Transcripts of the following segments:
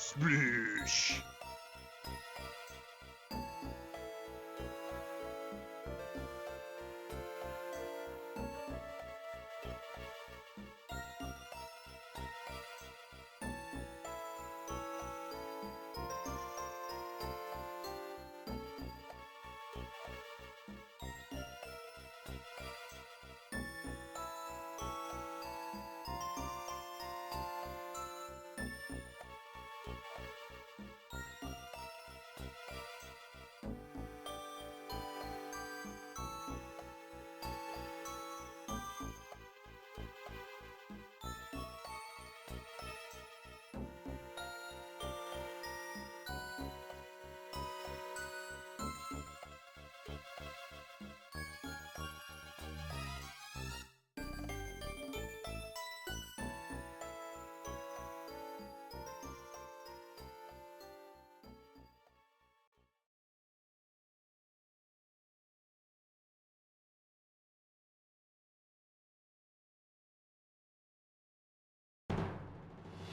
Sploosh.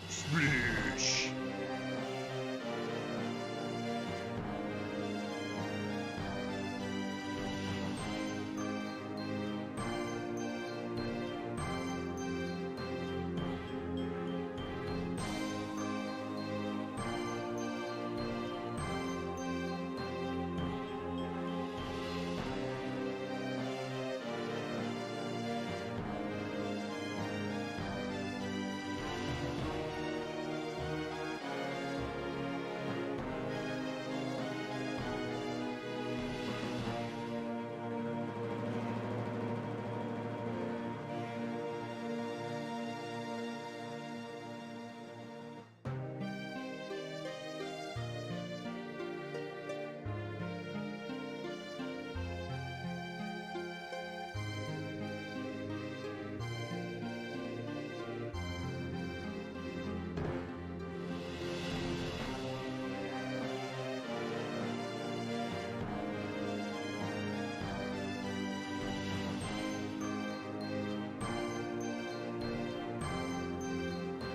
Sploosh.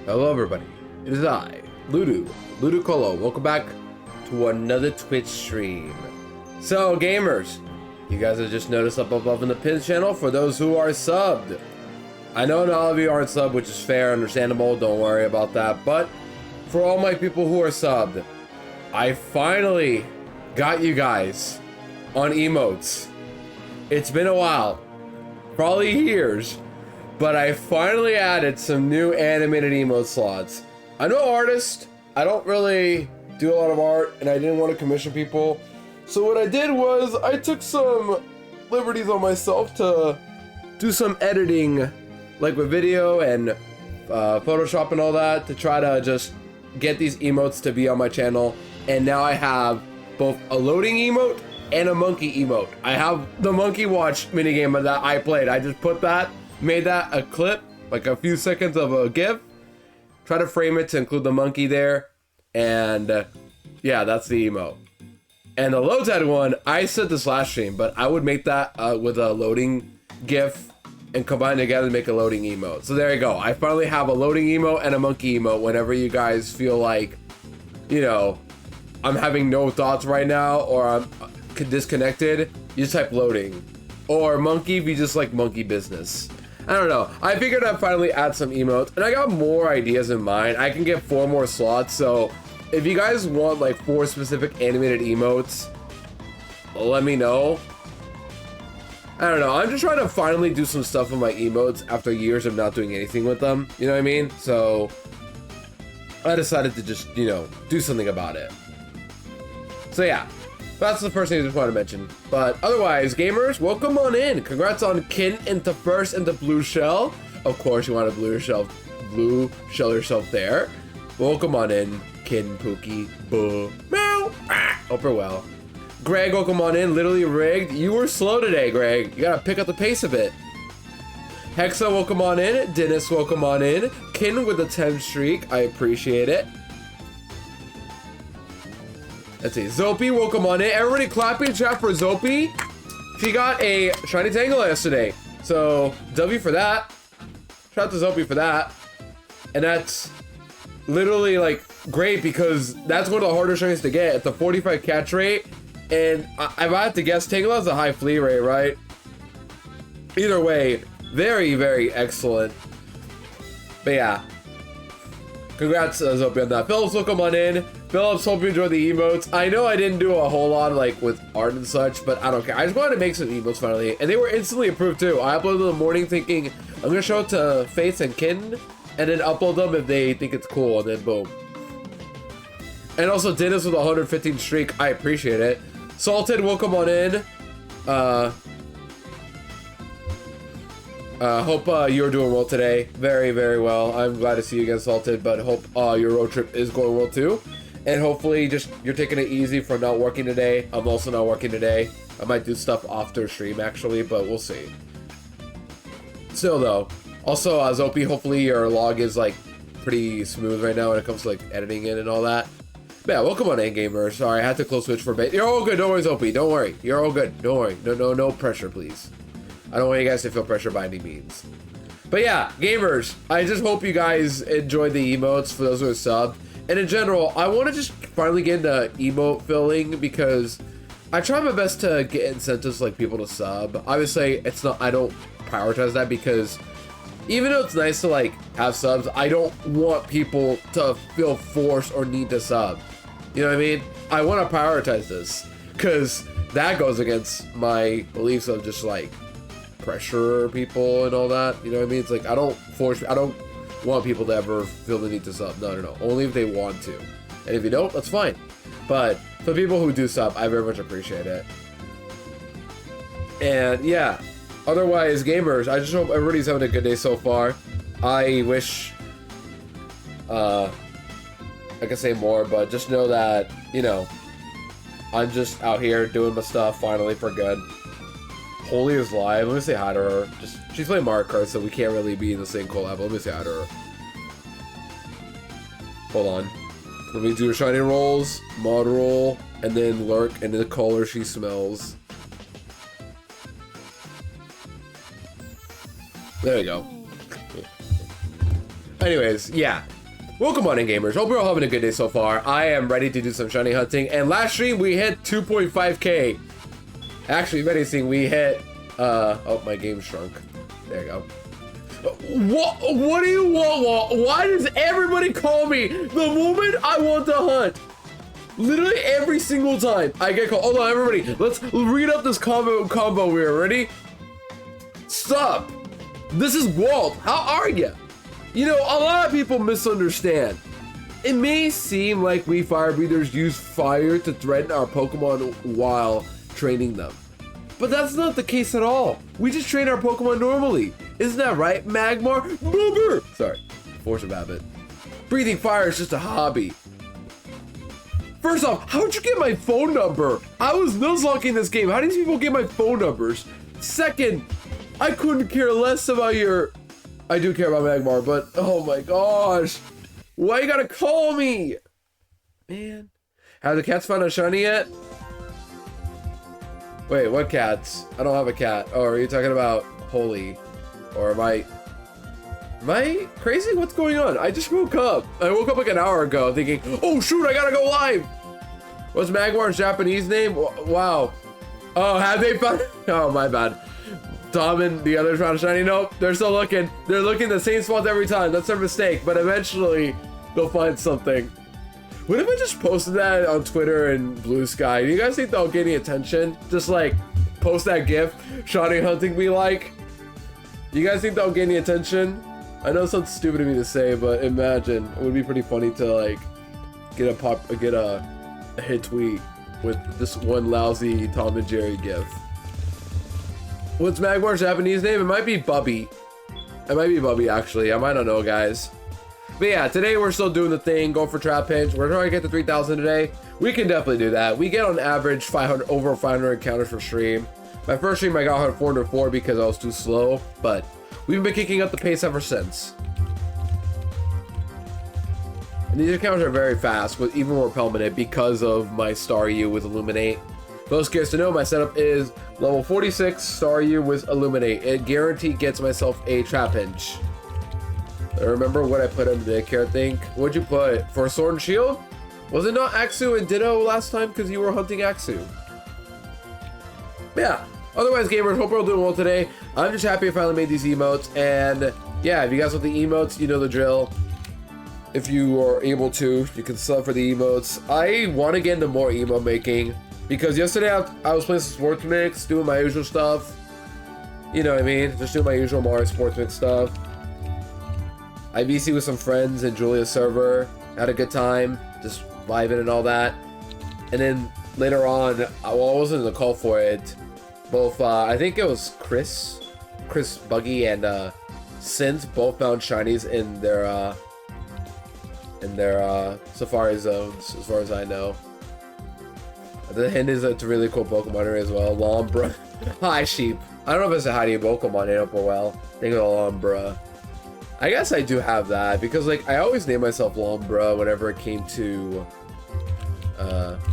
Hello everybody, it is I, Ludicolo. Welcome back to another Twitch stream. So gamers, you guys have just noticed up above in the pins channel for those who are subbed. I know not all of you aren't subbed, which is fair, understandable, don't worry about that. But for all my people who are subbed, I finally got you guys on emotes. It's been a while, probably years. But I finally added some new animated emote slots. I'm no artist. I don't really do a lot of art, and I didn't want to commission people. So what I did was I took some liberties on myself to do some editing, like with video and Photoshop and all that, to try to just get these emotes to be on my channel. And now I have both a loading emote and a monkey emote. I have the monkey watch minigame that I played. I just put that, made that a clip, like a few seconds of a GIF, try to frame it to include the monkey there, and yeah, that's the emote. And the load tag one, I said this last stream, but I would make that with a loading GIF and combine together to make a loading emote. So there you go. I finally have a loading emote and a monkey emote whenever you guys feel like, you know, I'm having no thoughts right now or I'm disconnected, you just type loading. Or monkey if you just like monkey business. I don't know. I figured I'd finally add some emotes, and I got more ideas in mind. I can get 4 more slots, so if you guys want like 4 specific animated emotes, let me know. I don't know. I'm just trying to finally do some stuff with my emotes after years of not doing anything with them. You know what I mean? So I decided to just, you know, do something about it. So yeah. That's the first thing I just wanted to mention. But otherwise, gamers, welcome on in. Congrats on kin into first into blue shell. Of course, you want to blue shell yourself there. Welcome on in, kin Pookie. Boo. Meow. Ah. Hope you're well. Greg, welcome on in. Literally rigged. You were slow today, Greg. You gotta pick up the pace a bit. Hexa, welcome on in. Dennis, welcome on in. Kin with the 10 streak. I appreciate it. Let's see, Zopi, welcome on in. Everybody clapping chat for Zopi. She got a shiny Tangela yesterday. So, W for that. Shout out to Zopi for that. And that's literally like great because that's one of the harder shinies to get. It's a 45 catch rate, and if I had to guess, Tangela has a high flea rate, right? Either way, very, very excellent. But yeah, congrats, Zopi, on that. Phillips, welcome on in. Phillips, hope you enjoyed the emotes. I know I didn't do a whole lot like with art and such, but I don't care. I just wanted to make some emotes finally, and they were instantly approved too. I uploaded them in the morning thinking I'm gonna show it to Faith and Kin, and then upload them if they think it's cool, and then boom. And also did this with a 115 streak. I appreciate it. Salted, welcome on in. Hope you're doing well today. Very, very well. I'm glad to see you again, Salted, but hope your road trip is going well too. And hopefully just you're taking it easy for not working today. I'm also not working today. I might do stuff after stream actually, but we'll see. Still though, also Zopi, hopefully your log is like pretty smooth right now when it comes to like editing it and all that. But yeah, welcome on in, gamer. Sorry, I had to close switch for a bit. You're all good. Don't worry, Zopi. Don't worry. You're all good. Don't worry. No pressure, please. I don't want you guys to feel pressure by any means. But yeah, gamers, I just hope you guys enjoyed the emotes for those who are subbed. And in general, I want to just finally get into emote filling because I try my best to get incentives like people to sub. Obviously, it's not, I don't prioritize that because even though it's nice to like have subs, I don't want people to feel forced or need to sub. You know what I mean? I want to prioritize this because that goes against my beliefs of just like pressure people and all that. You know what I mean? It's like I don't want people to ever feel the need to sub. No. Only if they want to. And if you don't, that's fine. But for people who do sub, I very much appreciate it. And yeah, otherwise, gamers, I just hope everybody's having a good day so far. I wish I could say more, but just know that, you know, I'm just out here doing my stuff finally for good. Holy is live. Let me say hi to her. She's playing Mario Kart, so we can't really be in the same collab. Let me say hi to her. Hold on. Let me do shiny rolls, mod roll, and then lurk, and the color she smells. There we go. Anyways, yeah. Welcome on in, gamers. Hope you're all having a good day so far. I am ready to do some shiny hunting, and last stream we hit 2.5k. Actually, if anything, we hit, oh, my game shrunk. There you go. What do you want? Why does everybody call me the moment I want to hunt? Literally every single time I get called. Hold on, everybody. Let's read up this combo here. Ready? Stop. This is Walt. How are you? You know, a lot of people misunderstand. It may seem like we fire breathers use fire to threaten our Pokemon while training them. But that's not the case at all. We just train our Pokemon normally. Isn't that right, Magmar? Booger! Sorry, force of habit. Breathing fire is just a hobby. First off, how'd you get my phone number? I was nuzlocking this game. How do these people get my phone numbers? Second, I couldn't care less about your... I do care about Magmar, but oh my gosh. Why you gotta call me? Man. Have the cats found a shiny yet? Wait, what cats? I don't have a cat. Oh, are you talking about Holy? Or am I crazy? What's going on? I just woke up. I woke up like an hour ago thinking, oh shoot, I gotta go live. What's Magmar's Japanese name? Wow. Oh, have they found? Oh, my bad. Tom and the others found a shiny. Nope, they're still looking. They're looking the same spot every time. That's their mistake, but eventually they'll find something. What if I just posted that on Twitter and Blue Sky? Do you guys think they'll get any attention? Just like post that GIF, shiny hunting me like. Do you guys think they'll get any attention? I know it sounds stupid of me to say, but imagine it would be pretty funny to like get a hit tweet with this one lousy Tom and Jerry GIF. What's Magmar's Japanese name? It might be Bubby. It might be Bubby actually. I might not know, guys. But yeah, today we're still doing the thing, going for Trapinch. We're trying to get to 3,000 today. We can definitely do that. We get on average over 500 encounters per stream. My first stream I got 404 because I was too slow, but we've been kicking up the pace ever since. And these encounters are very fast with even more permanent because of my Staryu with Illuminate. For those curious to know, my setup is level 46 Staryu with Illuminate. It guaranteed gets myself a Trapinch. I remember what I put in the daycare, I think. What'd you put? For Sword and Shield? Was it not Axu and Ditto last time because you were hunting Axu? Yeah. Otherwise, gamers, hope we're all doing well today. I'm just happy I finally made these emotes. And yeah, if you guys want the emotes, you know the drill. If you are able to, you can sub for the emotes. I want to get into more emote making because yesterday I was playing some Sports Mix, doing my usual stuff. You know what I mean? Just doing my usual Mario Sports Mix stuff. I VC with some friends in Julia's server. Had a good time, just vibing and all that. And then later on, well, I wasn't in the call for it. Both, I think it was Chris, Buggy, and Synth both found shinies in their Safari zones, as far as I know. The hint is it's a really cool Pokemon as well. Lombra. Hi, Sheep. I don't know if it's a hiding Pokemon name up well. I think of Lombra. I guess I do have that because, like, I always name myself Lombra whenever it came to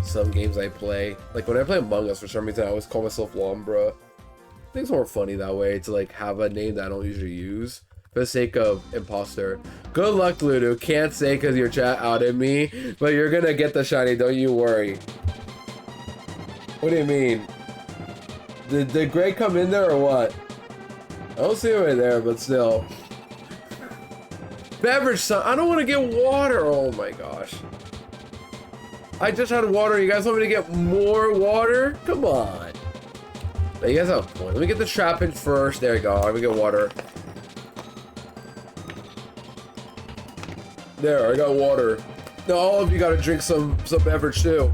some games I play. Like, when I play Among Us, for some reason, I always call myself Lombra. I think it's more funny that way to, like, have a name that I don't usually use. For the sake of imposter. Good luck, Ludo. Can't say because your chat outed me, but you're gonna get the shiny, don't you worry. What do you mean? Did Greg come in there or what? I don't see him right there, but still. Beverage, son. I don't want to get water. Oh my gosh. I just had water. You guys want me to get more water? Come on. You guys have a point. Let me get the Trapinch first. There you go. Let me get water. There, I got water. Now all of you gotta drink some beverage too.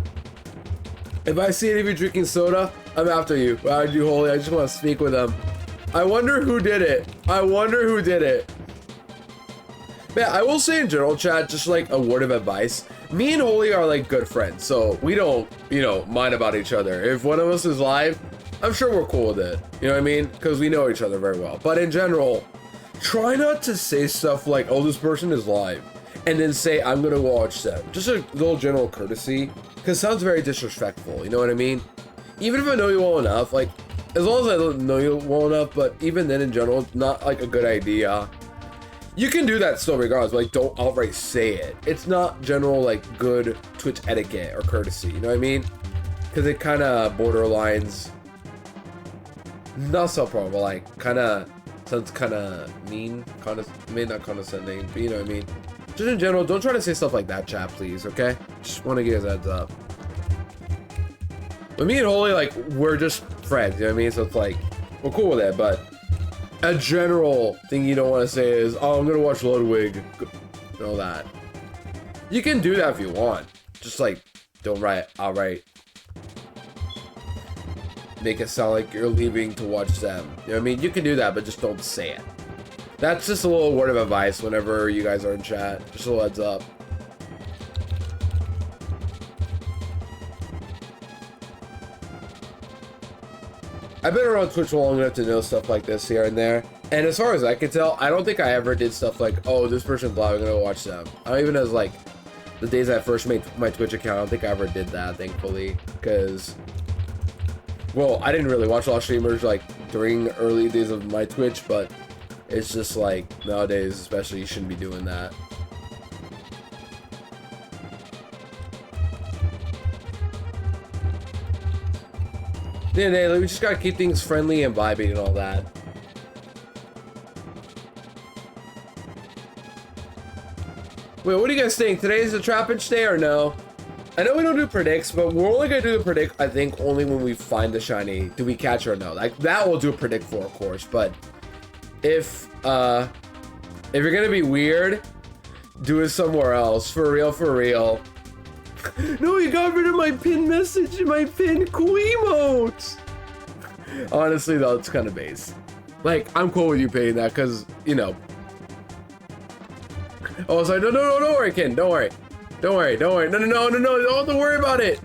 If I see any of you drinking soda, I'm after you. Why you holy? I just want to speak with them. I wonder who did it. I wonder who did it. Man, I will say in general, chat, just like a word of advice. Me and Holy are like good friends, so we don't, you know, mind about each other. If one of us is live, I'm sure we're cool with it. You know what I mean? Because we know each other very well. But in general, try not to say stuff like, oh, this person is live, and then say, I'm gonna watch them. Just a little general courtesy, because it sounds very disrespectful, you know what I mean? Even if I know you well enough, like, as long as I don't know you well enough, but even then in general, it's not like a good idea. You can do that still regardless, but like, don't outright say it. It's not general, like, good Twitch etiquette or courtesy, you know what I mean? Because it kind of borderlines, not so problem, but like, kind of, sounds kind of mean, maybe not condescending, but you know what I mean? Just in general, don't try to say stuff like that, chat, please, okay? Just want to give you a heads up. But me and Holy, like, we're just friends, you know what I mean? So it's like, we're cool with it, but a general thing you don't want to say is, oh, I'm gonna watch Ludwig, and all that. You can do that if you want. Just like, don't outright make it sound like you're leaving to watch them. You know what I mean? You can do that, but just don't say it. That's just a little word of advice whenever you guys are in chat. Just a little heads up. I've been around Twitch long enough to know stuff like this here and there. And as far as I can tell, I don't think I ever did stuff like, oh, this person's live, I'm gonna watch them. Even as like the days I first made my Twitch account, I don't think I ever did that, thankfully. Because, well, I didn't really watch a lot of streamers like during the early days of my Twitch, but it's just like nowadays, especially, you shouldn't be doing that. Yeah, we just gotta keep things friendly and vibing and all that. Wait, what do you guys think? Today is the Trapinch day or no? I know we don't do predicts, but we're only gonna do the predict, I think, only when we find the shiny. Do we catch or no? Like, that we'll do a predict for, of course, but if you're gonna be weird, do it somewhere else. For real, for real. No, you got rid of my pin message and my pin emotes. Honestly, though, it's kind of base. Like, I'm cool with you paying that because, you know. Oh, sorry. No, don't worry, Ken. Don't worry. No, don't have to worry about it.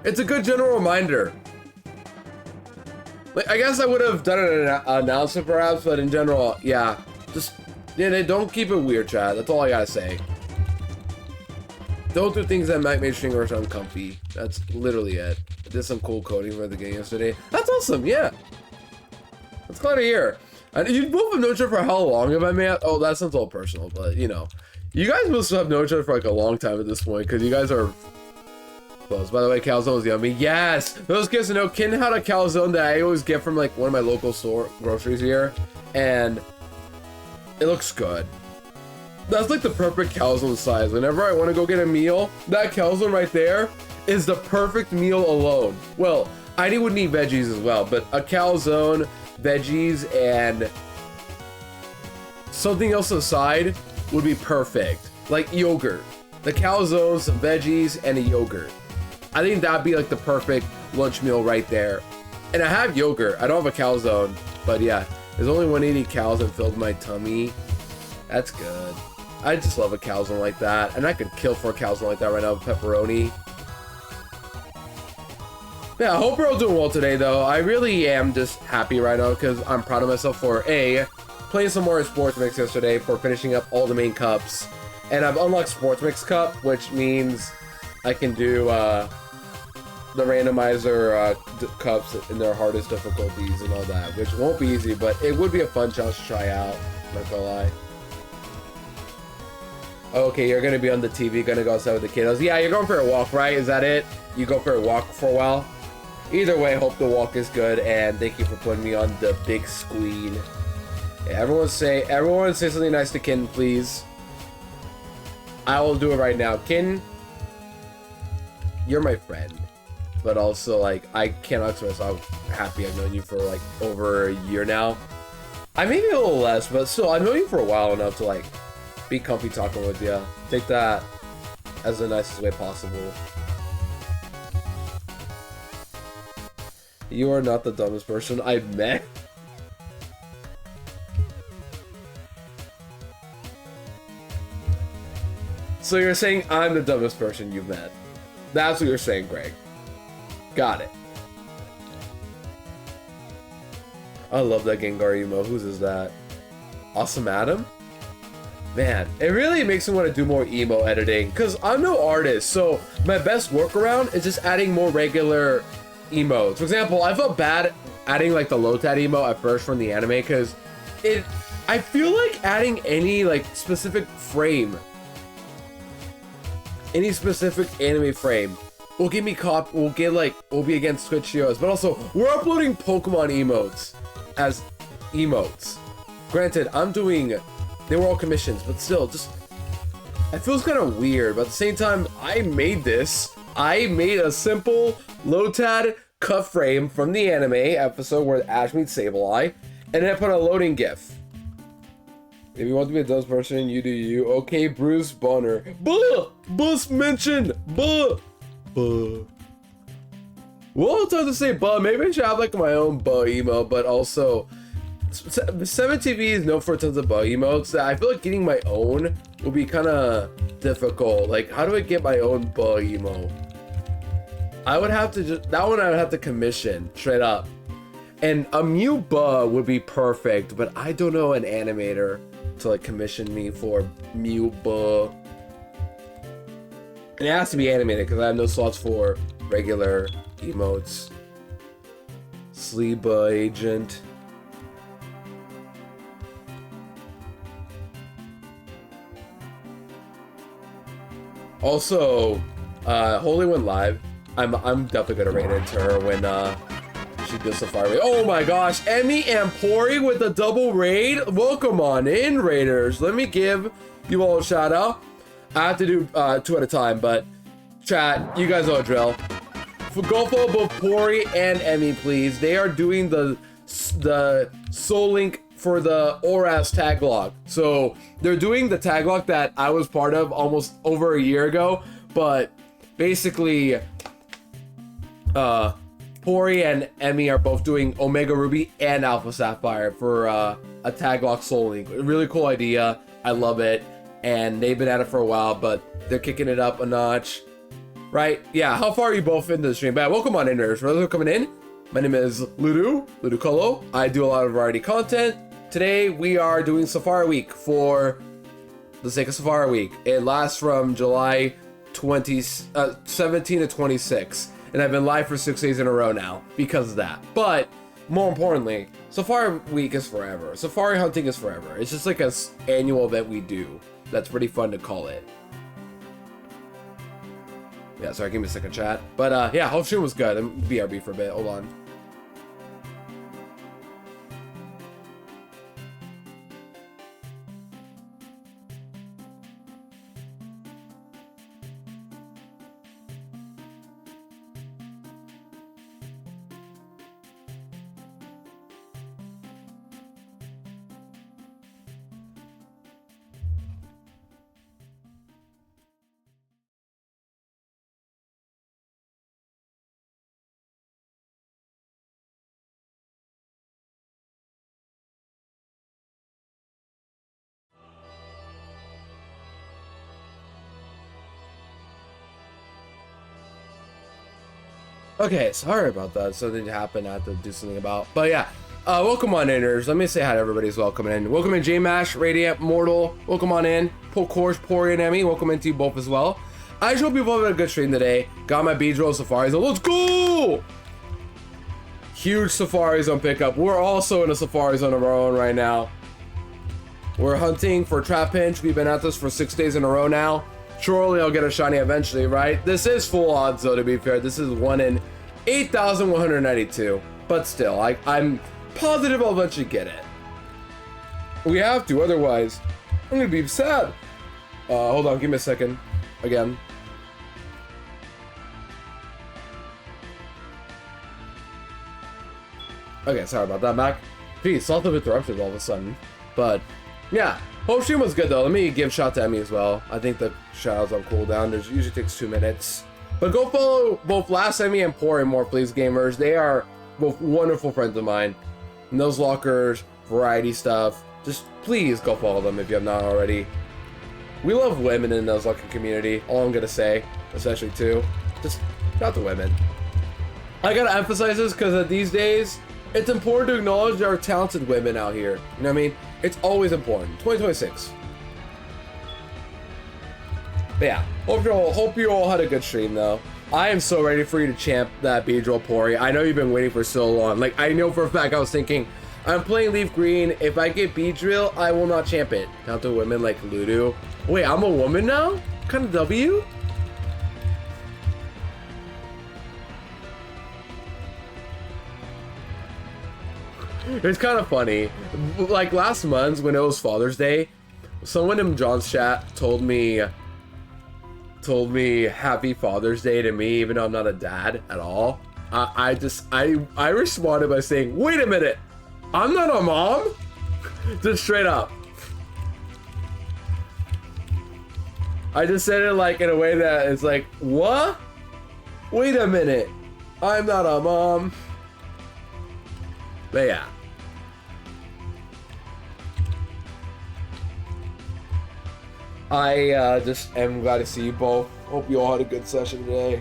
It's a good general reminder. Like, I guess I would have done an announcement perhaps, but in general, yeah. Just, yeah, don't keep it weird, chat. That's all I gotta say. Don't do things that might make streamers uncomfy. That's literally it. I did some cool coding for the game yesterday. That's awesome, yeah. That's glad to hear. And you both have known each other for how long, if I may? Oh, that sounds all personal, but you know. You guys must have known each other for like a long time at this point, because you guys are close. By the way, calzone's yummy. Yes! Those kids know Kin had a calzone that I always get from like one of my local groceries here, and it looks good. That's like the perfect calzone size. Whenever I want to go get a meal, that calzone right there is the perfect meal alone. Well, I would need veggies as well, but a calzone, veggies, and something else aside would be perfect. Like yogurt. The calzone, some veggies, and a yogurt. I think that'd be like the perfect lunch meal right there. And I have yogurt. I don't have a calzone, but yeah, there's only 180 calories and filled my tummy. That's good. I just love a calzone like that, and I could kill for a calzone like that right now with pepperoni. Yeah, I hope we're all doing well today, though. I really am just happy right now because I'm proud of myself for playing some more Sports Mix yesterday, for finishing up all the main cups, and I've unlocked Sports Mix Cup, which means I can do the randomizer cups in their hardest difficulties and all that, which won't be easy, but it would be a fun challenge to try out. I'm not gonna lie. Okay, you're gonna be on the TV, gonna go outside with the kiddos. Yeah, you're going for a walk, right? Is that it? You go for a walk for a while? Either way, hope the walk is good, and thank you for putting me on the big screen. Yeah, everyone say something nice to Kin, please. I will do it right now. Kin, you're my friend, but also like I cannot express how happy I've known you for like over a year now. I maybe a little less, but still I've known you for a while enough to like be comfy talking with you. Take that as the nicest way possible. You are not the dumbest person I've met. So you're saying I'm the dumbest person you've met. That's what you're saying, Greg. Got it. I love that Gengar emo. Whose is that? Awesome Adam? Man, it really makes me want to do more emo editing, because I'm no artist, so my best workaround is just adding more regular emotes. For example, I felt bad adding like the Lotad emo at first from the anime, because I feel like adding any like specific frame, any specific anime frame will give me will be against Twitch heroes, but also we're uploading Pokemon emotes as emotes. Granted, they were all commissions, but still, just it feels kind of weird. But at the same time, I made a simple Lotad cut frame from the anime episode where Ash meets Sableye, and then I put a loading GIF. If you want to be a dumb person, you do you. Okay, Bruce Bonner. Buh! Bus mentioned! Buh! Buh. Well, it's hard to say buh. Maybe I should have like my own buh emo, but also 7TV is known for tons of buh emotes. I feel like getting my own would be kind of difficult. Like, how do I get my own buh emo? I would have to that one I would have to commission straight up. And a Mew buh would be perfect, but I don't know an animator to like commission me for Mew buh. And it has to be animated because I have no slots for regular emotes. Sleeba agent. Also, Holy One Live. I'm definitely gonna raid into her when she does Safari raid. Oh my gosh, Emmy and Pori with a double raid. Welcome on in, raiders. Let me give you all a shout out. I have to do 2 at a time, but chat, you guys know the drill. Go follow both Pori and Emmy, please. They are doing the Soul Link for the ORAS tag lock. So they're doing the tag lock that I was part of almost over a year ago, but basically Pori and Emmy are both doing Omega Ruby and Alpha Sapphire for a tag lock Soul Link. Really cool idea. I love it. And they've been at it for a while, but they're kicking it up a notch. Right? Yeah, how far are you both into the stream? But welcome on in, for those who are coming in. My name is Ludu Colo. I do a lot of variety content. Today we are doing Safari Week for the sake of Safari Week. It lasts from July 17 to 26. And I've been live for 6 days in a row now because of that. But more importantly, Safari Week is forever. Safari hunting is forever. It's just like a annual event we do. That's pretty fun to call it. Yeah, sorry, give me a second, chat. But yeah, whole stream was good. BRB for a bit. Hold on. Okay, sorry about that. Something happened I had to do something about. But yeah, welcome on inners. Let me say hi to everybody who's welcome in. Welcome in J-Mash, Radiant, Mortal. Welcome on in. Pull Course, Pori, and Emmy. Welcome into you both as well. I just hope you both had a good stream today. Got my Beedrill Safari Zone. Let's go! Huge Safari Zone pickup. We're also in a Safari Zone of our own right now. We're hunting for Trapinch. We've been at this for 6 days in a row now. Surely I'll get a shiny eventually, right? This is full odds though, to be fair. This is 1 in 8,192. But still, I'm positive I'll eventually get it. We have to, otherwise I'm gonna be sad. Hold on, give me a second. Again. Okay, sorry about that, Mac. Geez, lots of interruptions all of a sudden. But yeah, whole stream was good though. Let me give a shout to Emmy as well. I think the shoutouts on cooldown. It usually takes 2 minutes. But go follow both Last Emmy and Pori more, please, gamers. They are both wonderful friends of mine. Nose lockers, variety stuff. Just please go follow them if you have not already. We love women in the nose locking community. All I'm gonna say, especially too, just not the women. I gotta emphasize this because these days, it's important to acknowledge there are talented women out here. You know what I mean? It's always important. 2026. But yeah, hope you all had a good stream though. I am so ready for you to champ that Beedrill Pori. I know you've been waiting for so long. Like, I know for a fact I was thinking, I'm playing Leaf Green. If I get Beedrill, I will not champ it. Down to women like Ludo. Wait, I'm a woman now? What kind of W? It's kind of funny. Like last month when it was Father's Day, someone in John's chat told me Happy Father's Day to me, even though I'm not a dad at all. I responded by saying, wait a minute, I'm not a mom? Just straight up. I just said it like in a way that it's like, what? Wait a minute, I'm not a mom. But yeah. I just am glad to see you both. Hope you all had a good session today.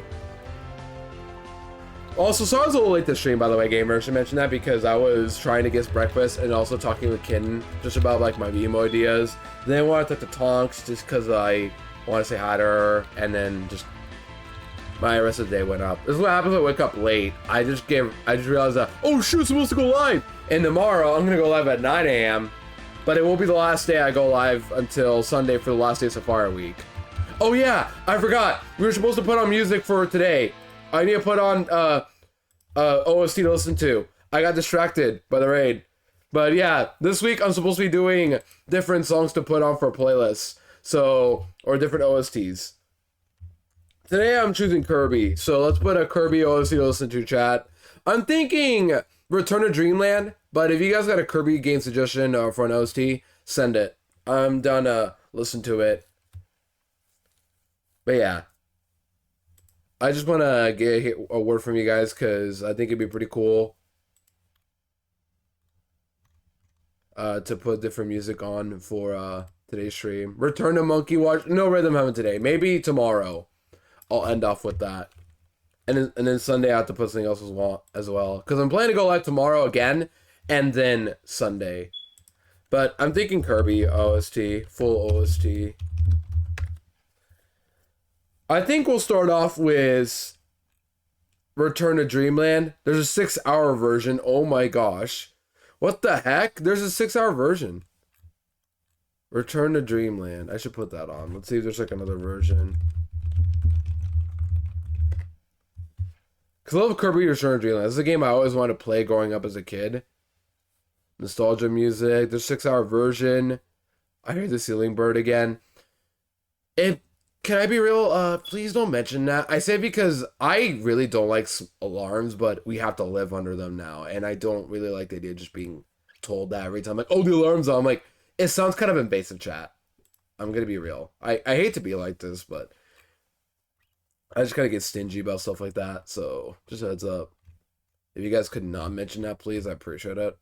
Also, sorry I was a little late to stream, by the way, gamers. I should mention that because I was trying to get breakfast and also talking with Kitten just about like my emo ideas. Then I wanted to talk to Tonks just because I want to say hi to her, and then just my rest of the day went up. This is what happens when I wake up late. I just realized that, oh shoot, I'm supposed to go live. And tomorrow I'm gonna go live at 9 a.m. But it will be the last day I go live until Sunday for the last day of Safari Week. Oh yeah, I forgot. We were supposed to put on music for today. I need to put on OST to listen to. I got distracted by the raid. But yeah, this week I'm supposed to be doing different songs to put on for playlists. So, or different OSTs. Today I'm choosing Kirby. So let's put a Kirby OST to listen to, chat. I'm thinking Return to Dreamland. But if you guys got a Kirby game suggestion for an OST, send it. I'm down to listen to it. But yeah. I just want to get a word from you guys because I think it'd be pretty cool to put different music on for today's stream. Return to Monkey Watch. No Rhythm Heaven today. Maybe tomorrow. I'll end off with that. And then Sunday I have to put something else as well. Because I'm planning to go live tomorrow again. And then Sunday. But I'm thinking Kirby OST. Full OST. I think we'll start off with Return to Dreamland. There's a 6-hour version. Oh my gosh. What the heck? There's a 6-hour version. Return to Dreamland. I should put that on. Let's see if there's like another version. Because I love Kirby Return to Dreamland. This is a game I always wanted to play growing up as a kid. Nostalgia music. There's a 6-hour version. I hear the ceiling bird again. Can I be real? Please don't mention that. I say because I really don't like alarms, but we have to live under them now. And I don't really like the idea of just being told that every time. Like, oh, the alarm's on. I'm like, it sounds kind of invasive, chat. I'm going to be real. I hate to be like this, but I just kind of get stingy about stuff like that. So just a heads up. If you guys could not mention that, please, I appreciate it.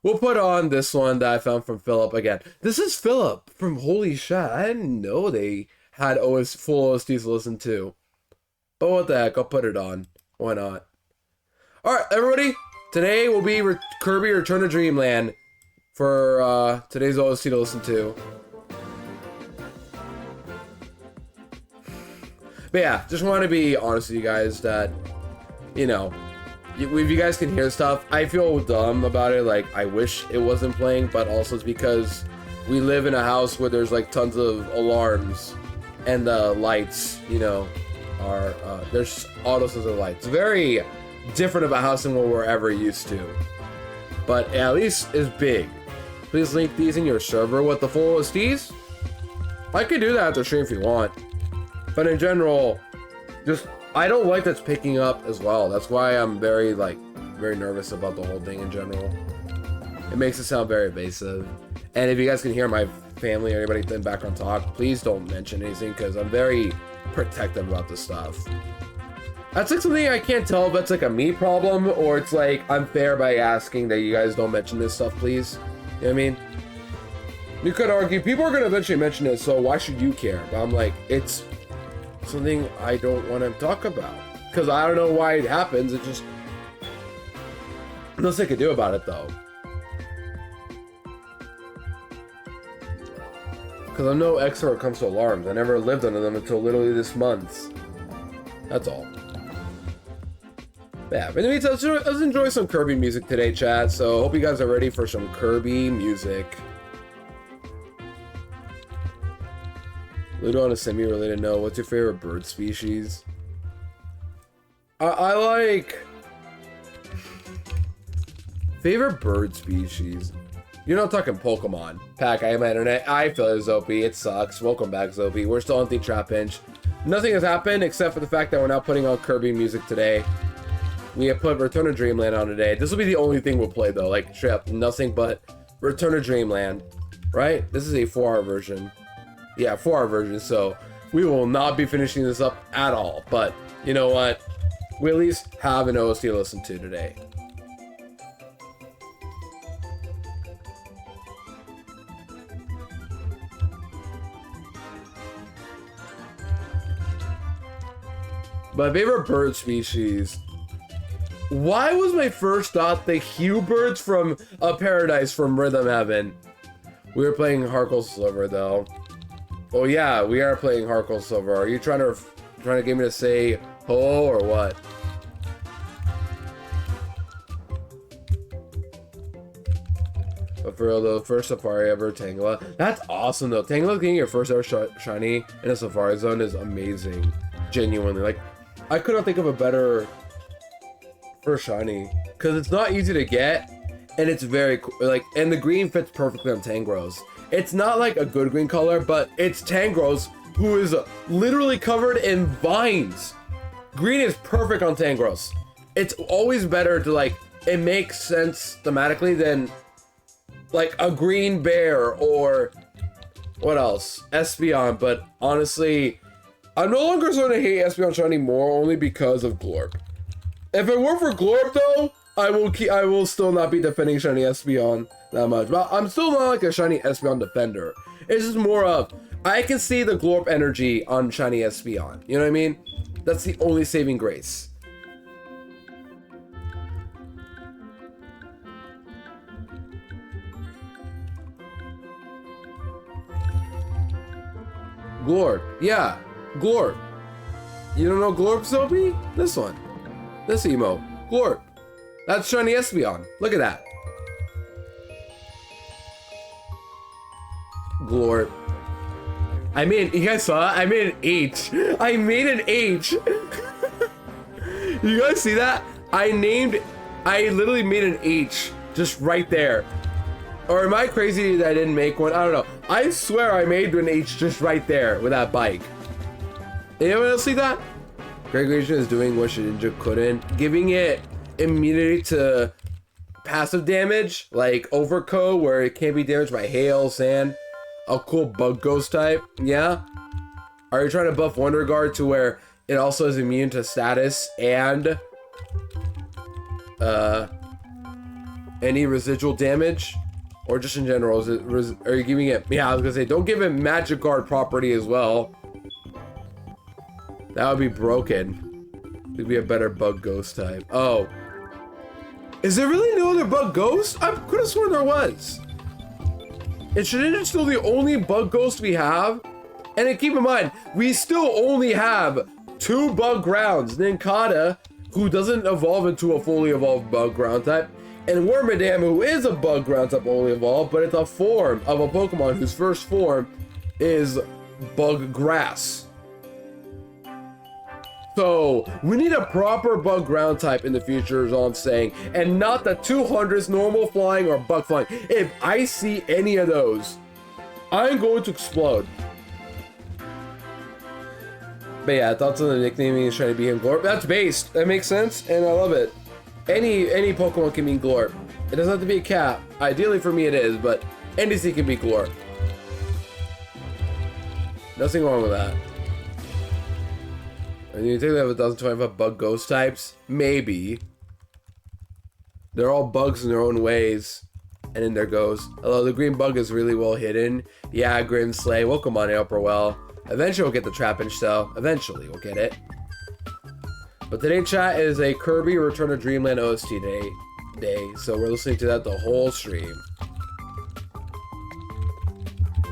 We'll put on this one that I found from Philip again. This is Philip from Holy Shit. I didn't know they had full OSTs to listen to. But what the heck, I'll put it on. Why not? Alright, everybody. Today will be Kirby Return to Dreamland for today's OST to listen to. But yeah, just want to be honest with you guys that, you know, if you guys can hear stuff, I feel dumb about it. Like, I wish it wasn't playing, but also it's because we live in a house where there's like tons of alarms. And the lights, you know, are, there's auto sensor lights. Very different of a house than what we're ever used to. But at least it's big. Please link these in your server with the full OSTs. I could do that after stream if you want. But in general, just, I don't like that's picking up as well. That's why I'm very nervous about the whole thing in general. It makes it sound very evasive. And if you guys can hear my family or anybody in the background talk, please don't mention anything because I'm very protective about this stuff. That's like something I can't tell if that's like a me problem or it's like unfair by asking that you guys don't mention this stuff, please. You know what I mean? You could argue people are going to eventually mention it, so why should you care? But I'm like, it's something I don't want to talk about because I don't know why it happens. It just, nothing I could do about it though. Because I'm no expert when it comes to alarms. I never lived under them until literally this month. That's all. Yeah, but in the meantime, let's enjoy some Kirby music today, chat. So, hope you guys are ready for some Kirby music. Ludo on a semi-related note, what's your favorite bird species? I like... Favorite bird species? You're not talking Pokemon. Pack, I am my internet. I feel it, Zopi. It sucks. Welcome back, Zopi. We're still on the Trapinch. Nothing has happened except for the fact that we're now putting on Kirby music today. We have put Return to Dreamland on today. This will be the only thing we'll play though. Like, straight up, nothing but Return to Dreamland. Right? This is a 4-hour version. Yeah, 4-hour version. So, we will not be finishing this up at all. But, you know what? We at least have an OST to listen to today. My favorite bird species. Why was my first thought the Hue birds from Paradise from Rhythm Heaven? We were playing Harkle Silver though. Oh yeah, we are playing Harkle Silver. Are you trying to get me to say ho or what? But for real though, first Safari ever, Tangela. That's awesome though. Tangela getting your first ever shiny in a Safari Zone is amazing. Genuinely, like, I could not think of a better first shiny because it's not easy to get and it's very cool. Like, and the green fits perfectly on Tangros. It's not like a good green color, but it's Tangros who is literally covered in vines. Green is perfect on Tangros. It's always better to, like, it makes sense thematically than like a green bear or what else? Espeon, but honestly, I'm no longer going to hate Espeon Shiny more only because of Glorp. If it were for Glorp though, I will still not be defending Shiny Espeon that much. But I'm still not like a Shiny Espeon defender. It's just more of, I can see the Glorp energy on Shiny Espeon. You know what I mean? That's the only saving grace. Glorp, yeah. Glorp. You don't know Glorp, Soapy? This one. This emo. Glorp. That's Shiny Espeon. Look at that. Glort. I mean, you guys saw it? I made an H. I made an H. You guys see that? I literally made an H just right there. Or am I crazy that I didn't make one? I don't know. I swear I made an H just right there with that bike. Anyone else see that? Gregation is doing what Shedinja couldn't. Giving it immunity to passive damage, like Overcoat, where it can't be damaged by hail, sand. A cool bug ghost type, yeah? Are you trying to buff Wonder Guard to where it also is immune to status and any residual damage? Or just in general, are you giving it, yeah, I was gonna say, don't give it Magic Guard property as well. That would be broken. It'd be a better bug ghost type. Oh. Is there really no other bug ghost? I could have sworn there was. And Shedinja's still the only bug ghost we have? And then keep in mind, we still only have 2 bug grounds. Ninkata, who doesn't evolve into a fully evolved bug ground type, and Wormadam, who is a bug ground type fully evolved, but it's a form of a Pokemon whose first form is bug grass. So, we need a proper bug ground type in the future is all I'm saying. And not the 200s normal flying or bug flying. If I see any of those, I'm going to explode. But yeah, thoughts on the nicknaming is trying to be him Glorp. That's based. That makes sense, and I love it. Any Pokemon can mean Glorp. It doesn't have to be a cat. Ideally for me it is, but NDC can be Glorp. Nothing wrong with that. And you think they have 1,025 bug ghost types? Maybe. They're all bugs in their own ways. And in there goes. Although the green bug is really well hidden. Yeah, Grim Slay. Welcome on Upper Well. Eventually we'll get the Trapinch though. Eventually we'll get it. But today's chat is a Kirby Return to Dreamland OST day. So we're listening to that the whole stream.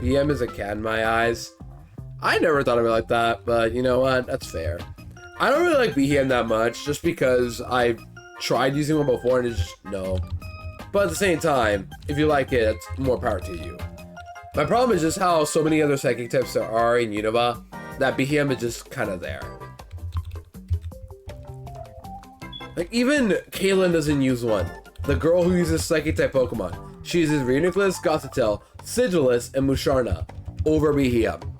PM is a cat in my eyes. I never thought of it like that, but you know what? That's fair. I don't really like BHM that much, just because I've tried using one before and it's just, no. But at the same time, if you like it, it's more power to you. My problem is just how so many other psychic types there are in Unova, that BHM is just kind of there. Like, even Kaylin doesn't use one. The girl who uses psychic type Pokemon. She uses Reuniclus, Gothitelle, Sigilus, and Musharna over BHM.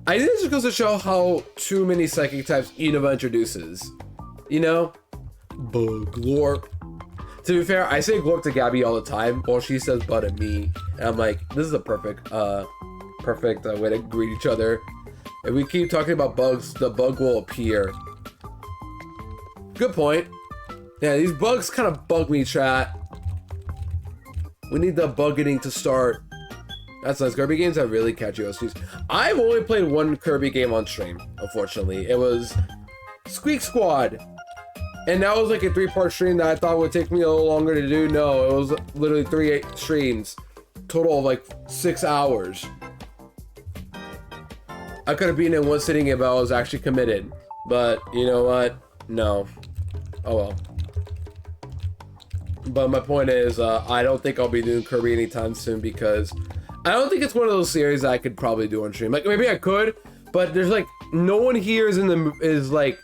I think this just goes to show how too many psychic types Unova introduces. You know? Glorp. To be fair, I say Glorp to Gabby all the time, while she says but to me. And I'm like, this is a perfect way to greet each other. If we keep talking about bugs, the bug will appear. Good point. Yeah, these bugs kind of bug me, chat. We need the buggeting to start. That's nice. Kirby games have really catchy OSTs. I've only played one Kirby game on stream, unfortunately. It was Squeak Squad. And that was like a 3-part stream that I thought would take me a little longer to do. No, it was literally 3 streams. Total of like 6 hours. I could have been in one sitting if I was actually committed. But you know what? No. Oh well. But my point is, I don't think I'll be doing Kirby anytime soon because I don't think it's one of those series that I could probably do on stream. Like maybe I could, but there's like no one here is like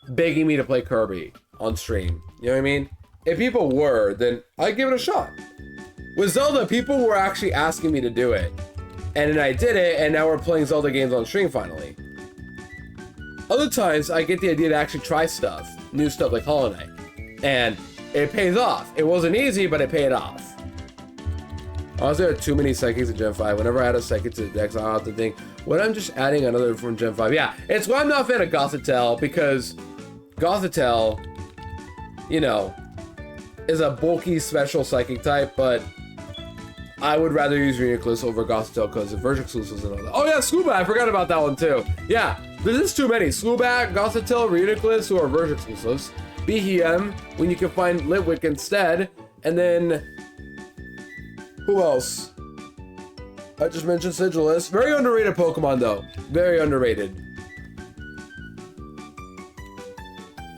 begging me to play Kirby on stream. You know what I mean? If people were, then I'd give it a shot. With Zelda, people were actually asking me to do it, and then I did it, and now we're playing Zelda games on stream finally. Other times, I get the idea to actually try stuff, new stuff like Hollow Knight, and it pays off. It wasn't easy, but it paid off. Honestly, there are too many psychics in Gen 5. Whenever I add a psychic to the dex, I have to think, what I'm just adding another from Gen 5. Yeah, it's why I'm not a fan of Gothitelle, because Gothitelle, you know, is a bulky special psychic type, but I would rather use Reuniclus over Gothitelle because of version exclusives and all that. Oh yeah, Skubat, I forgot about that one too. Yeah, there's just too many. Skubat, Gothitelle, Reuniclus, who are version exclusives. BHM, when you can find Litwick instead, and then who else? I just mentioned Sigilus. Very underrated Pokemon though. Very underrated.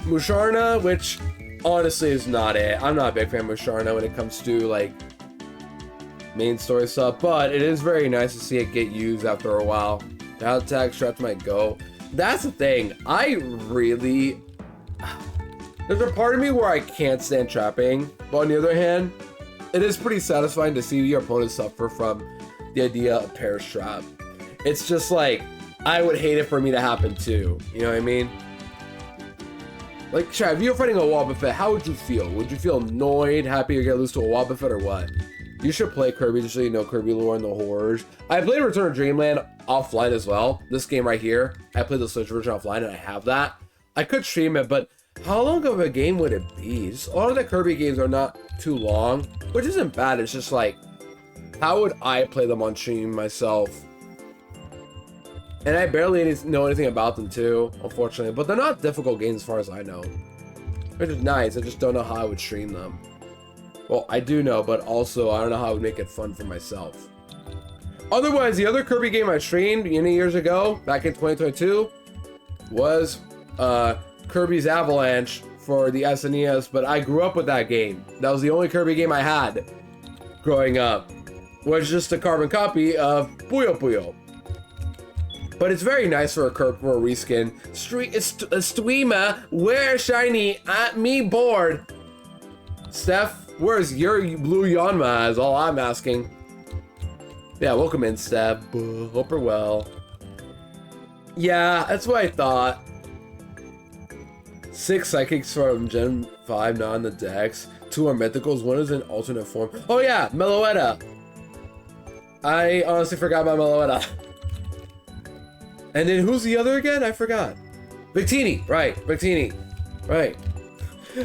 Musharna, which honestly is not it. I'm not a big fan of Musharna when it comes to like main story stuff, but it is very nice to see it get used after a while. How tag traps might go. That's the thing. There's a part of me where I can't stand trapping, but on the other hand, it is pretty satisfying to see your opponent suffer from the idea of Paris trap. It's just like, I would hate it for me to happen too. You know what I mean? Like, Chad, if you were fighting a Wobbuffet, how would you feel? Would you feel annoyed, happy you get loose to a Wobbuffet, or what? You should play Kirby just so you know Kirby lore and the horrors. I played Return of Dreamland offline as well. This game right here, I played the Switch version offline and I have that. I could stream it, but how long of a game would it be? Just, a lot of the Kirby games are not too long, which isn't bad. It's just like, how would I play them on stream myself? And I barely know anything about them too, unfortunately. But they're not difficult games as far as I know. They're just nice. I just don't know how I would stream them. Well, I do know, but also I don't know how I would make it fun for myself. Otherwise, the other Kirby game I streamed many years ago, back in 2022, was Kirby's Avalanche for the SNES, but I grew up with that game. That was the only Kirby game I had growing up. Was just a carbon copy of Puyo Puyo. But it's very nice for a reskin. Streamer, where shiny at me bored? Steph, where's your blue Yanma is all I'm asking. Yeah, welcome in, Steph. Hope you're well. Yeah, that's what I thought. 6 psychics from Gen 5 not in the decks. 2 are mythicals, 1 is in alternate form. Oh yeah, Meloetta. I honestly forgot about Meloetta. And then who's the other again? I forgot. Victini, right, Victini. Right.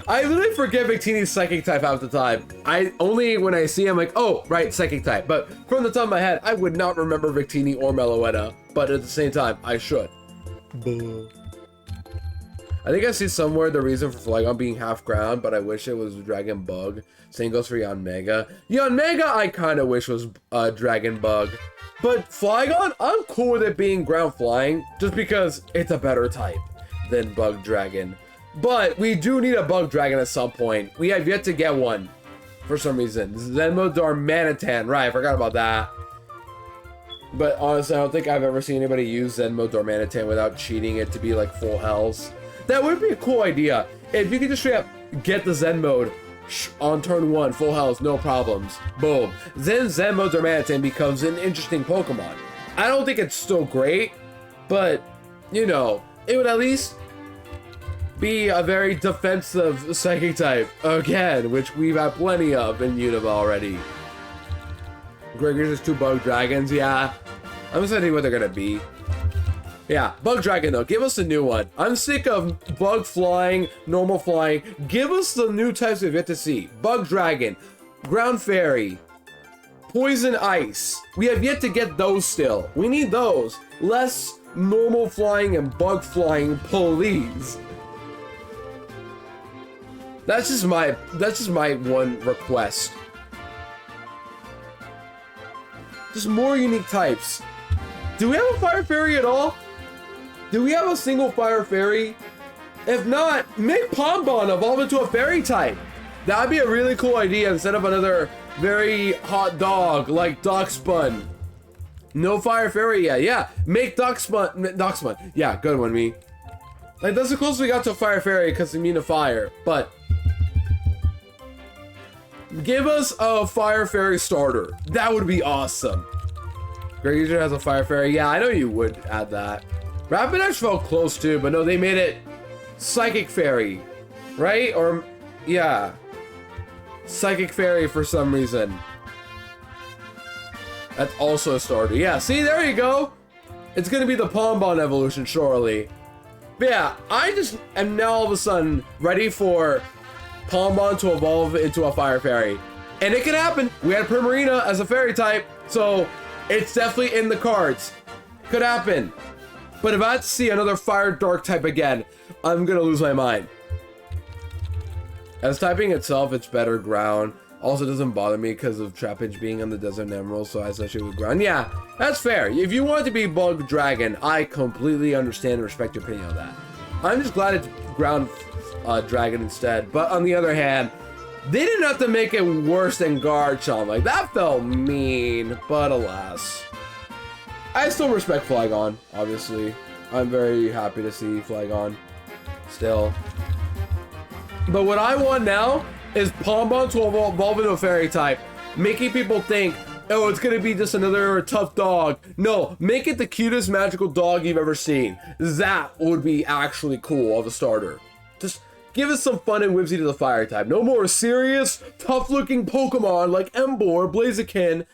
I literally forget Victini's psychic type half the time. I only when I see him like, oh, right, psychic type. But from the top of my head, I would not remember Victini or Meloetta. But at the same time, I should. I think I see somewhere the reason for Flygon being half ground, but I wish it was Dragon Bug. Same goes for Yanmega. Yanmega I kind of wish was Dragon Bug. But Flygon, I'm cool with it being ground flying, just because it's a better type than Bug Dragon. But we do need a Bug Dragon at some point. We have yet to get one, for some reason. Zenmo Darmanitan, right, I forgot about that. But honestly, I don't think I've ever seen anybody use Zenmo Darmanitan without cheating it to be like full health. That would be a cool idea. If you could just straight up get the Zen mode on turn 1, full health, no problems. Boom. Then Zenmo Darmanitan becomes an interesting Pokemon. I don't think it's still great, but, you know, it would at least be a very defensive Psychic type, again, which we've had plenty of in Unova already. Gregor's just 2 Bug Dragons, yeah. I'm excited to see what they're gonna be. Yeah, Bug Dragon though, give us a new one. I'm sick of Bug Flying, Normal Flying. Give us the new types we've yet to see. Bug Dragon, Ground Fairy, Poison Ice. We have yet to get those still. We need those. Less Normal Flying and Bug Flying, please. That's just my one request. Just more unique types. Do we have a Fire Fairy at all? Do we have a single Fire Fairy? If not, make Pombon evolve into a Fairy type. That'd be a really cool idea instead of another very hot dog like Darkspun. No Fire Fairy yet. Yeah, make Darkspun. Yeah, good one, me. Like, that's the closest we got to a Fire Fairy because they mean to fire, but give us a Fire Fairy starter. That would be awesome. Gregator has a Fire Fairy. Yeah, I know you would add that. Rapidash felt close too, but no, they made it Psychic Fairy, right? Or, yeah. Psychic Fairy for some reason. That's also a starter. Yeah, see, there you go. It's gonna be the Pombon evolution, surely. But yeah, I just am now all of a sudden ready for Pombon to evolve into a Fire Fairy. And it can happen. We had Primarina as a Fairy type, so it's definitely in the cards. Could happen. But if I see another Fire Dark type again, I'm gonna lose my mind. As typing itself, it's better ground. Also doesn't bother me because of Trapinch being on the Desert Emerald, so I associate with ground. Yeah, that's fair. If you want it to be Bug Dragon, I completely understand and respect your opinion on that. I'm just glad it's ground Dragon instead. But on the other hand, They didn't have to make it worse than Garchomp. Like, that felt mean, but alas. I still respect Flygon, obviously. I'm very happy to see Flygon still. But what I want now is Pombon to evolve into a fairy type, making people think, oh, it's gonna be just another tough dog. No, make it the cutest magical dog you've ever seen. That would be actually cool of a starter. Just give us some fun and whimsy to the fire type. No more serious, tough-looking Pokemon like Emboar, Blaziken.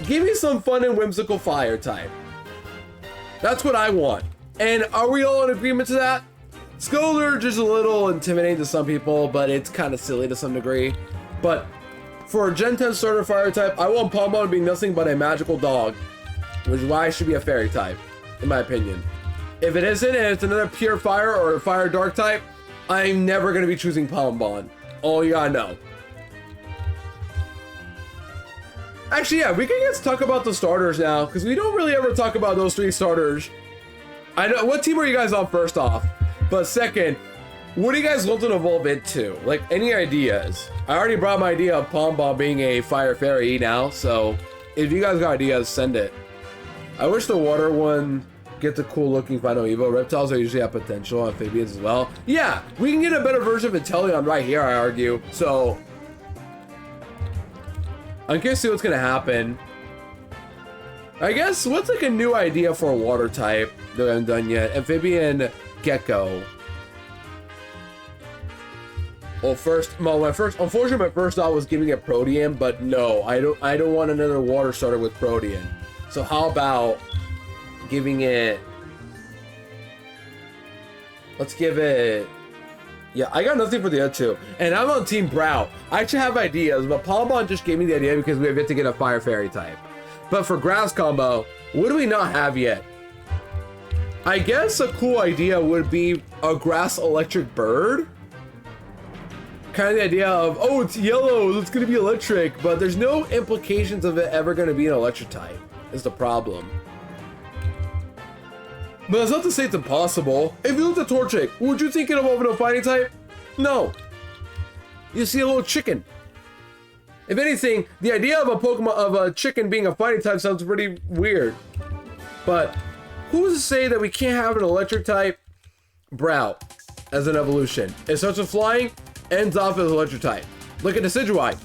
Give me some fun and whimsical fire type. That's what I want. And are we all in agreement to that? Scourge is a little intimidating to some people, but it's kind of silly to some degree. But for a Gen 10 starter fire type, I want Pombon to be nothing but a magical dog, which is why it should be a fairy type, in my opinion. If it isn't, and it's another pure fire or a fire dark type, I'm never going to be choosing Pombon. All you gotta know. Actually, yeah, we can just talk about the starters now, because we don't really ever talk about those 3 starters. I know, what team are you guys on first off? But second, what do you guys want to evolve into? Like, any ideas? I already brought my idea of Pombon being a fire fairy now, so if you guys got ideas, send it. I wish the water one gets a cool looking final Evo. Reptiles are usually have potential, amphibians as well. Yeah, we can get a better version of Inteleon right here, I argue. So I'm curious to see what's gonna happen. I guess, what's like a new idea for a water type that I haven't done yet? Amphibian Gecko. Well, unfortunately, my first thought was giving it Protean, but no, I don't want another water starter with Protean. So how about giving it, let's give it, yeah, I got nothing for the other 2. And I'm on Team Brow. I actually have ideas, but Pombon just gave me the idea because we have yet to get a fire fairy type. But for grass combo, what do we not have yet? I guess a cool idea would be a grass electric bird. Kind of the idea of, oh, it's yellow, it's gonna be electric, but there's no implications of it ever gonna be an electric type, is the problem. But that's not to say it's impossible. If you looked at Torchic, would you think it evolved into a fighting type? No. You see a little chicken. If anything, the idea of a Pokemon, of a chicken being a fighting type sounds pretty weird. But who's to say that we can't have an electric type Brow as an evolution? It starts with flying, ends off as electric type. Look at Decidueye.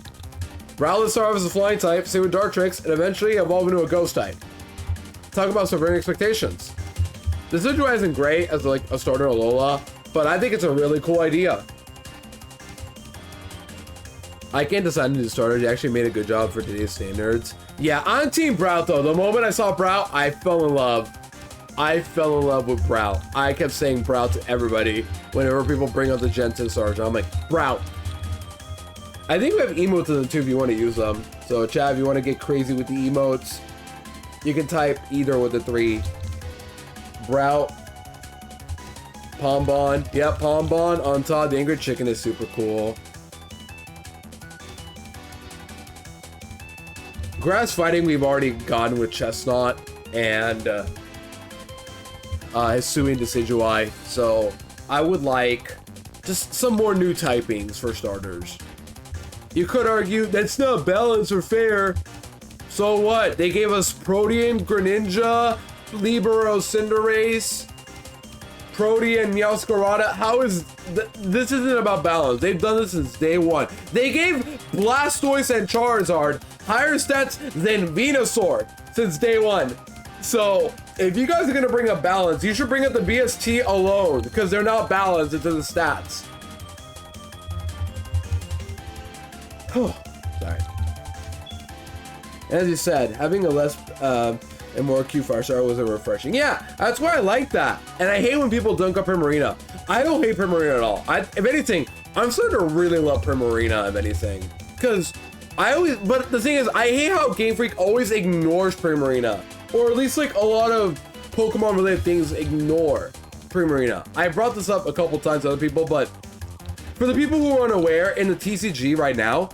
Rowlet started off as a flying type, same with Dartrix, and eventually evolve into a ghost type. Talk about subverting expectations. Decidueye isn't great as like a starter Alola, but I think it's a really cool idea. I can't decide to do starters. You actually made a good job for today's standards. Yeah, I'm Team Brow though. The moment I saw Brow, I fell in love. I fell in love with Brow. I kept saying Brow to everybody whenever people bring up the Gen 10 starters. I'm like, Brow. I think we have emotes in them too if you want to use them. So chat, if you want to get crazy with the emotes, you can type either with the 3. Brow. Pombon. Yep, Pombon on top. The Angry Chicken is super cool. Grass fighting we've already gotten with Chestnut and Hisui and Decidueye. So I would like just some more new typings for starters. You could argue that's not balanced or fair. So what? They gave us Protean, Greninja, Libero, Cinderace, Protean, Meowscarada. How is this isn't about balance. They've done this since day one. They gave Blastoise and Charizard higher stats than Venusaur since day one. So if you guys are gonna bring up balance, you should bring up the BST alone because they're not balanced into the stats. Sorry. As you said, having a less and more Q fire star was a refreshing. Yeah, that's why I like that. And I hate when people dunk up Primarina. I don't hate Primarina at all. If anything, I'm starting to really love Primarina, if anything. Because but the thing is, I hate how Game Freak always ignores Primarina. Or at least like a lot of Pokemon related things ignore Primarina. I brought this up a couple times to other people, but for the people who are unaware, in the TCG right now,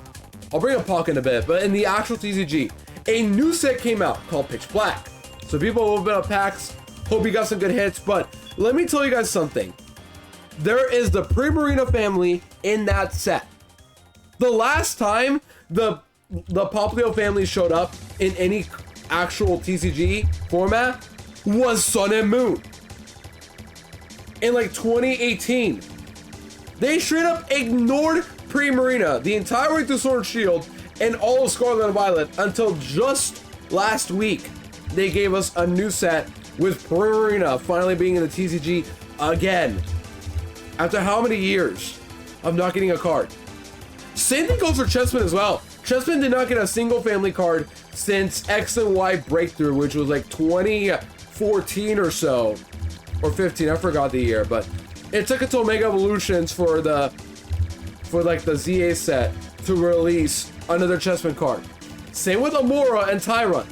I'll bring up Pock in a bit, but in the actual TCG, a new set came out called Pitch Black. So people who have been up packs, hope you got some good hits, but let me tell you guys something. There is the Primarina family in that set. The last time the Poplio family showed up in any actual TCG format was Sun and Moon. In like 2018. They straight up ignored Primarina the entire way through Sword and Shield and all of Scarlet and Violet until just last week. They gave us a new set with Primarina finally being in the TCG again. After how many years of not getting a card? Same thing goes for Chessman as well. Chessman did not get a single family card since X and Y Breakthrough, which was like 2014 or so, or 15. I forgot the year, but it took until Mega Evolutions for like the ZA set to release another Chessman card. Same with Amora and Tyron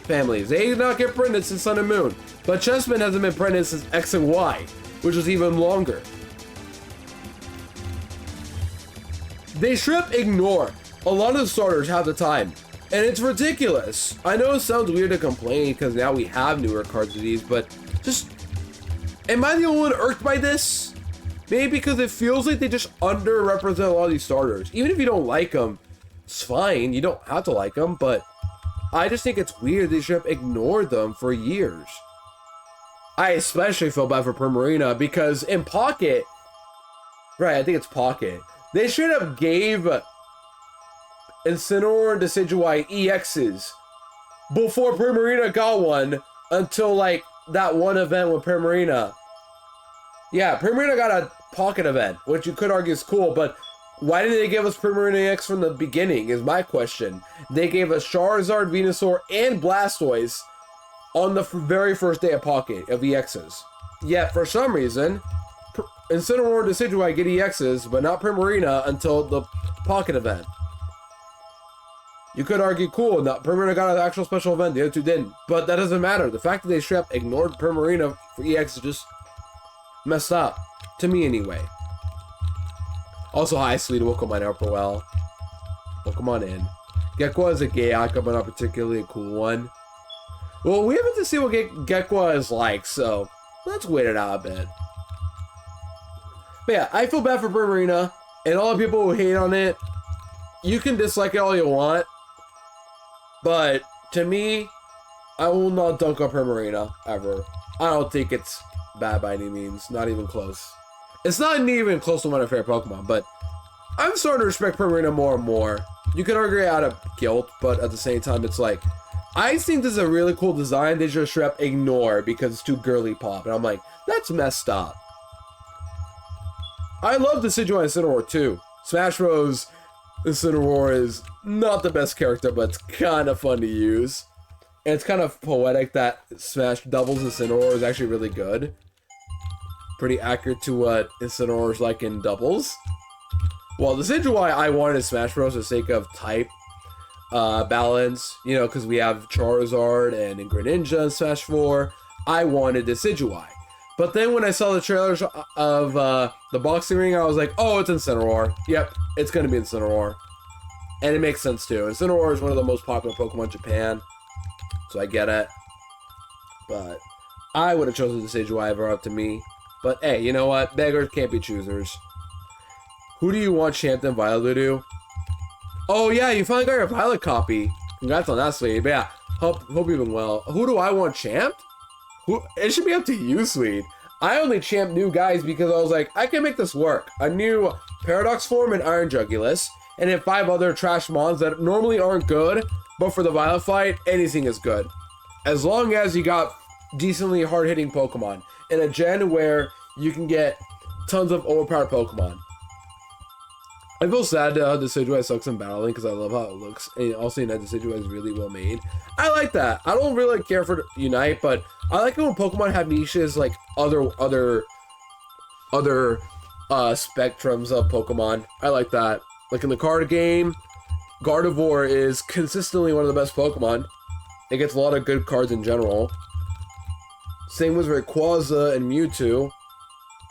families. They did not get printed since Sun and Moon, but Chessman hasn't been printed since X and Y, which was even longer. They straight up ignore a lot of the starters half the time, and it's ridiculous. I know it sounds weird to complain because now we have newer cards of these, but just, am I the only one irked by this? Maybe because it feels like they just underrepresent a lot of these starters. Even if you don't like them, it's fine. You don't have to like them, but I just think it's weird they should have ignored them for years. I especially feel bad for Primarina because in Pocket, right, I think it's Pocket, they should have gave Incineroar and Decidueye EXs before Primarina got one until like that one event with Primarina. Yeah, Primarina got a Pocket event, which you could argue is cool, but why didn't they give us Primarina EX from the beginning is my question. They gave us Charizard, Venusaur, and Blastoise on the very first day of Pocket of EXs. Yet, for some reason, Incineroar and Decidueye get EXs, but not Primarina until the Pocket event. You could argue, cool, not Primarina got an actual special event, the other two didn't. But that doesn't matter. The fact that they straight up ignored Primarina for EX is just messed up. To me, anyway. Also, hi, sweet. Welcome on Upper Well. Welcome on in. Gekwa is a Gayak, but not particularly a cool one. Well, we haven't to see what Gekwa is like, so let's wait it out a bit. But yeah, I feel bad for Primarina, and all the people who hate on it, you can dislike it all you want, but to me, I will not dunk on Primarina, ever. I don't think it's bad by any means, not even close. It's not even close to one of my favorite Pokemon, but I'm starting to respect Primarina more and more. You could argue out of guilt, but at the same time, it's like, I think this is a really cool design they just straight up ignore because it's too girly pop, and I'm like, that's messed up. I love Decidueye and Incineroar too. Smash Bros. Incineroar is not the best character, but it's kind of fun to use. And it's kind of poetic that Smash doubles Incineroar is actually really good. Pretty accurate to what Incineroar is like in doubles. Well, Decidueye I wanted in Smash Bros. For the sake of type balance, you know, because we have Charizard and Greninja in Smash 4. I wanted Decidueye. But then when I saw the trailers of the boxing ring, I was like, oh, it's Incineroar. Yep, it's going to be Incineroar. And it makes sense too. Incineroar is one of the most popular Pokemon in Japan. So I get it. But I would have chosen Decidueye if it were up to me. But hey, you know what? Beggars can't be choosers. Who do you want champed in Violet, Ludu? Oh yeah, you finally got your Violet copy. Congrats on that, sweetie. But yeah, hope you've been well. Who do I want champed? It should be up to you, sweet. I only champ new guys because I was like, I can make this work. A new Paradox form and Iron Jugulus, and then 5 other trash mons that normally aren't good, but for the Violet fight, anything is good. As long as you got decently hard-hitting Pokemon in a gen where you can get tons of overpowered Pokemon. I feel sad that Decidueye sucks in battling because I love how it looks, and also Unite Decidueye is really well made. I like that. I don't really care for Unite, but I like it when Pokemon have niches like other spectrums of Pokemon. I like that. Like in the card game, Gardevoir is consistently one of the best Pokemon. It gets a lot of good cards in general. Same with Rayquaza and Mewtwo.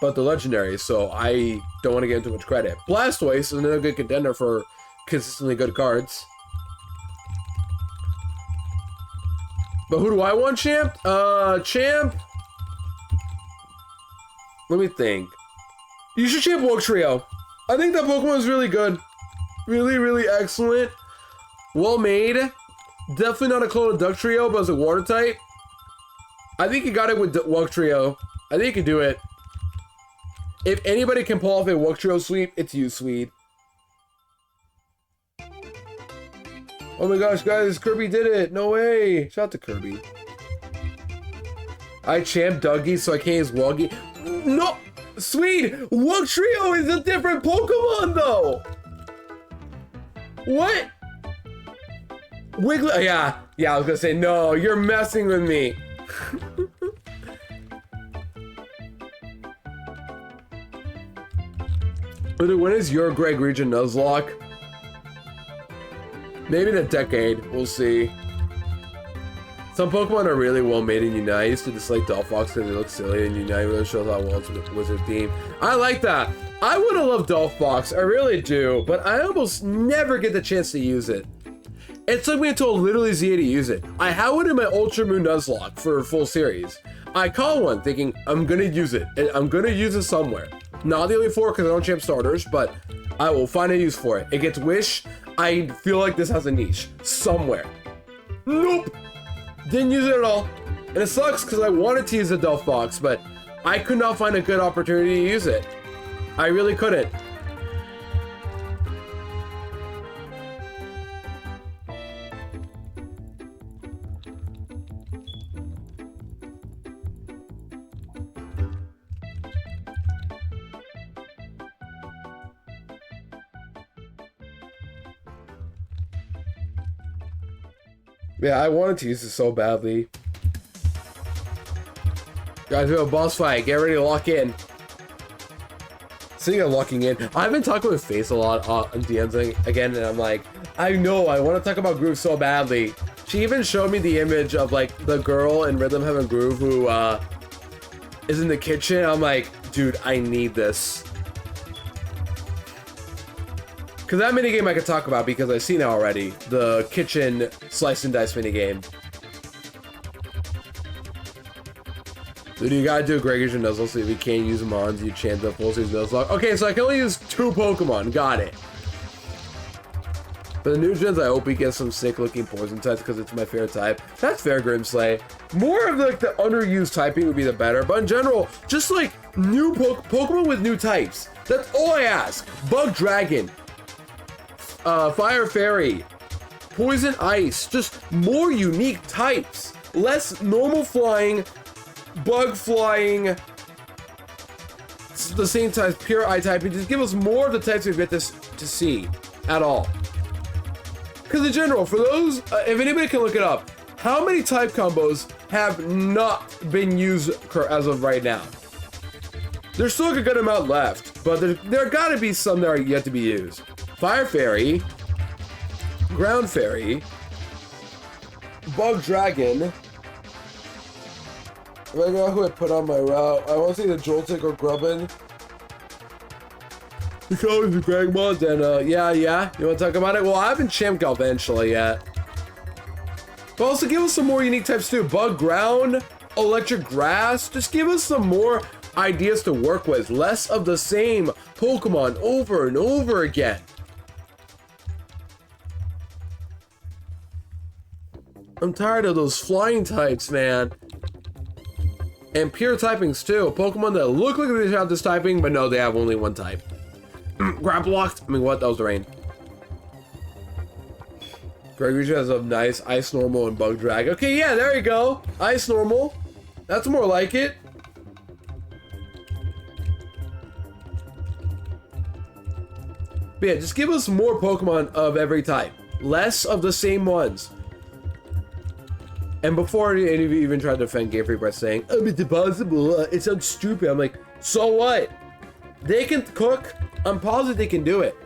But they're legendary, so I don't want to give him too much credit. Blastoise is another good contender for consistently good cards. But who do I want champed? Champ? Let me think. You should champ Wugtrio. I think that Pokemon is really good. Really, really excellent. Well made. Definitely not a clone of Ductrio, but it's a water type. I think you got it with Wuctrio. I think you can do it. If anybody can pull off a Wuctrio sweep, it's you, Swede. Oh my gosh, guys, Kirby did it. No way. Shout out to Kirby. I champ Dougie, so I can't use Wuggy. No! Swede! Wuctrio is a different Pokemon, though! What? Wiggly? Yeah, I was gonna say, no, you're messing with me. When is your Greg region Nuzlocke? Maybe in a decade, we'll see. Some Pokemon are really well made in Unite. I used to dislike Delphox because they look silly, and Unite really shows how well it's a wizard theme. I like that. I would have loved Delphox, I really do, but I almost never get the chance to use it. It took me until literally ZA to use it. I had one in my Ultra Moon Nuzlocke for a full series. I caught one thinking, I'm gonna use it, and I'm gonna use it somewhere. Not the only 4 because I don't champ starters, but I will find a use for it. It gets Wish. I feel like this has a niche somewhere. Nope. Didn't use it at all. And it sucks because I wanted to use the Delphox, but I could not find a good opportunity to use it. I really couldn't. Yeah, I wanted to use this so badly. Guys, we have a boss fight. Get ready to lock in. Speaking of locking in, I've been talking with Face a lot on DMs again, and I'm like, I know, I want to talk about Groove so badly. She even showed me the image of like the girl in Rhythm Heaven Groove who is in the kitchen. I'm like, dude, I need this. Because that minigame I could talk about because I've seen it already. The kitchen slice and dice minigame. Dude, you gotta do a Gregorian Nuzzle so if you can't use Mons, you chant the full series Nuzlocke. Okay, so I can only use 2 Pokemon. Got it. For the new gens, I hope we get some sick looking poison types because it's my favorite type. That's fair, Grimslay. More of like the underused typing would be the better. But in general, just like new Pokemon with new types. That's all I ask. Bug Dragon. Fire Fairy, Poison Ice, just more unique types. Less normal flying, bug flying, the same types, pure eye typing. Just give us more of the types we get this to see at all. Because in general, for those, if anybody can look it up, how many type combos have not been used as of right now? There's still a good amount left, but there gotta be some that are yet to be used. Fire Fairy, Ground Fairy, Bug Dragon. I don't know who I put on my route. I want to say the Joltik or Grubbin. We can always do Gragmon, and yeah. You want to talk about it? Well, I haven't champed Galvantula yet. But also give us some more unique types too. Bug Ground, Electric Grass. Just give us some more ideas to work with. Less of the same Pokemon over and over again. I'm tired of those flying types, man. And pure typings too. Pokemon that look like they have this typing, but no, they have only one type. Grapple locked. I mean, what? That was the rain. Gregory has a nice Ice Normal and Bug Drag. Okay, yeah, there you go. Ice Normal. That's more like it. But yeah, just give us more Pokemon of every type. Less of the same ones. And before any of you even tried to defend Game Freak by saying, oh, it's impossible, it sounds stupid. I'm like, so what? They can cook. I'm positive they can do it.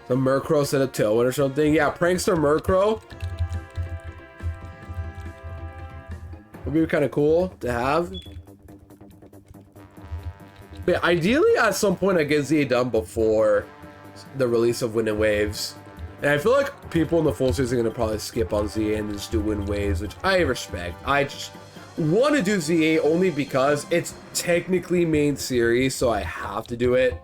The Murkrow set up Tailwind or something. Yeah, Prankster Murkrow. Would be kind of cool to have. But ideally, at some point, I get ZA done before the release of Wind and Waves. And I feel like people in the full series are going to probably skip on ZA and just do Wind Waves, which I respect. I just want to do ZA only because it's technically main series, so I have to do it.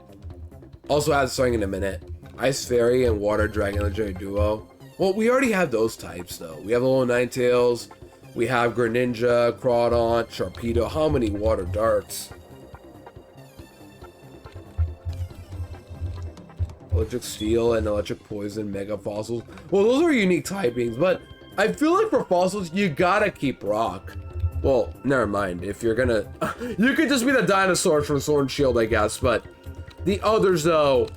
Also, I have starting in a minute. Ice Fairy and Water Dragon Legendary Duo. Well, we already have those types though. We have the little Ninetales, we have Greninja, Crawdaunt, Sharpedo. How many water darts? Electric Steel and Electric Poison, Mega Fossils. Well, those are unique typings, but I feel like for fossils, you gotta keep Rock. Well, never mind. If you're gonna... you could just be the dinosaurs from Sword and Shield, I guess, but the others, though,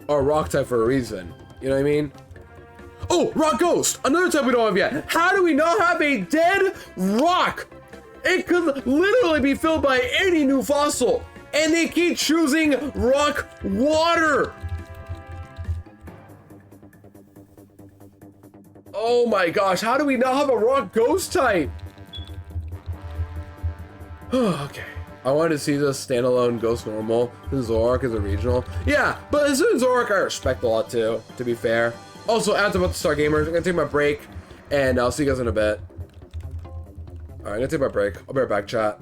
are Rock type for a reason. You know what I mean? Oh, Rock Ghost! Another type we don't have yet. How do we not have a dead Rock? It could literally be filled by any new fossil, and they keep choosing Rock Water! Oh my gosh, how do we not have a Rock Ghost type? Okay. I wanted to see this standalone Ghost Normal. This Zoroark is a regional. Yeah, but this is Zoroark I respect a lot too, to be fair. Also, as about to start, gamers, I'm gonna take my break, and I'll see you guys in a bit. Alright, I'm gonna take my break. I'll be right back, chat.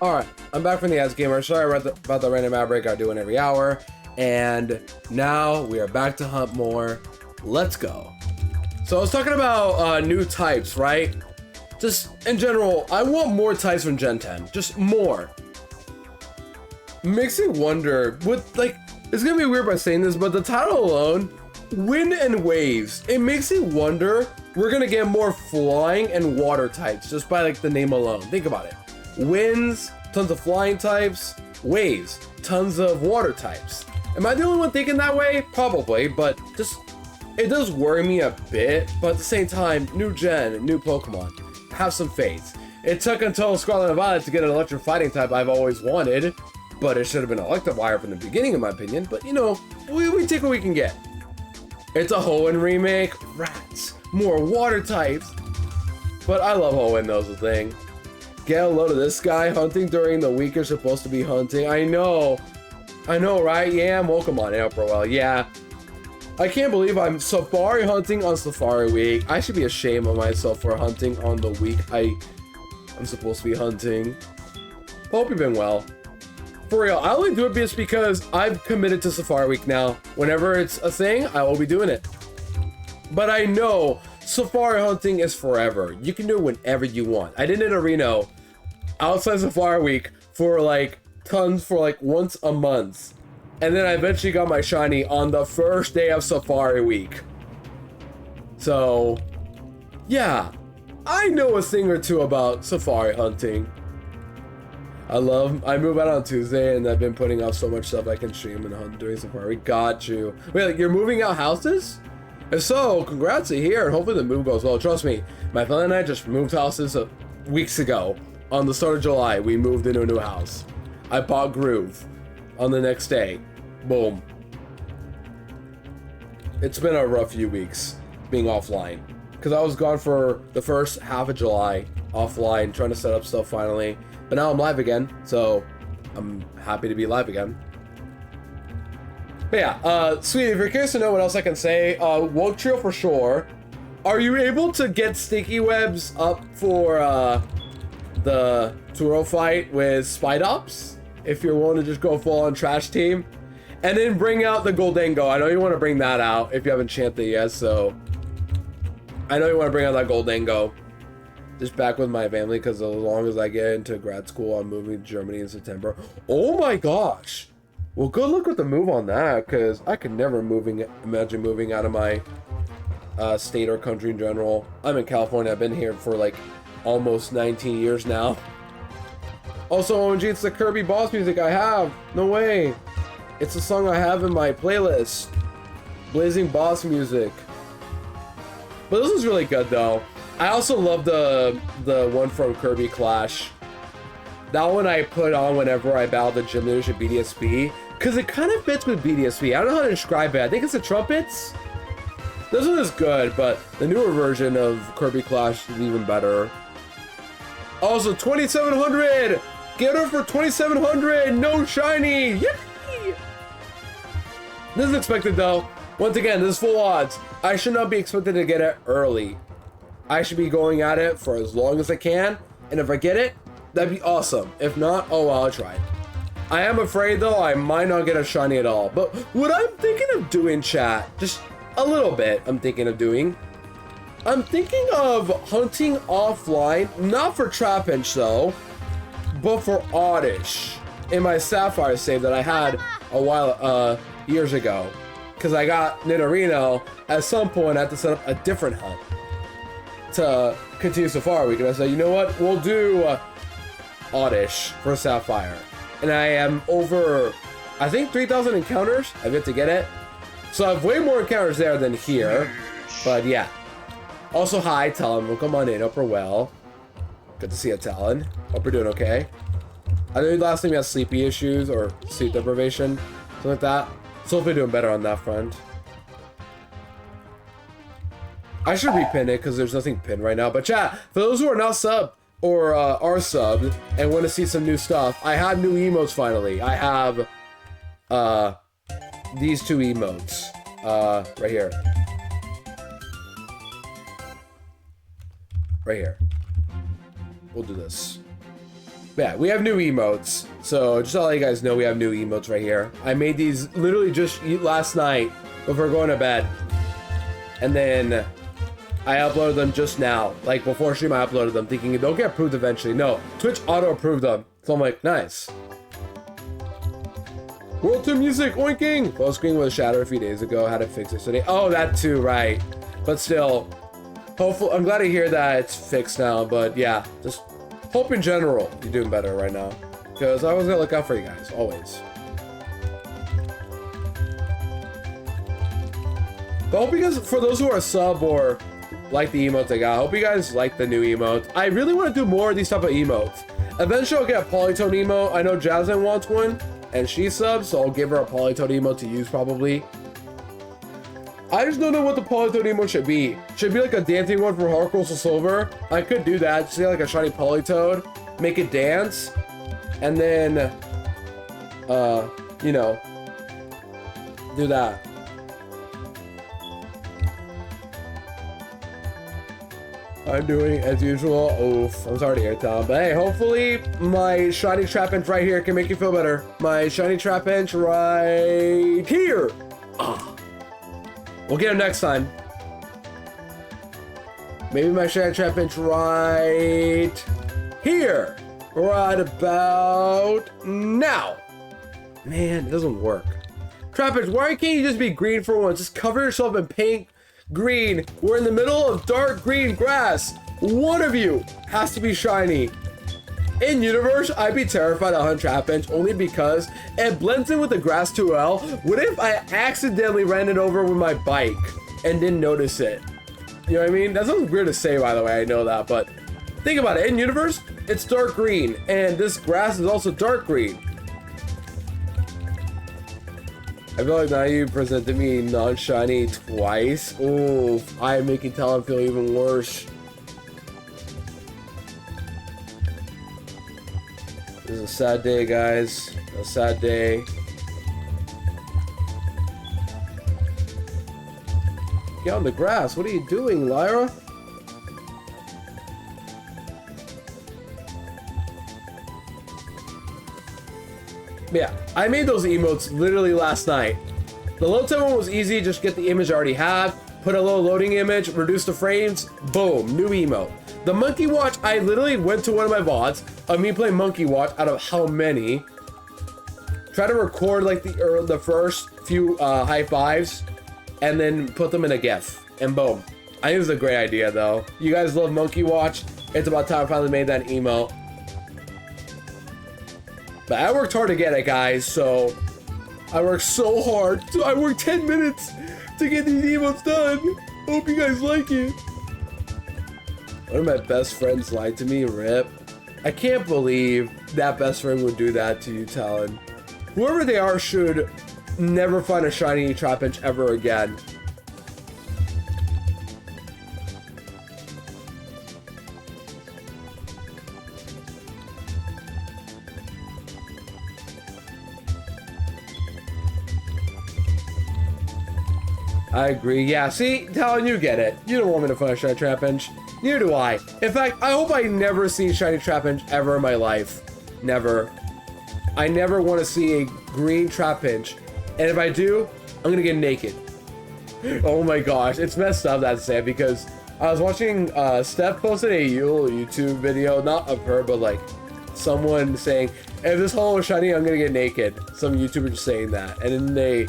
Alright, I'm back from the ads gamer. Sorry about the random ad break I do in every hour. And now we are back to hunt more. Let's go. So I was talking about new types, right? Just in general, I want more types from Gen 10. Just more. Makes me wonder, it's gonna be weird by saying this, but the title alone, Wind and Waves, it makes me wonder we're gonna get more flying and water types just by the name alone. Think about it. Winds, tons of flying types. Waves, tons of water types. Am I the only one thinking that way? Probably, but just, it does worry me a bit, but at the same time, new gen, new Pokemon. Have some faith. It took until Scarlet and Violet to get an electric fighting type I've always wanted, but it should have been Electivire from the beginning, in my opinion, but you know, we take what we can get. It's a Hoenn remake, rats, more water types, but I love Hoenn, those the thing. Get a load of this guy. Hunting during the week you're supposed to be hunting. I know, right? Yeah, well, come on, April. Yeah. I can't believe I'm safari hunting on Safari Week. I should be ashamed of myself for hunting on the week I'm supposed to be hunting. Hope you've been well. For real, I only do it just because I've committed to Safari Week now. Whenever it's a thing, I will be doing it. But I know Safari hunting is forever. You can do it whenever you want. I did it in Reno outside Safari Week for like tons for like once a month. And then I eventually got my shiny on the first day of Safari Week. So, yeah, I know a thing or two about Safari hunting. I move out on Tuesday and I've been putting out so much stuff I can stream and hunt during Safari. Got you. Wait, like, you're moving out houses? If so, congrats to here, and hopefully the move goes well. Trust me, my family and I just moved houses weeks ago. On the start of July, we moved into a new house. I bought Groove. On the next day, boom. It's been a rough few weeks being offline. Because I was gone for the first half of July, offline, trying to set up stuff finally. But now I'm live again, so I'm happy to be live again. But yeah, sweetie, if you're curious to know what else I can say, Woke Trio for sure. Are you able to get sticky webs up for the Turo fight with Spidops? If you're willing to just go full on trash team. And then bring out the Goldengo. I know you want to bring that out if you haven't chanted it yet, so I know you want to bring out that Goldengo. Just back with my family, because as long as I get into grad school, I'm moving to Germany in September. Oh my gosh! Well, good luck with the move on that, because I could never imagine moving out of my state or country in general. I'm in California. I've been here for like almost 19 years now. Also, OMG, it's the Kirby boss music I have. No way. It's the song I have in my playlist. Blazing Boss music. But this is really good though. I also love the one from Kirby Clash. That one I put on whenever I battle the gym leaders at BDSP, because it kind of fits with BDSP. I don't know how to describe it. I think it's the trumpets. This one is good, but the newer version of Kirby Clash is even better. Also, 2700! Get her for 2700! No shiny! Yippee! This is expected though. Once again, this is full odds. I should not be expected to get it early. I should be going at it for as long as I can, and if I get it, that'd be awesome. If not, oh well, I'll try. I am afraid though, I might not get a shiny at all. But what I'm thinking of doing, chat, just a little bit I'm thinking of doing. I'm thinking of hunting offline, not for Trapinch though, but for Oddish in my Sapphire save that I had a while, years ago. Because I got Nidorino, at some point I had to set up a different hunt to continue Safari Week, and I said, you know what, we'll do Oddish for Sapphire. And I am over, I think 3,000 encounters. I've yet to get it. So I have way more encounters there than here. But yeah. Also, hi, Talon. Well, come on in. Hope you're well. Good to see you, Talon. Hope you're doing okay. I know last time you had sleepy issues or sleep deprivation, something like that. So hopefully doing better on that front. I should repin it because there's nothing pinned right now. But chat, for those who are not subbed or are subbed and want to see some new stuff, I have new emotes finally. I have these two emotes right here. Right here. We'll do this. Yeah, we have new emotes. So just to let you guys know, we have new emotes right here. I made these literally just last night before going to bed. And then I uploaded them just now. Like before stream I uploaded them thinking they'll get approved eventually. No, Twitch auto-approved them. So I'm like, nice. World 2 music, oinking! Full screen was shattered a few days ago. Had to fix it today. Oh, that too, right. But still, hopefully, I'm glad to hear that it's fixed now. But yeah, just hope in general you're doing better right now. because I always gotta look out for you guys, always. But I hope you guys, for those who are sub or like the emotes I got, I hope you guys like the new emote. I really want to do more of these type of emotes. Eventually I'll get a polytone emote. I know Jasmine wants one, and she subs, so I'll give her a polytone emote to use probably. I just don't know what the polytone emote should be. Should be like a dancing one for Hard Crystal Silver. I could do that. Just get like a shiny polytoad, make it dance, and then, you know, do that. I'm doing as usual. Oof, I'm sorry to hear, Tom. But hey, hopefully my shiny Trapinch right here can make you feel better. My shiny Trapinch right here. Ah. We'll get him next time. Maybe my shiny Trapinch right here. Right about now. Man, it doesn't work. Trapinch, why can't you just be green for once? Just cover yourself in paint green. We're in the middle of dark green grass. One of you has to be shiny. In universe, I'd be terrified to hunt Trapinch only because it blends in with the grass too well. What if I accidentally ran it over with my bike and didn't notice it? You know what I mean? That sounds weird to say, by the way, I know that, but think about it. In universe, it's dark green, and this grass is also dark green. I feel like now you presented me non-shiny twice. Oh, I am making Talon feel even worse. This is a sad day, guys. A sad day. Get on the grass. What are you doing, Lyra? Yeah, I made those emotes literally last night. The load time one was easy. Just get the image I already have. Put a little loading image. Reduce the frames. Boom. New emote. The Monkey Watch, I literally went to one of my VODs of me playing Monkey Watch out of how many. Try to record like the first few high fives and then put them in a GIF. And boom. I think it was a great idea though. You guys love Monkey Watch. It's about time I finally made that emote. But I worked hard to get it, guys, so I worked so hard. So I worked 10 minutes to get these emotes done. Hope you guys like it. One of my best friends lied to me, rip. I can't believe that best friend would do that to you, Talon. Whoever they are should never find a shiny Trapinch ever again. I agree. Yeah, see, Talon, you get it. You don't want me to find a shiny Trapinch. Neither do I. In fact, I hope I never see shiny Trapinch ever in my life. Never. I never want to see a green Trapinch. And if I do, I'm gonna get naked. Oh my gosh, it's messed up that sad because I was watching, Steph posted a YouTube video, not of her, but like someone saying, if this hole was shiny, I'm gonna get naked. Some YouTuber just saying that. And then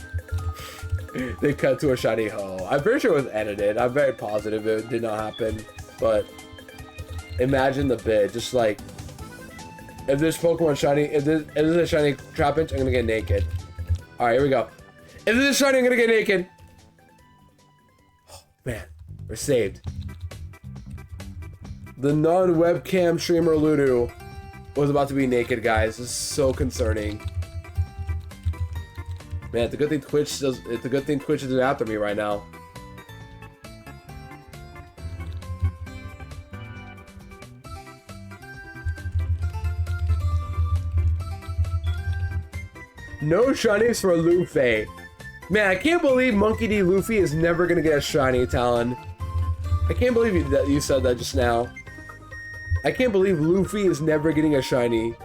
they cut to a shiny hole. I'm pretty sure it was edited. I'm very positive it did not happen. But imagine the bid, just like if this Pokemon shiny, if this is a shiny Trapinch, I'm gonna get naked. All right, here we go. If this is shiny, I'm gonna get naked. Oh, man, we're saved. The non-webcam streamer Ludu was about to be naked, guys. This is so concerning. Man, it's a good thing Twitch does. It's a good thing Twitch isn't after me right now. No shinies for Luffy. Man, I can't believe Monkey D. Luffy is never gonna get a shiny, Talon. I can't believe that you said that just now. I can't believe Luffy is never getting a shiny.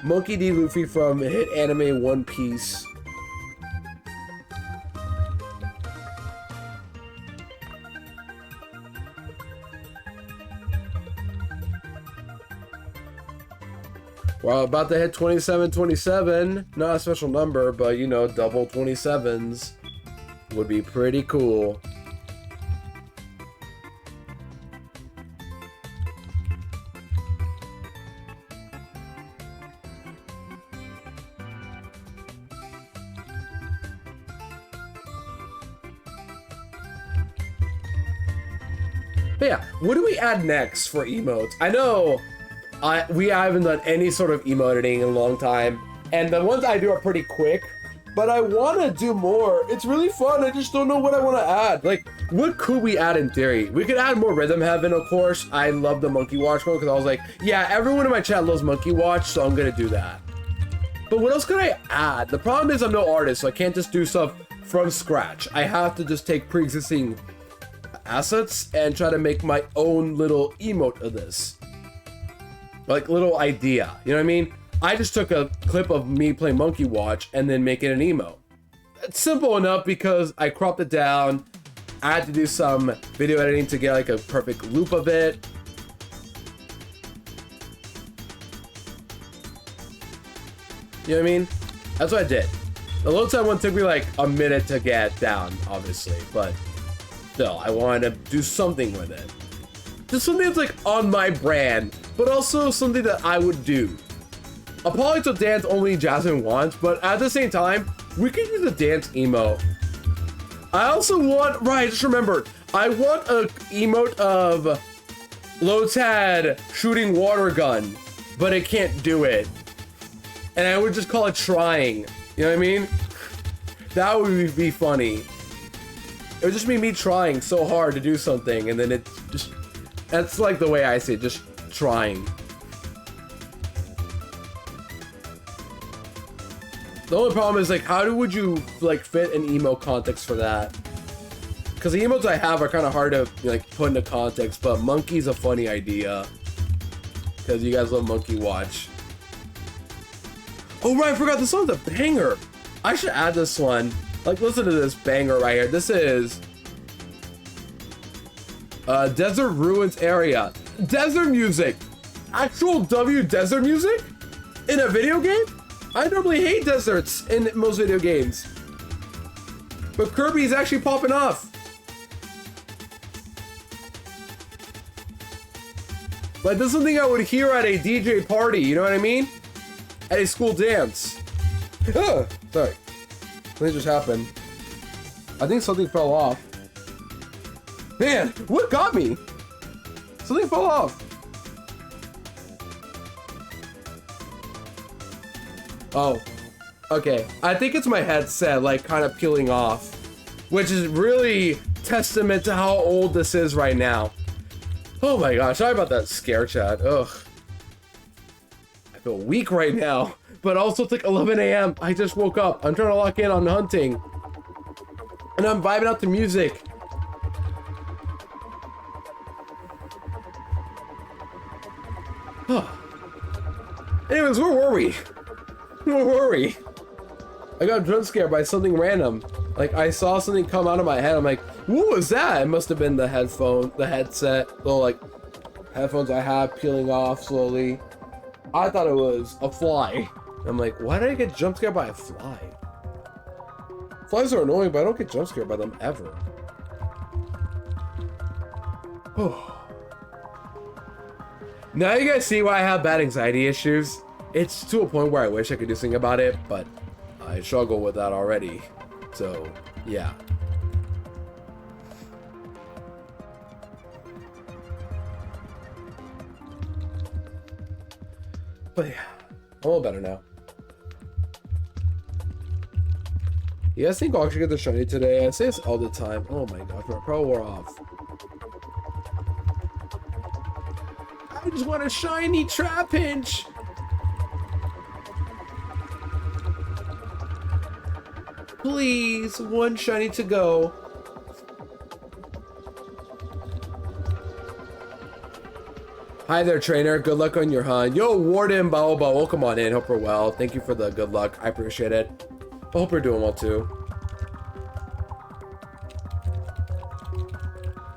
Monkey D. Luffy from hit anime One Piece. Well, about to hit 2727. Not a special number, but you know, double 27s would be pretty cool. But yeah, what do we add next for emotes? I know we haven't done any sort of emote editing in a long time, and the ones I do are pretty quick, but I want to do more. It's really fun. I just don't know what I want to add. Like, what could we add in theory? We could add more Rhythm Heaven, of course. I love the Monkey Watch one because I was like, yeah, everyone in my chat loves Monkey Watch, so I'm gonna do that. But what else could I add? The problem is I'm no artist, so I can't just do stuff from scratch. I have to just take pre-existing assets and try to make my own little emote of this. Like, little idea, you know what I mean? I just took a clip of me playing Monkey Watch and then make it an emote. It's simple enough because I cropped it down. I had to do some video editing to get like a perfect loop of it. You know what I mean? That's what I did. The load time one took me like a minute to get down, obviously, but still, I wanted to do something with it. Just something that's like on my brand, but also something that I would do. A Polytone dance only Jasmine wants, but at the same time, we could use a dance emote. I also want, right, I just remembered, I want a emote of Lotad shooting water gun, but it can't do it. And I would just call it trying. You know what I mean? That would be funny. It would just be me trying so hard to do something, and then it just... That's like the way I see it, just trying. The only problem is, like, how would you, like, fit an emote context for that? Because the emotes I have are kind of hard to, like, put into context, but Monkey's a funny idea. Because you guys love Monkey Watch. Oh, right, I forgot this song's a banger. I should add this one. Like, listen to this banger right here. This is Desert Ruins area. Desert music. Actual desert music? In a video game? I normally hate deserts in most video games. But Kirby's actually popping off. Like, this is something I would hear at a DJ party, you know what I mean? At a school dance. Sorry. Something just happened. I think something fell off. Man, what got me? Something fell off. Oh, okay. I think it's my headset, like, kind of peeling off. Which is really testament to how old this is right now. Oh my gosh, sorry about that scare chat. Ugh. I feel weak right now, but also it's like 11 a.m. I just woke up. I'm trying to lock in on hunting. And I'm vibing out to music. Anyways, where were we? Where were we? I got jump scared by something random. Like, I saw something come out of my head. I'm like, what was that? It must have been the headset, little like headphones I have peeling off slowly. I thought it was a fly. I'm like, why did I get jump scared by a fly? Flies are annoying, but I don't get jump scared by them ever. Now you guys see why I have bad anxiety issues. It's to a point where I wish I could do something about it, but I struggle with that already. So, yeah. But yeah, I'm all better now. You guys think I'll actually get the shiny today? I say this all the time. Oh my gosh, my pro wore off. I just want a shiny Trapinch. Please, one shiny to go. Hi there, trainer. Good luck on your hunt. Yo, Warden Baoba, welcome on in. Hope you're well. Thank you for the good luck. I appreciate it. I hope you're doing well too.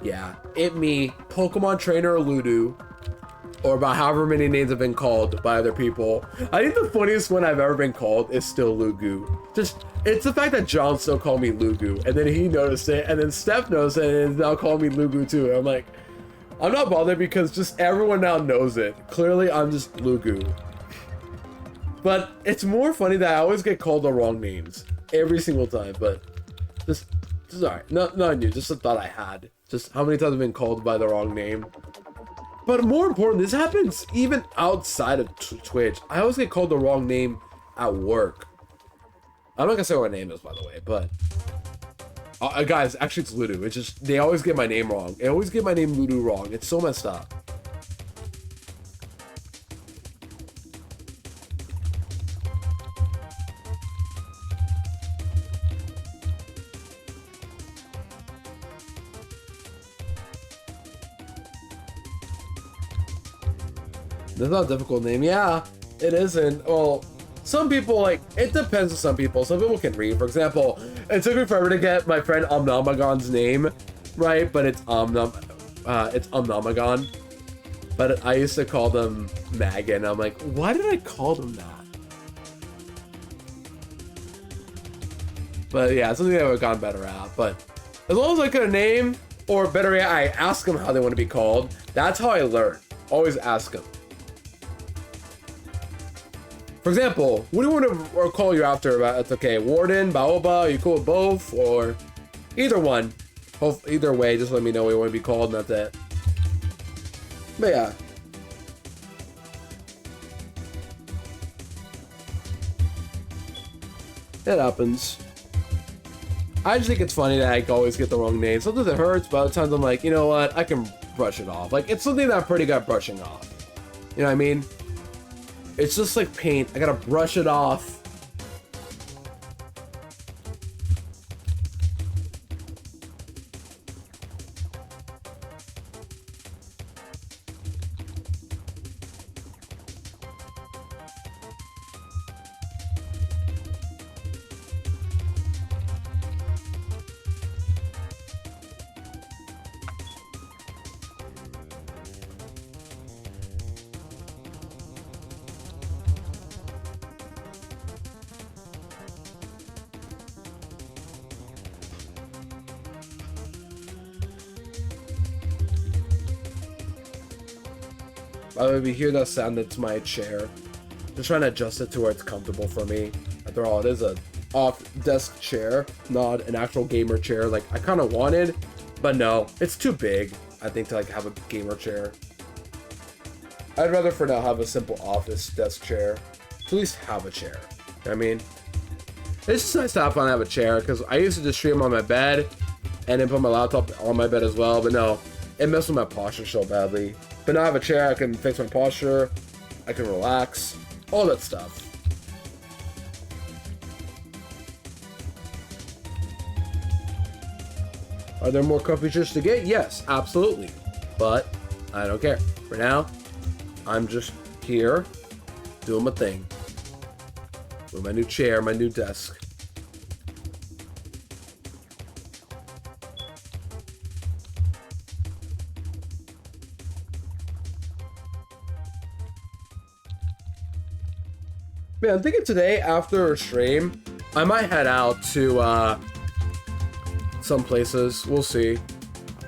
Yeah, it me, Pokemon trainer Ludu, or about however many names have been called by other people. I think the funniest one I've ever been called is still Lugu. Just, it's the fact that John still called me Lugu, and then he noticed it, and then Steph knows it, and is now calling me Lugu too. And I'm like, I'm not bothered because just everyone now knows it. Clearly, I'm just Lugu. But it's more funny that I always get called the wrong names every single time. But just alright. Not new. Just a thought I had. Just how many times I've been called by the wrong name. But more important, this happens even outside of Twitch. I always get called the wrong name at work. I'm not gonna say what my name is, by the way, but guys, actually it's Ludu. It's just they always get my name wrong. They always get my name Ludu wrong. It's so messed up. That's not a difficult name. Yeah, it isn't. Well, some people, like, it depends on some people. Some people can read. For example, it took me forever to get my friend Omnamagon's name right, but it's Omnamagon. But I used to call them Magan. I'm like, why did I call them that? But yeah, something that I've gotten better at. But as long as I get a name, or better yet, I ask them how they want to be called. That's how I learn. Always ask them. For example, what do you want to call you after? It's okay, Warden, Baoba, are you cool with both? Or either one. Either way, just let me know what you want to be called, and that's it. But yeah. It happens. I just think it's funny that I always get the wrong name. Sometimes it hurts, but other times I'm like, you know what? I can brush it off. Like, it's something that I'm pretty good at brushing off. You know what I mean? It's just like paint. I gotta brush it off. By the way, if you hear that sound, it's my chair. Just trying to adjust it to where it's comfortable for me. After all, it is a off-desk chair, not an actual gamer chair like I kind of wanted, but no, it's too big, I think, to like have a gamer chair. I'd rather for now have a simple office desk chair. To at least have a chair. You know what I mean? It's just nice to have fun and have a chair, because I used to just stream on my bed and then put my laptop on my bed as well, but no, it messed with my posture so badly. But now I have a chair, I can fix my posture, I can relax, all that stuff. Are there more comfy chairs to get? Yes, absolutely. But I don't care. For now, I'm just here doing my thing. With my new chair, my new desk. Man, I'm thinking today after a stream, I might head out to some places. We'll see.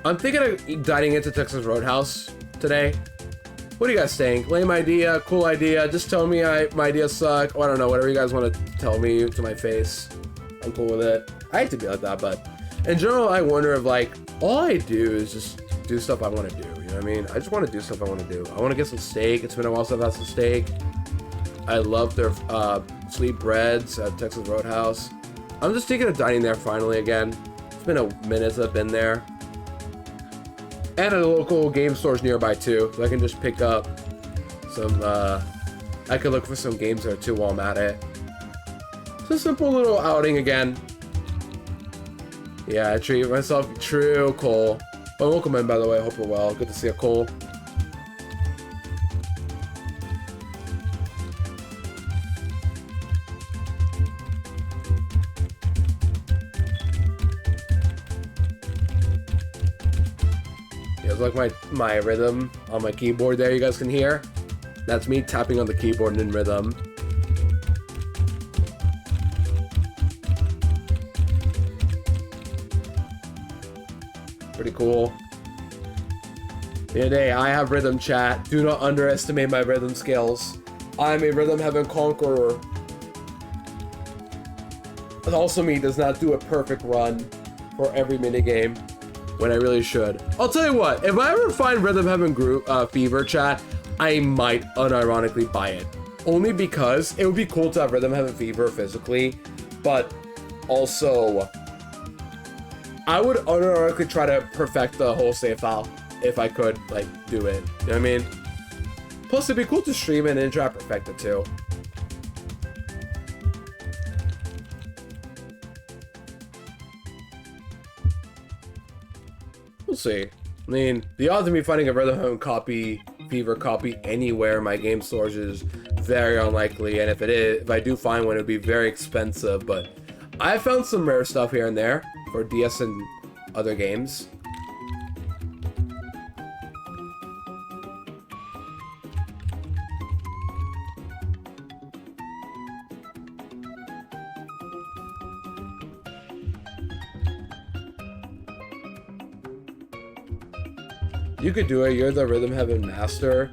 I'm thinking of dining into Texas Roadhouse today. What do you guys think? Lame idea, cool idea. Just tell me my ideas suck. Oh, I don't know, whatever you guys want to tell me to my face. I'm cool with it. I hate to be like that, but in general, I wonder if like all I do is just do stuff I want to do. You know what I mean? I just want to do stuff I want to do. I want to get some steak. It's been a while since I've had some steak. I love their sweet breads at Texas Roadhouse. I'm just thinking of dining there finally again. It's been a minute since I've been there. And a local game stores nearby too, so I can just pick up some, I could look for some games there too while I'm at it. It's a simple little outing again. Yeah, I treat myself. True, Cole. Oh, welcome in, by the way. I hope you're well. Good to see you, Cole. Like my rhythm on my keyboard there, you guys can hear. That's me tapping on the keyboard in rhythm. Pretty cool. Today I have rhythm chat. Do not underestimate my rhythm skills. I'm a rhythm heaven conqueror. But also me does not do a perfect run for every minigame. when I really should. I'll tell you what, if I ever find Rhythm Heaven Fever chat, I might unironically buy it. Only because it would be cool to have Rhythm Heaven Fever physically, but also I would unironically try to perfect the whole save file if I could, like, do it. You know what I mean? Plus, it'd be cool to stream it and try to perfect it too. We'll see. I mean, the odds of me finding a Rhythm Heaven Fever copy anywhere in my game stores is very unlikely, and if I do find one, it would be very expensive, but I found some rare stuff here and there for DS and other games. You could do it, you're the Rhythm Heaven master.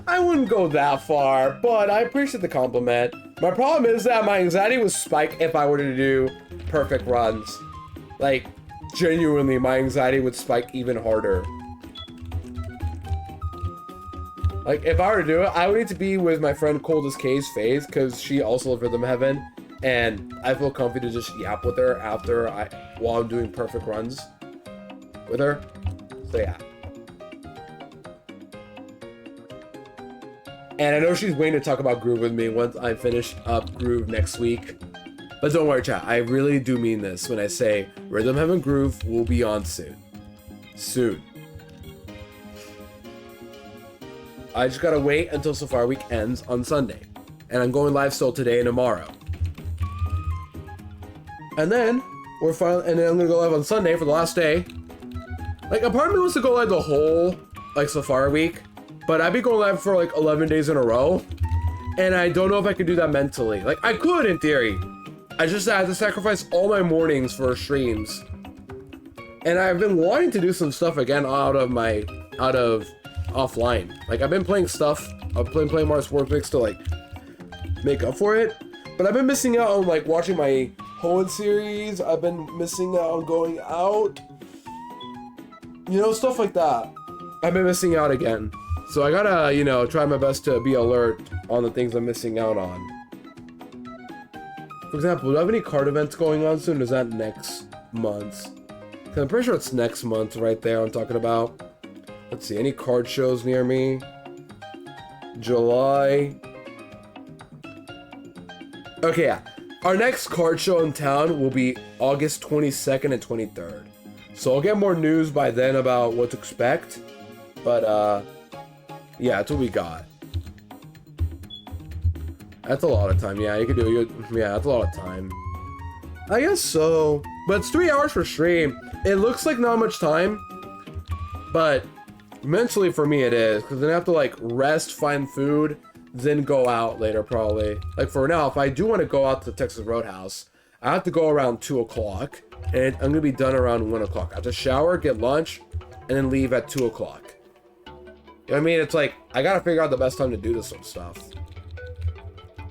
I wouldn't go that far, but I appreciate the compliment. My problem is that my anxiety would spike if I were to do perfect runs. Like, genuinely, my anxiety would spike even harder. Like, if I were to do it, I would need to be with my friend Coldest K's Phase, because she also loves Rhythm Heaven, and I feel comfy to just yap with her while I'm doing perfect runs with her. So yeah. And I know she's waiting to talk about Groove with me once I finish up Groove next week. But don't worry, chat. I really do mean this when I say Rhythm Heaven Groove will be on soon. Soon. I just gotta wait until Safari Week ends on Sunday. And I'm going live still today and tomorrow. And then I'm gonna go live on Sunday for the last day. Like, a part of me wants to go live the whole, like, Safari Week. But I'd be going live for like 11 days in a row. And I don't know if I could do that mentally. Like, I could in theory. I just had to sacrifice all my mornings for streams. And I've been wanting to do some stuff again out of offline. Like, I've been playing stuff. I've been playing Mario Sports Mix to like make up for it. But I've been missing out on like watching my Hoenn series. I've been missing out on going out. You know, stuff like that. I've been missing out again. So I gotta, you know, try my best to be alert on the things I'm missing out on. For example, do I have any card events going on soon? Or is that next month? 'Cause I'm pretty sure it's next month right there I'm talking about. Let's see, any card shows near me? July. Okay, yeah. Our next card show in town will be August 22nd and 23rd. So I'll get more news by then about what to expect. But, yeah, that's what we got. That's a lot of time. Yeah, you can do it. Yeah, that's a lot of time. I guess so. But it's 3 hours for stream. It looks like not much time. But mentally for me it is. Because then I have to like rest, find food, then go out later probably. Like for now, if I do want to go out to the Texas Roadhouse, I have to go around 2 o'clock. And I'm going to be done around 1 o'clock. I have to shower, get lunch, and then leave at 2 o'clock. You know what I mean? It's like, I gotta figure out the best time to do this sort of stuff.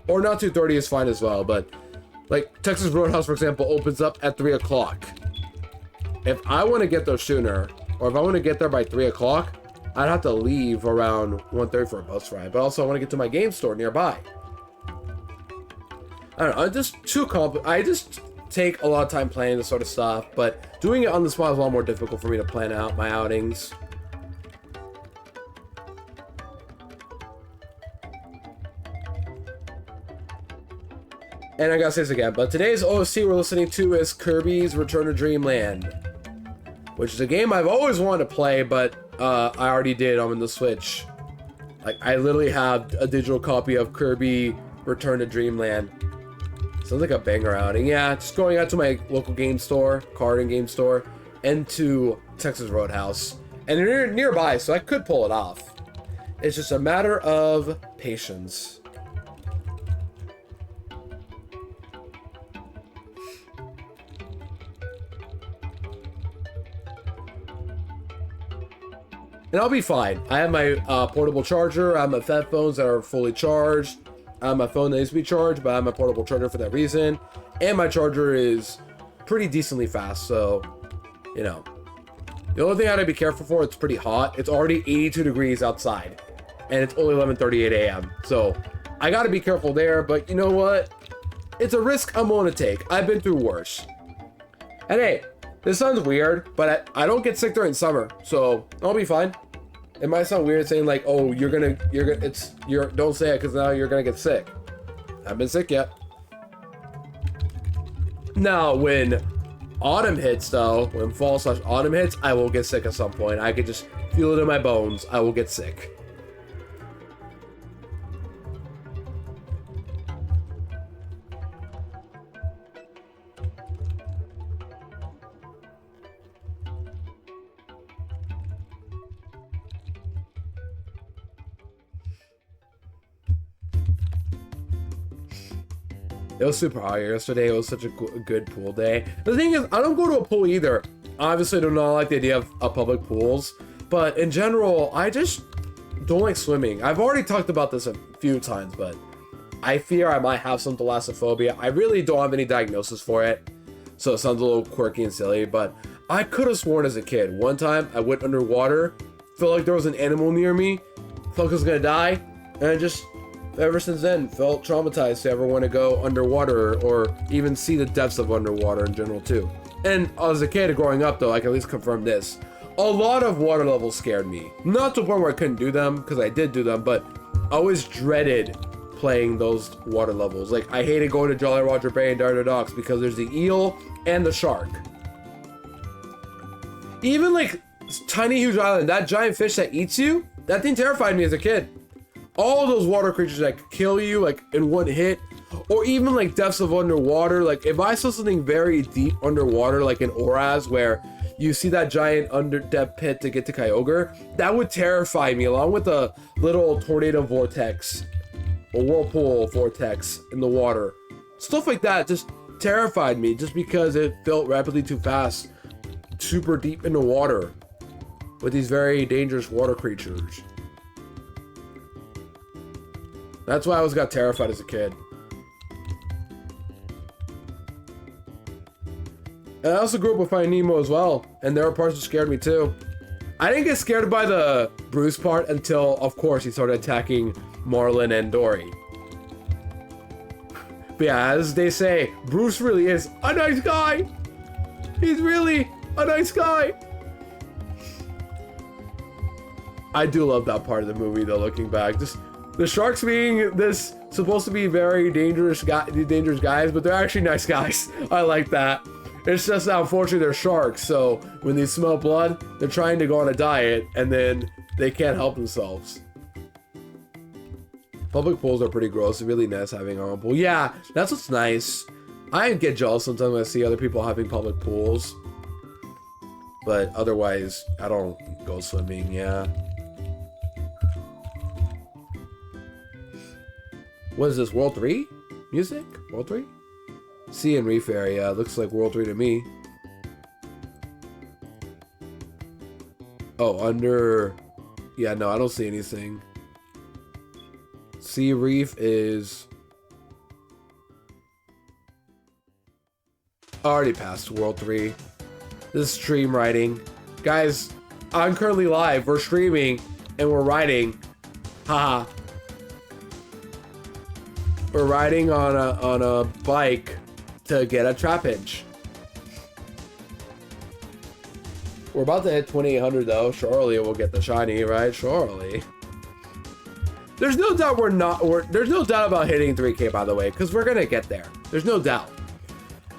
Or not 2:30 is fine as well, but like Texas Roadhouse, for example, opens up at 3 o'clock. If I want to get there sooner, or if I want to get there by 3 o'clock, I'd have to leave around 1:30 for a bus ride. But also I want to get to my game store nearby. I don't know, I'm just too I just take a lot of time planning this sort of stuff, but doing it on the spot is a lot more difficult for me to plan out my outings. And I gotta say this again, but today's OST we're listening to is Kirby's Return to Dreamland, which is a game I've always wanted to play, but I already did on the Switch. Like, I literally have a digital copy of Kirby Return to Dreamland. Sounds like a banger outing. Yeah, just going out to my local game store, card and game store, and to Texas Roadhouse. And they're nearby, so I could pull it off. It's just a matter of patience. And I'll be fine. I have my portable charger. I have my headphones that are fully charged. I have my phone that needs to be charged, but I have my portable charger for that reason. And my charger is pretty decently fast, so, you know, The only thing I gotta be careful for, it's pretty hot. It's already 82 degrees outside, and it's only 11:38 a.m. So I gotta be careful there, but you know what? It's a risk I'm willing to take. I've been through worse. And hey, this sounds weird, but I don't get sick during summer, so I'll be fine. It might sound weird saying like, oh, don't say it because now you're gonna get sick. I haven't been sick yet. Now, when autumn hits though, when fall/autumn hits, I will get sick at some point. I could just feel it in my bones. I will get sick. It was super hot yesterday. It was such a good pool day. The thing is, I don't go to a pool either. Obviously, I do not like the idea of public pools. But in general, I just don't like swimming. I've already talked about this a few times, but I fear I might have some thalassophobia. I really don't have any diagnosis for it. So it sounds a little quirky and silly, but I could have sworn as a kid. One time, I went underwater, felt like there was an animal near me, felt like I was gonna die, and I just... ever since then, felt traumatized to ever want to go underwater or even see the depths of underwater in general too. And as a kid growing up though, I can at least confirm this. A lot of water levels scared me. Not to the point where I couldn't do them, because I did do them, but I always dreaded playing those water levels. Like, I hated going to Jolly Roger Bay and Darter Docks because there's the eel and the shark. Even like Tiny Huge Island, that giant fish that eats you, that thing terrified me as a kid. All those water creatures that could kill you like in one hit, or even like depths of underwater. Like if I saw something very deep underwater, like in Oraz, where you see that giant under depth pit to get to Kyogre, that would terrify me, along with a little tornado vortex, a whirlpool vortex in the water. Stuff like that just terrified me, just because it felt rapidly too fast, super deep in the water, with these very dangerous water creatures. That's why I always got terrified as a kid. And I also grew up with Finding Nemo as well, and there were parts that scared me too. I didn't get scared by the Bruce part until, of course, he started attacking Marlin and Dory. But yeah, as they say, Bruce really is a nice guy. He's really a nice guy. I do love that part of the movie though, looking back. Just the sharks being this supposed to be very dangerous guys, but they're actually nice guys. I like that. It's just that unfortunately they're sharks, so when they smell blood, they're trying to go on a diet and then they can't help themselves. Public pools are pretty gross. It's really nice having our own pool. Yeah, that's what's nice. I get jealous sometimes when I see other people having public pools, but otherwise I don't go swimming. Yeah. What is this, World 3? Music? World 3? Sea and Reef area. Looks like World 3 to me. Oh, under... Yeah, no, I don't see anything. Sea Reef is... already passed World 3. This is stream writing. Guys, I'm currently live. We're streaming and we're writing. Haha. We're riding on a bike to get a Trapinch. We're about to hit 2800 though. Surely we'll get the shiny, right? Surely. There's no doubt there's no doubt about hitting 3K, by the way, because we're gonna get there. There's no doubt.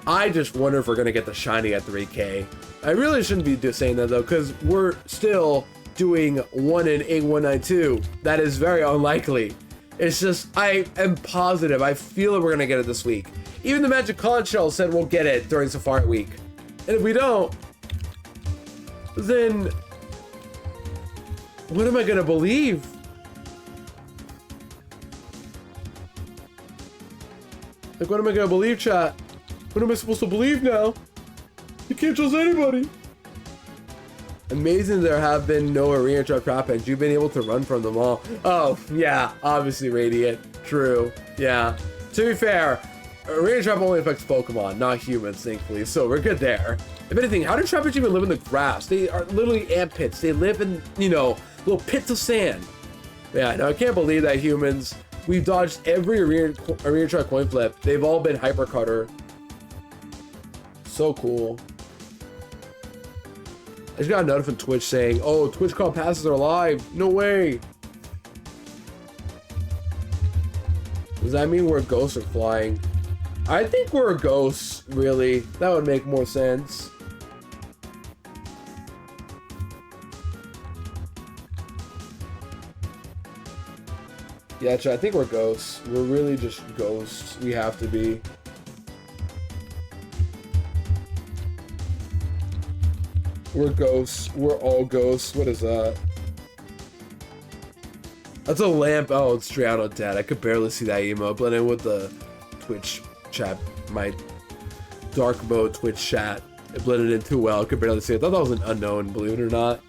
I just wonder if we're gonna get the shiny at 3K. I really shouldn't be saying that though, because we're still doing 1 in 8192. That is very unlikely. It's just, I am positive. I feel that we're gonna get it this week. Even the Magic Conch Shell said we'll get it during Safari Week. And if we don't, then what am I gonna believe? Like, what am I gonna believe, chat? What am I supposed to believe now? You can't trust anybody. Amazing there have been no arena Trapinch. You've been able to run from them all. Oh, yeah, obviously Radiant. True. Yeah. To be fair, Arena Trap only affects Pokemon, not humans, thankfully, so we're good there. If anything, how do Trapinch even live in the grass? They are literally ant pits. They live in, you know, little pits of sand. Yeah, no, I can't believe that humans, we've dodged every Arena Trap coin flip. They've all been Hyper Cutter. So cool. I just got a note from Twitch saying, oh, Twitch call passes are live. No way. Does that mean we're ghosts or flying? I think we're ghosts, really. That would make more sense. Yeah, I think we're ghosts. We're really just ghosts. We have to be. We're ghosts. We're all ghosts. What is that? That's a lamp. Oh, it's Triano Dead. I could barely see that emote. Blending with the Twitch chat. My dark mode Twitch chat. It blended in too well. I could barely see it. I thought that was an unknown, believe it or not.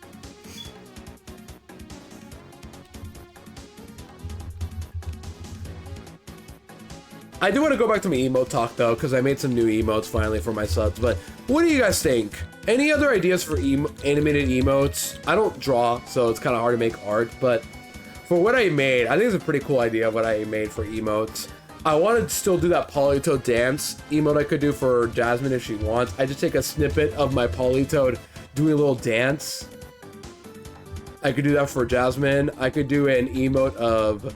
I do want to go back to my emote talk though, because I made some new emotes finally for my subs. But what do you guys think? Any other ideas for animated emotes? I don't draw, so it's kind of hard to make art. But for what I made, I think it's a pretty cool idea of what I made for emotes. I want to still do that Politoed dance emote I could do for Jasmine if she wants. I just take a snippet of my Politoed doing a little dance. I could do that for Jasmine. I could do an emote of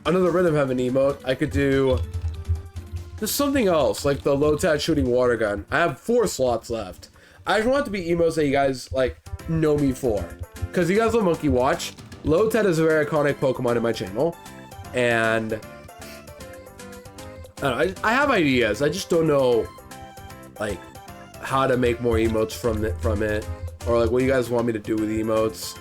another Rhythm Heaven emote. I could do there's something else, like the Lotad shooting water gun. I have 4 slots left. I just want it to be emotes that you guys, like, know me for. Because you guys love Monkey Watch. Lotad is a very iconic Pokemon in my channel. And I don't know, I have ideas. I just don't know, like, how to make more emotes from it. Or, like, what you guys want me to do with emotes.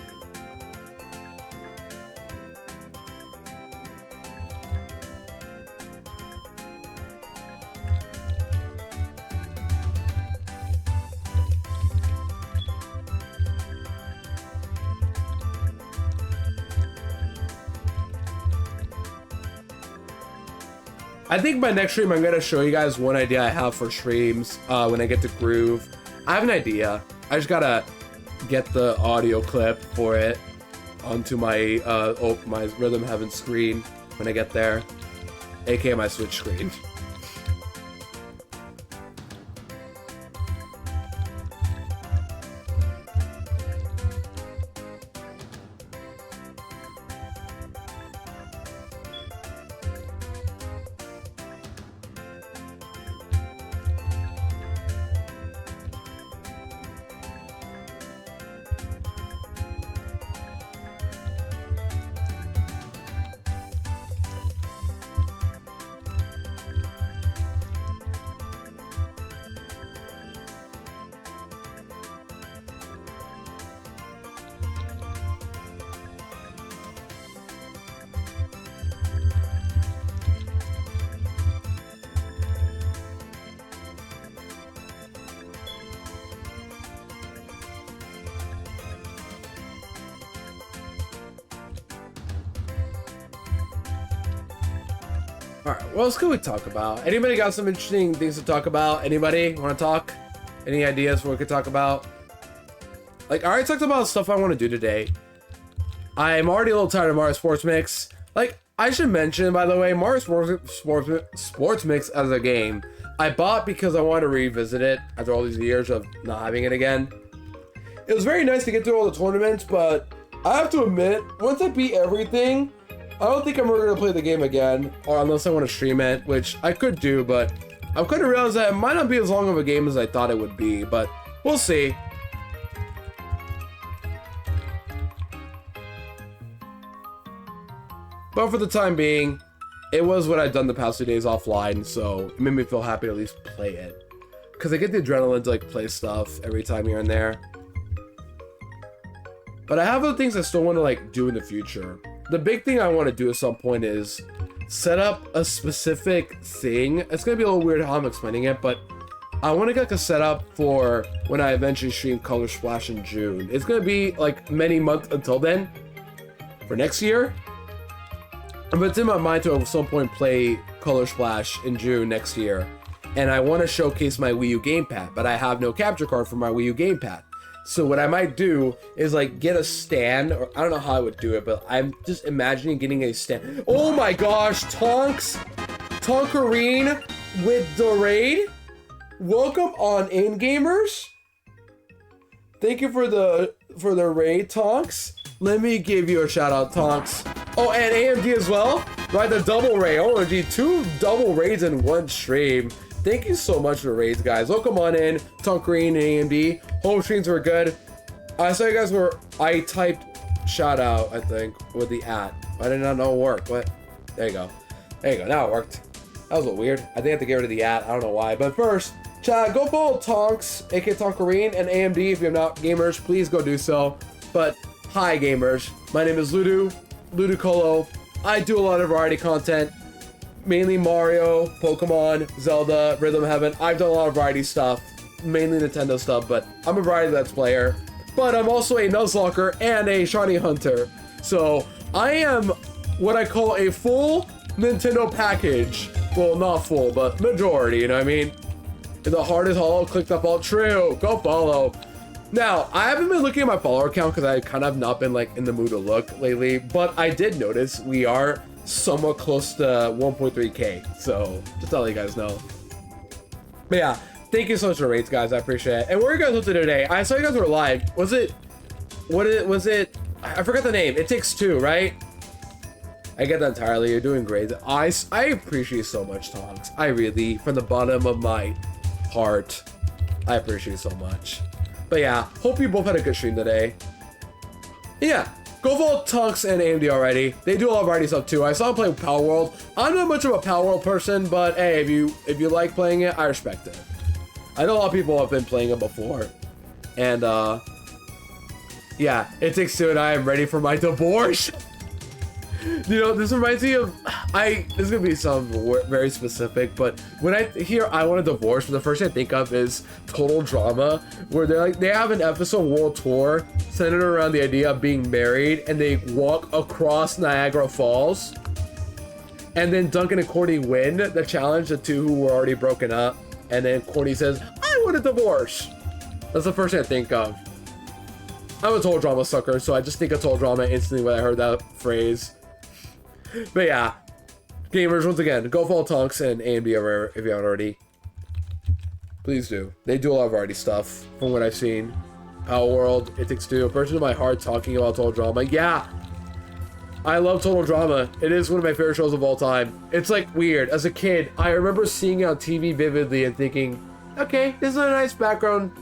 I think my next stream I'm going to show you guys one idea I have for streams when I get to Groove. I have an idea. I just got to get the audio clip for it onto my my Rhythm Heaven screen when I get there, aka my Switch screen. Alright, what else could we talk about? Anybody got some interesting things to talk about? Anybody want to talk? Any ideas for what we could talk about? Like, I already talked about stuff I want to do today. I'm already a little tired of Mario Sports Mix. Like, I should mention, by the way, Mario Sports Mix as a game, I bought because I wanted to revisit it after all these years of not having it again. It was very nice to get through all the tournaments, but I have to admit, once I beat everything, I don't think I'm ever going to play the game again, or unless I want to stream it, which I could do, but I've kind of realized that it might not be as long of a game as I thought it would be, but we'll see. But for the time being, it was what I'd done the past 2 days offline, so it made me feel happy to at least play it. Because I get the adrenaline to like play stuff every time here and there. But I have other things I still want to like do in the future. The big thing I want to do at some point is set up a specific thing. It's going to be a little weird how I'm explaining it, but I want to get like a setup for when I eventually stream Color Splash in June. It's going to be like many months until then. For next year. But it's in my mind to at some point play Color Splash in June next year. And I want to showcase my Wii U gamepad, but I have no capture card for my Wii U gamepad. So what I might do is like get a stand, or I don't know how I would do it, but I'm just imagining getting a stand. Oh my gosh, Tonkarine with the raid. Welcome on in, gamers. Thank you for the raid, Tonks. Let me give you a shout out, Tonks. Oh, and AMD as well. Right, the double raid. Oh, gee, 2 double raids in one stream. Thank you so much for the raids, guys. Welcome on in, Tonkarine and AMD. Home streams were good. I saw you guys were. I typed shout out, I think, with the @ I did not know it worked, but there you go. There you go. Now it worked. That was a little weird. I think I have to get rid of the @ I don't know why. But first, chat, go follow Tonks, aka Tonkarine, and AMD. If you're not gamers, please go do so. But hi, gamers. My name is Ludicolo. I do a lot of variety content, mainly Mario, Pokemon, Zelda, Rhythm Heaven. I've done a lot of variety stuff, mainly Nintendo stuff, but I'm a variety Let's Player. But I'm also a Nuzlocke and a Shiny Hunter. So I am what I call a full Nintendo package. Well, not full, but majority, you know what I mean? If the heart is hollow, click the follow. True, go follow. Now, I haven't been looking at my follower count because I kind of not been like in the mood to look lately, but I did notice we are somewhat close to 1.3K, so just to let you guys know. But yeah, thank you so much for the rates, guys. I appreciate it. And where are you guys up to today? I saw you guys were live. Was it? I forgot the name. It Takes Two, right? I get that entirely. You're doing great. I appreciate so much, Tonks. I really, from the bottom of my heart, I appreciate so much. But yeah, hope you both had a good stream today. Yeah, go follow Tonks and AMD already. They do a lot of variety stuff too. I saw them play Power World. I'm not much of a Power World person, but hey, if you like playing it, I respect it. I know a lot of people have been playing it before. And yeah, It Takes Two and I am ready for my divorce. You know, this reminds me of, this is gonna be something very specific, but when I hear I Want a Divorce, the first thing I think of is Total Drama, where they have an episode world tour centered around the idea of being married, and they walk across Niagara Falls, and then Duncan and Courtney win the challenge, the two who were already broken up, and then Courtney says, I want a divorce. That's the first thing I think of. I'm a Total Drama sucker, so I just think of Total Drama instantly when I heard that phrase. But yeah, gamers, once again, go follow Tonks and AMD if you haven't already. Please do. They do a lot of variety stuff from what I've seen. Power World, It Takes Two, a person in my heart talking about Total Drama. Yeah, I love Total Drama. It is one of my favorite shows of all time. It's like weird. As a kid, I remember seeing it on TV vividly and thinking, okay, this is a nice background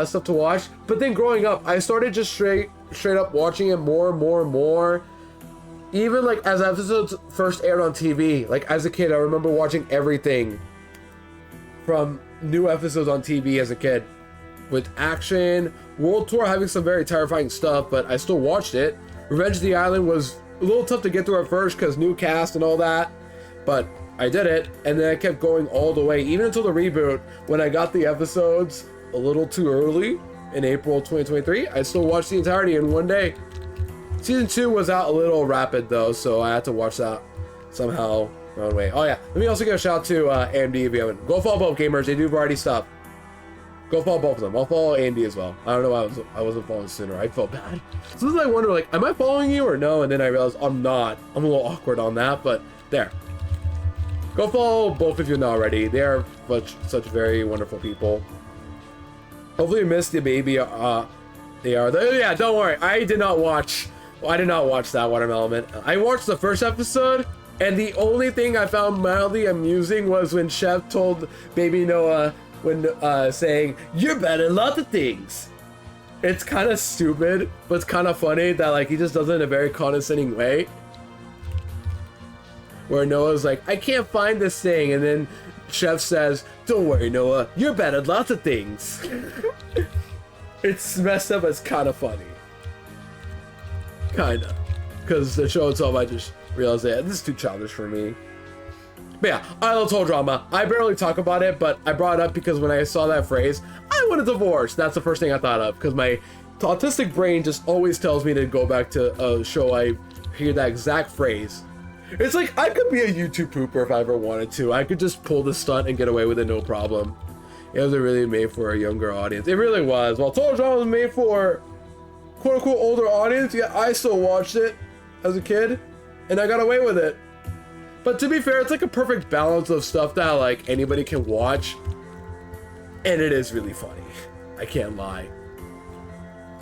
stuff to watch. But then growing up, I started just straight up watching it more and more and more. Even like as episodes first aired on TV, like as a kid, I remember watching everything from new episodes on TV as a kid. With action, World Tour having some very terrifying stuff, but I still watched it. Revenge of the Island was a little tough to get through at first because new cast and all that, but I did it, and then I kept going all the way, even until the reboot, when I got the episodes a little too early in April 2023. I still watched the entirety in one day. Season 2 was out a little rapid though, so I had to watch that somehow my own way. Oh yeah, let me also give a shout out to AMD if you haven't. Go follow both gamers, they do variety stuff. Go follow both of them. I'll follow AMD as well. I don't know why I wasn't following sooner. I felt bad. Sometimes I wonder, like, am I following you or no? And then I realized I'm not. I'm a little awkward on that, but there. Go follow both of you now already. They are such very wonderful people. Hopefully you missed the baby. Yeah, don't worry. I did not watch that Watermelon Man. I watched the first episode, and the only thing I found mildly amusing was when Chef told Baby Noah, saying, you're better at lots of things. It's kind of stupid, but it's kind of funny that like he just does it in a very condescending way. Where Noah's like, I can't find this thing, and then Chef says, don't worry Noah, you're better at lots of things. It's messed up, but it's kind of funny. Kinda. Because the show itself, I just realized that this is too childish for me. But yeah, I love Total Drama. I barely talk about it, but I brought it up because when I saw that phrase, I want a divorce. That's the first thing I thought of, because my autistic brain just always tells me to go back to a show I hear that exact phrase. It's like, I could be a YouTube pooper if I ever wanted to. I could just pull the stunt and get away with it, no problem. It was really made for a younger audience. It really was. While Total Drama was made for quote-unquote older audience, yeah, I still watched it as a kid, and I got away with it. But to be fair, it's like a perfect balance of stuff that like anybody can watch, and it is really funny. I can't lie.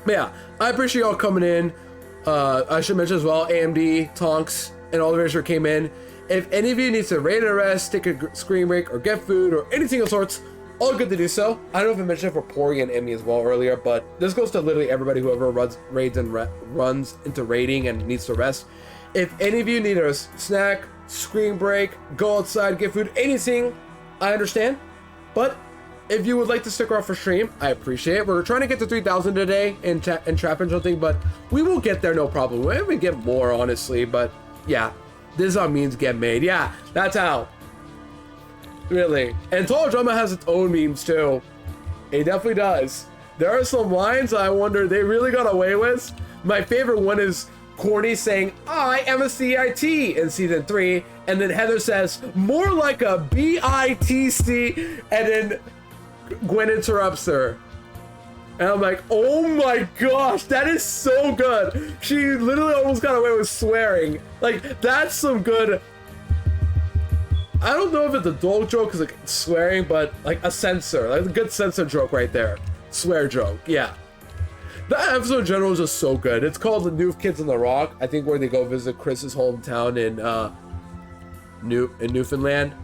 But yeah, I appreciate y'all coming in. I should mention as well, AMD, Tonks, and all the viewers who came in. If any of you needs to raid and rest, take a screen break, or get food, or anything of sorts, all good to do so. I don't know if I mentioned it for Pori and Emmy as well earlier, but this goes to literally everybody who ever raids and runs into raiding and needs to rest. If any of you need a snack, screen break, go outside, get food, anything, I understand. But if you would like to stick around for stream, I appreciate it. We're trying to get to 3,000 today in Trapinch something, but we will get there, no problem. We may get more, honestly, but yeah, this is how memes get made. Yeah, that's how. Really. And Total Drama has its own memes too. It definitely does. There are some lines I wonder they really got away with. My favorite one is Corny saying, I am a CIT in season 3, and then Heather says, more like a BITC, and then Gwen interrupts her. And I'm like, oh my gosh, that is so good. She literally almost got away with swearing. Like, that's some good, I don't know if it's a adult joke, cause like swearing, but like a censor, like a good censor joke right there. Swear joke, yeah. That episode in general is just so good. It's called The New Kids on the Rock. I think where they go visit Chris's hometown in Newfoundland.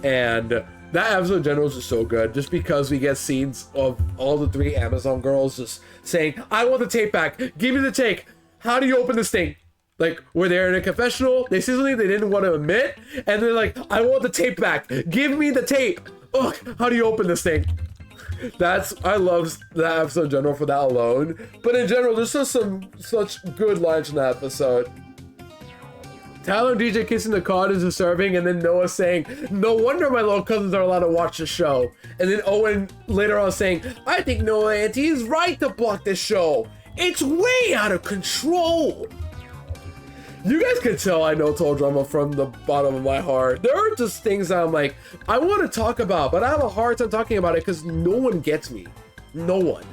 And that episode in general is just so good. Just because we get scenes of all the 3 Amazon girls just saying, I want the tape back. Give me the tape. How do you open this thing? Like, where they're in a confessional, they see something they didn't want to admit, and they're like, I want the tape back. Give me the tape. Ugh, how do you open this thing? I love that episode in general for that alone. But in general, there's just such good lines in that episode. Tyler and DJ kissing the cod is disturbing, and then Noah saying, no wonder my little cousins are allowed to watch the show. And then Owen later on saying, I think Noah Auntie is right to block this show. It's way out of control. You guys can tell I know Total Drama from the bottom of my heart. There are just things that I'm like, I want to talk about, but I have a hard time talking about it because no one gets me. No one.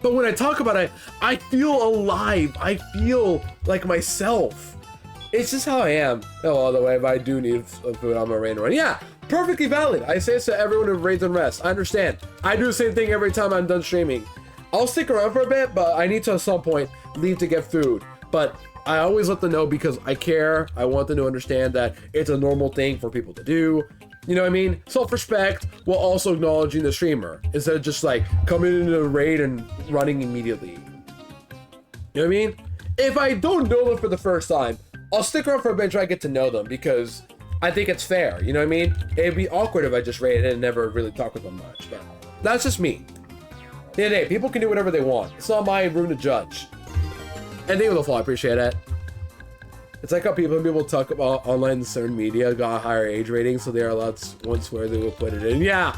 But when I talk about it, I feel alive. I feel like myself. It's just how I am. Oh, by the way, if I do need food, I'm a raid and run. Yeah, perfectly valid. I say this to everyone who raids and rests. I understand. I do the same thing every time I'm done streaming. I'll stick around for a bit, but I need to at some point leave to get food. But I always let them know because I care. I want them to understand that it's a normal thing for people to do. You know what I mean? Self-respect while also acknowledging the streamer instead of just like coming into the raid and running immediately. You know what I mean? If I don't know them for the first time, I'll stick around for a bit and try to get to know them because I think it's fair. You know what I mean? It'd be awkward if I just raided and never really talk with them much. But that's just me. At the end of the day, people can do whatever they want. It's not my room to judge. And thank you for the follow, I appreciate it. It's like how people talk about online certain media got a higher age rating, so they're allowed to once swear they will put it in. Yeah,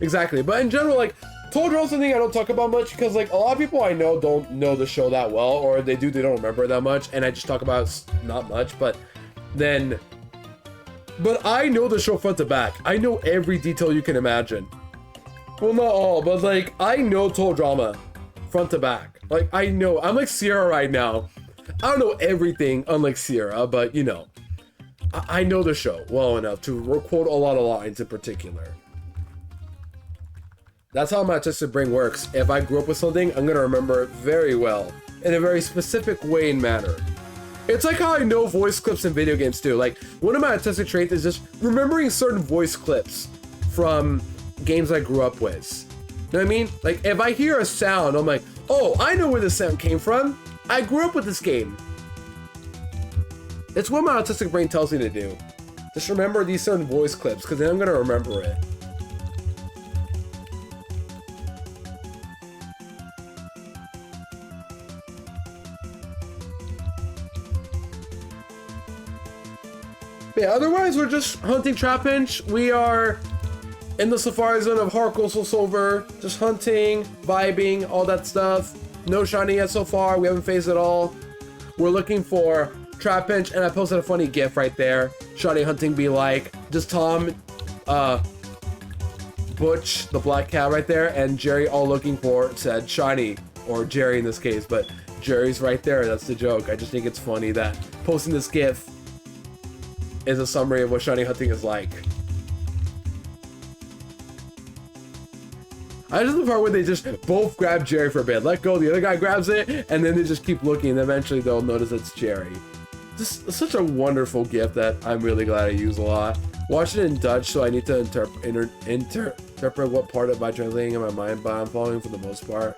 exactly. But in general, like, Total Drama is something I don't talk about much because, like, a lot of people I know don't know the show that well, or they do, they don't remember it that much, and I just talk about it not much, but I know the show front to back. I know every detail you can imagine. Well, not all, but, like, I know Total Drama front to back. Like, I know, I'm like Sierra right now. I don't know everything, unlike Sierra, but, you know, I know the show well enough to quote a lot of lines in particular. That's how my artistic brain works. If I grew up with something, I'm going to remember it very well, in a very specific way and manner. It's like how I know voice clips in video games too. Like, one of my artistic traits is just remembering certain voice clips from games I grew up with. You know what I mean? Like, if I hear a sound, I'm like, oh, I know where this sound came from. I grew up with this game. It's what my autistic brain tells me to do. Just remember these certain voice clips, because then I'm going to remember it. But yeah, otherwise, we're just hunting Trapinch. We are in the safari zone of Heart Coastal Silver, just hunting, vibing, all that stuff. No shiny yet so far. We haven't phased it all. We're looking for Trapinch, and I posted a funny GIF right there. Shiny hunting be like, just Tom, Butch, the black cat right there, and Jerry all looking for said shiny, or Jerry in this case, but Jerry's right there. That's the joke. I just think it's funny that posting this GIF is a summary of what shiny hunting is like. I just love the part where they just both grab Jerry for a bit, let go, the other guy grabs it, and then they just keep looking, and eventually they'll notice it's Jerry. Just such a wonderful gift that I'm really glad I use a lot. Watch it in Dutch, so I need to interpret what part of my translating in my mind, but I'm following for the most part.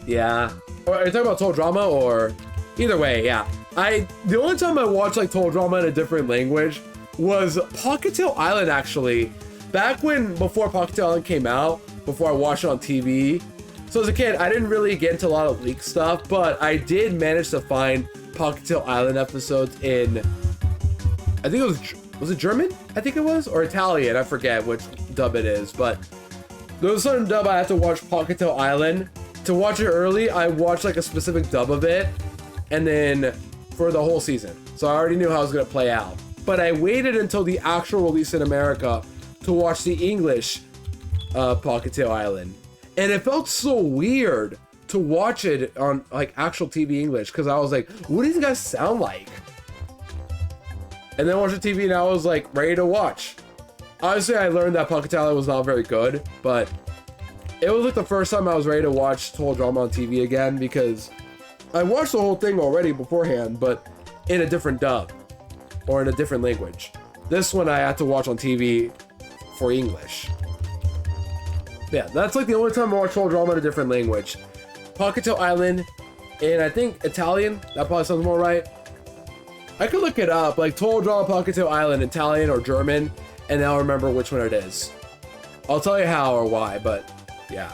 Yeah. Are you talking about Total Drama, or either way? Yeah. The only time I watched like Total Drama in a different language was Pocketail Island, actually. Back before Pocketail Island came out, before I watched it on TV. So as a kid, I didn't really get into a lot of leak stuff, but I did manage to find Pocketail Island episodes in, I think it was it German? I think it was, or Italian, I forget which dub it is, but there was a certain dub I had to watch Pocketail Island. To watch it early, I watched like a specific dub of it, and then for the whole season. So I already knew how it was gonna play out. But I waited until the actual release in America to watch the English Pocketail Island. And it felt so weird to watch it on like actual TV English, because I was like, what do these guys sound like? And then I watched the TV and I was like ready to watch. Obviously I learned that Pocketail Island was not very good, but it was like the first time I was ready to watch Total Drama on TV again, because I watched the whole thing already beforehand, but in a different dub. Or in a different language. This one I had to watch on TV for English. Yeah, that's like the only time I watch Total Drama in a different language. Pocketail Island, and I think Italian, that probably sounds more right. I could look it up, like Total Drama Pocketail Island, Italian or German, and I'll remember which one it is. I'll tell you how or why, but yeah.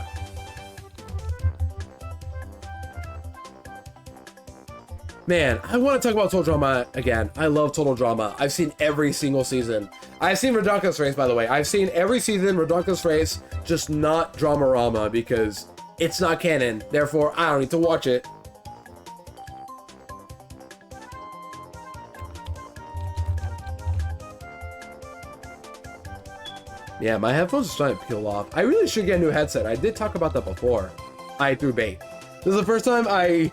Man, I want to talk about Total Drama again. I love Total Drama. I've seen every single season. I've seen Redonkulous Race, by the way. I've seen every season, Redonkulous Race, just not Dramarama, because it's not canon. Therefore, I don't need to watch it. Yeah, my headphones are starting to peel off. I really should get a new headset. I did talk about that before. I threw bait. This is the first time I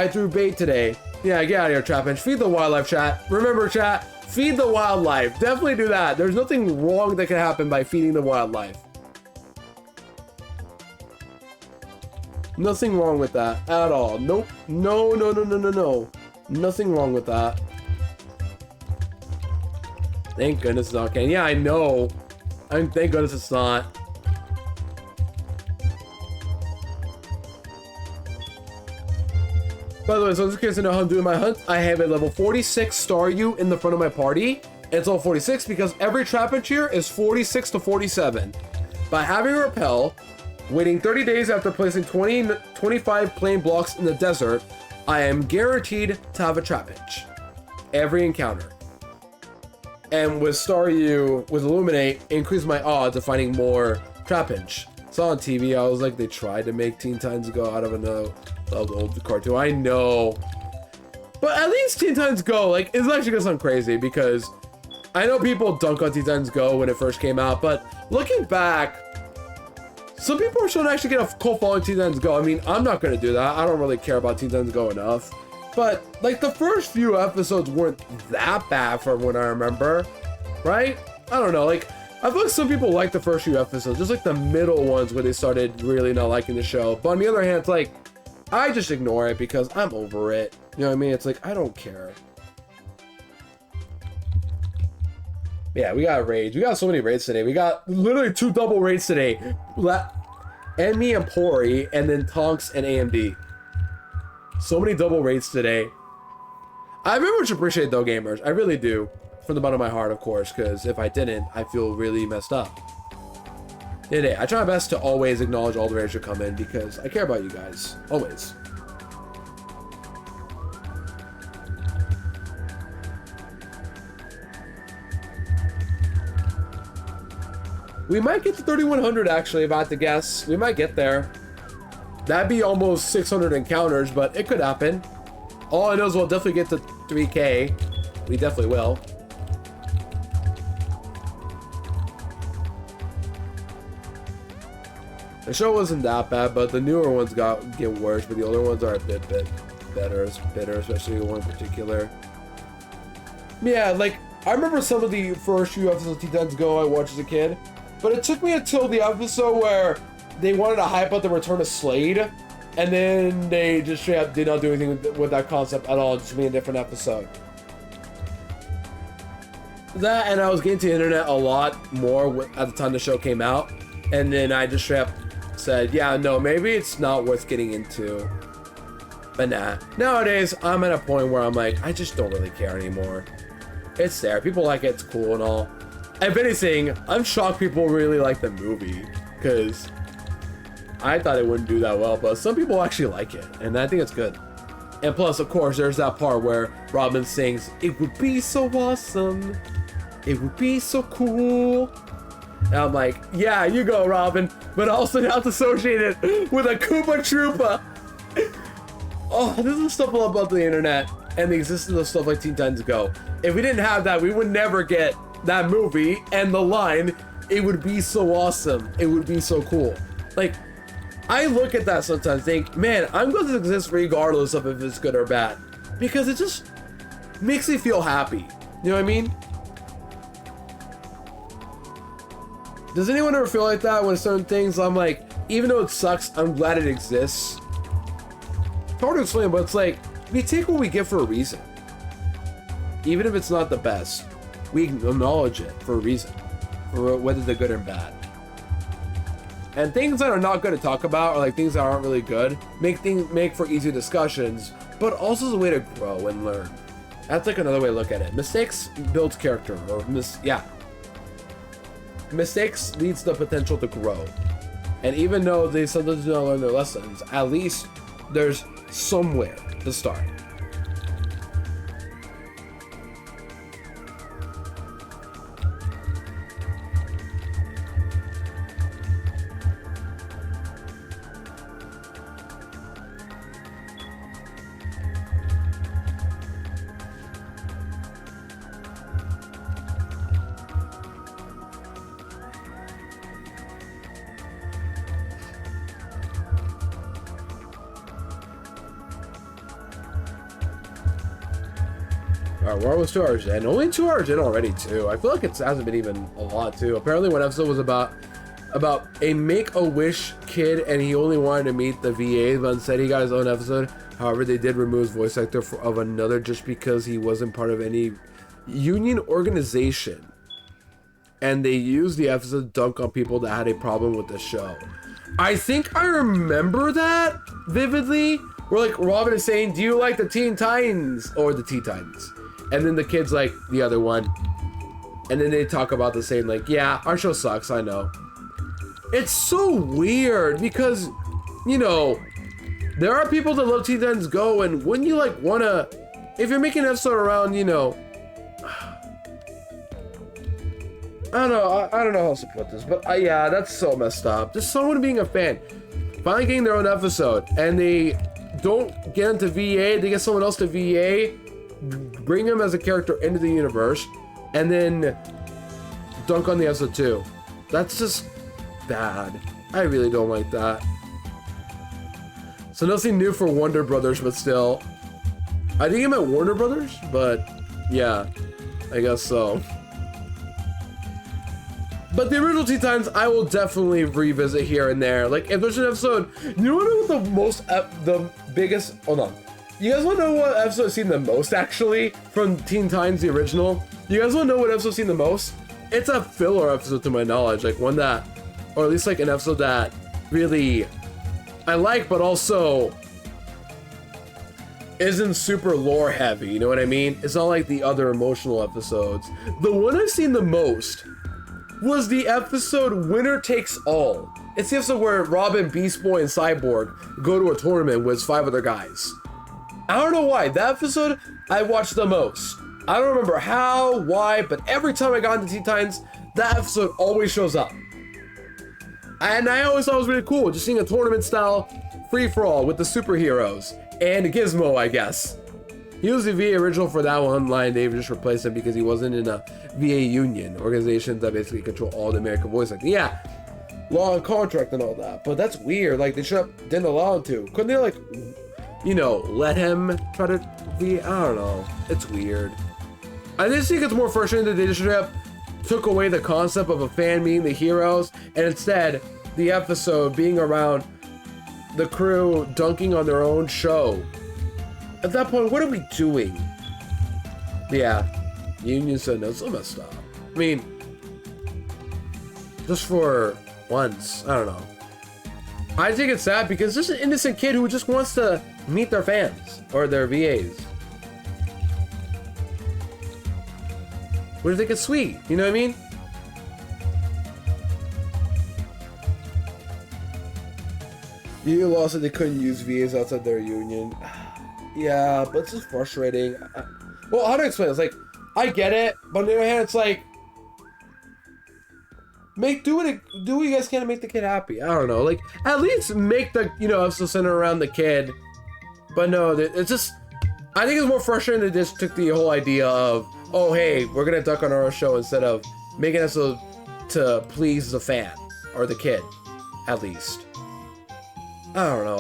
threw bait today. Yeah, get out of here, Trapinch. Feed the wildlife, chat. Remember, chat, feed the wildlife. Definitely do that. There's nothing wrong that can happen by feeding the wildlife. Nothing wrong with that at all. Nope. No, no, no, no, no, no. Nothing wrong with that. Thank goodness it's not canon. Yeah, I know. Thank goodness it's not. By the way, so I'm just curious to know how I'm doing my hunt. I have a level 46 Staryu in the front of my party. And it's all 46 because every Trapinch here is 46 to 47. By having a repel, waiting 30 days after placing 25 plain blocks in the desert, I am guaranteed to have a Trapinch. Every encounter. And with Staryu, with Illuminate, increased my odds of finding more Trapinch. Saw on TV, I was like, they tried to make Teen Titans Go out of an old cartoon. I know. But at least Teen Titans Go, like, it's actually gonna sound crazy because I know people dunk on Teen Titans Go when it first came out, but looking back, some people are starting to actually get a cult following Teen Titans Go. I mean, I'm not gonna do that. I don't really care about Teen Titans Go enough. But, like, the first few episodes weren't that bad from what I remember, right? I don't know, like, I feel like some people like the first few episodes, just like the middle ones where they started really not liking the show. But on the other hand, it's like, I just ignore it because I'm over it. You know what I mean? It's like, I don't care. Yeah, we got raids. We got so many raids today. We got literally 2 double raids today. Enmy and Pori, and then Tonks and AMD. So many double raids today. I very much appreciate though, gamers. I really do. From the bottom of my heart, of course, because if I didn't, I feel really messed up. I try my best to always acknowledge all the raids that come in because I care about you guys. Always. We might get to 3100 actually, if I had to guess. We might get there. That'd be almost 600 encounters, but it could happen. All I know is we'll definitely get to 3K. We definitely will. The show wasn't that bad, but the newer ones get worse, but the older ones are a bit better, especially one in particular. Yeah, like, I remember some of the first few episodes of Teen Titans Go I watched as a kid, but it took me until the episode where they wanted to hype up the return of Slade, and then they just straight up did not do anything with that concept at all, just being a different episode. That, and I was getting to the internet a lot more at the time the show came out, and then I just straight up said, yeah, no, maybe it's not worth getting into. But nah. Nowadays, I'm at a point where I'm like, I just don't really care anymore. It's there. People like it. It's cool and all. If anything, I'm shocked people really like the movie, because I thought it wouldn't do that well, but some people actually like it, and I think it's good. And plus, of course, there's that part where Robin sings, "It would be so awesome. It would be so cool." And I'm like, yeah, you go, Robin, but also not associated with a Koopa Troopa. Oh, this is stuff all about the internet and the existence of stuff like Teen Titans Go. If we didn't have that, we would never get that movie and the line, "It would be so awesome. It would be so cool." Like, I look at that sometimes and think, man, I'm going to exist regardless of if it's good or bad, because it just makes me feel happy. You know what I mean? Does anyone ever feel like that when certain things, I'm like, even though it sucks, I'm glad it exists? It's hard to explain, but it's like, we take what we get for a reason. Even if it's not the best, we acknowledge it for a reason, for whether they're good or bad. And things that are not good to talk about, or like things that aren't really good, make for easy discussions, but also as a way to grow and learn. That's like another way to look at it. Mistakes builds character, or mistakes leads the potential to grow. And even though they sometimes don't learn their lessons, at least there's somewhere to start. Alright, we're almost 2 hours in. Only 2 hours in already, too. I feel like it hasn't been even a lot, too. Apparently, one episode was about a Make-A-Wish kid, and he only wanted to meet the VA, but instead he got his own episode. However, they did remove his voice actor of another just because he wasn't part of any union organization. And they used the episode to dunk on people that had a problem with the show. I think I remember that vividly. Where like Robin is saying, "Do you like the Teen Titans or the Teen Titans?" And then the kid's like, "The other one." And then they talk about the same, like, "Yeah, our show sucks, I know." It's so weird because, you know, there are people that love Teen Titans Go, and wouldn't you like wanna, if you're making an episode around, you know, I don't know how to put this, but yeah, that's so messed up. Just someone being a fan, finally getting their own episode, and they don't get into VA, they get someone else to VA, bring him as a character into the universe, and then dunk on the episode too. That's just bad. I really don't like that. So nothing new for Wonder Brothers, but still. I think he meant Warner Brothers, but yeah, I guess so. But the original Teen Titans, I will definitely revisit here and there. Like, if there's an episode, you want to know what the biggest, hold on. You guys want to know what episode I've seen the most, actually, from Teen Titans, the original? You guys want to know what episode I've seen the most? It's a filler episode to my knowledge, like one that, or at least like an episode that really I like, but also isn't super lore heavy, you know what I mean? It's not like the other emotional episodes. The one I've seen the most was the episode Winner Takes All. It's the episode where Robin, Beast Boy, and Cyborg go to a tournament with 5 other guys. I don't know why. That episode I watched the most. I don't remember how, why, but every time I got into Teen Titans, that episode always shows up. And I always thought it was really cool, just seeing a tournament style free-for-all with the superheroes and Gizmo, I guess. He was the VA original for that one line. They just replaced him because he wasn't in a VA union, organization that basically control all the American voice acting. Yeah, law and contract and all that. But that's weird. Like, they should have didn't allow him to. Couldn't they, like, you know, let him try to be? I don't know. It's weird. I just think it's more frustrating that they should have took away the concept of a fan meeting the heroes, and instead the episode being around the crew dunking on their own show. At that point, what are we doing? Yeah, Union said no, so messed up. I mean, just for once, I don't know. I think it's sad because there's an innocent kid who just wants to meet their fans or their VAs. What do they think it's sweet? You know what I mean? You lost that they couldn't use VAs outside their union. Yeah, but it's just frustrating. Well, how to explain it? It's like, I get it, but on the other hand, it's like, do what you guys can to make the kid happy. I don't know, like, at least make the, you know, episode center around the kid. But no, it's just, I think it's more frustrating that they just took the whole idea of, oh, hey, we're gonna duck on our own show instead of making it so to please the fan or the kid, at least. I don't know.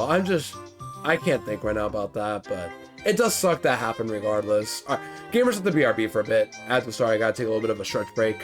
I can't think right now about that, but it does suck that happened regardless. All right, gamers at the BRB for a bit. At the start, I gotta take a little bit of a stretch break.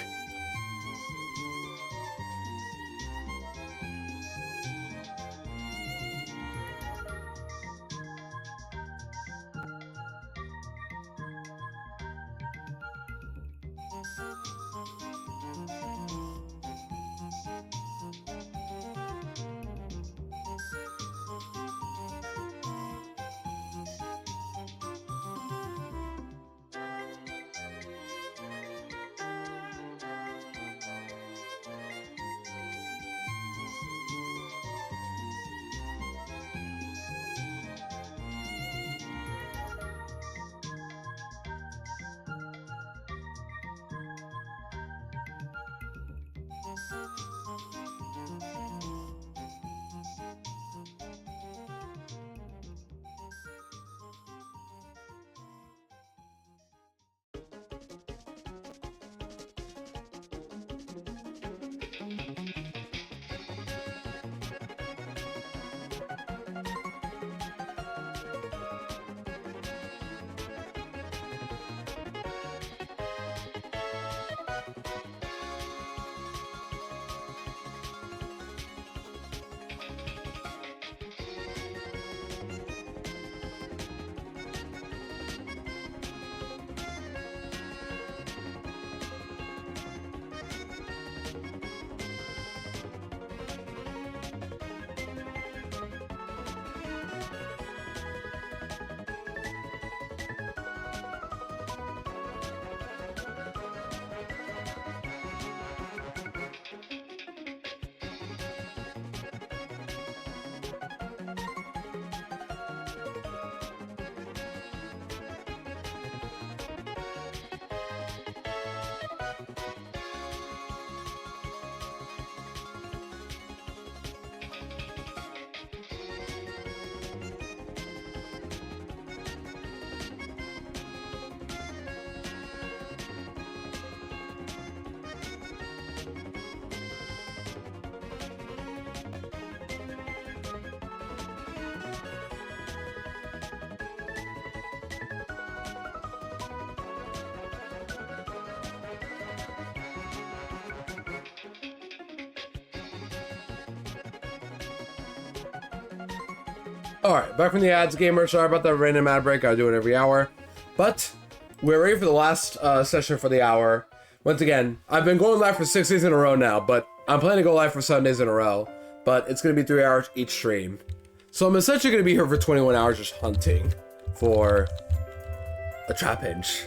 Alright, back from the ads, gamer. Sorry about that random ad break. I do it every hour. But we're ready for the last session for the hour. Once again, I've been going live for 6 days in a row now, but I'm planning to go live for 7 days in a row. But it's going to be 3 hours each stream. So I'm essentially going to be here for 21 hours just hunting for a Trapinch.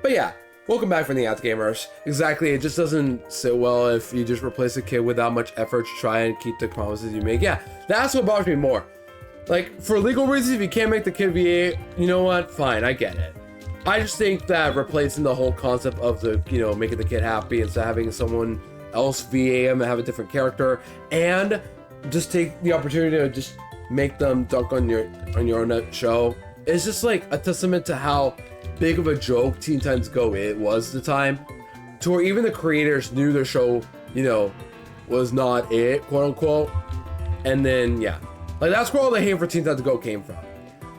But yeah, welcome back from the ads, gamers. Exactly, it just doesn't sit well if you just replace a kid without much effort to try and keep the promises you make. Yeah, that's what bothers me more. Like, for legal reasons, if you can't make the kid VA, you know what? Fine, I get it. I just think that replacing the whole concept of the, you know, making the kid happy instead of having someone else VA him and have a different character, and just take the opportunity to just make them dunk on your own show. It's just like a testament to how big of a joke Teen Titans Go it was at the time, to where even the creators knew their show, you know, was not it, quote unquote. And then yeah, like that's where all the hate for Teen Titans Go came from.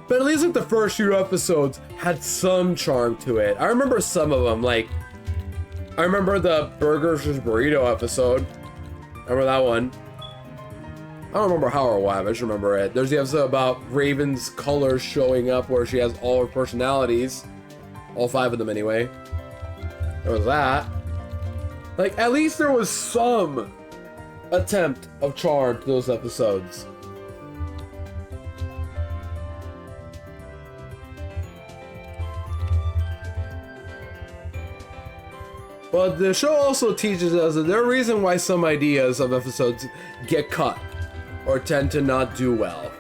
But at least like the first few episodes had some charm to it. I remember some of them, like I remember the Burger vs. Burrito episode. I remember that one. I don't remember how or why, but I just remember it. There's the episode about Raven's colors showing up where she has all her personalities. All 5 of them anyway. There was that. Like, at least there was some attempt of charm to those episodes. But the show also teaches us that there are reasons why some ideas of episodes get cut or tend to not do well.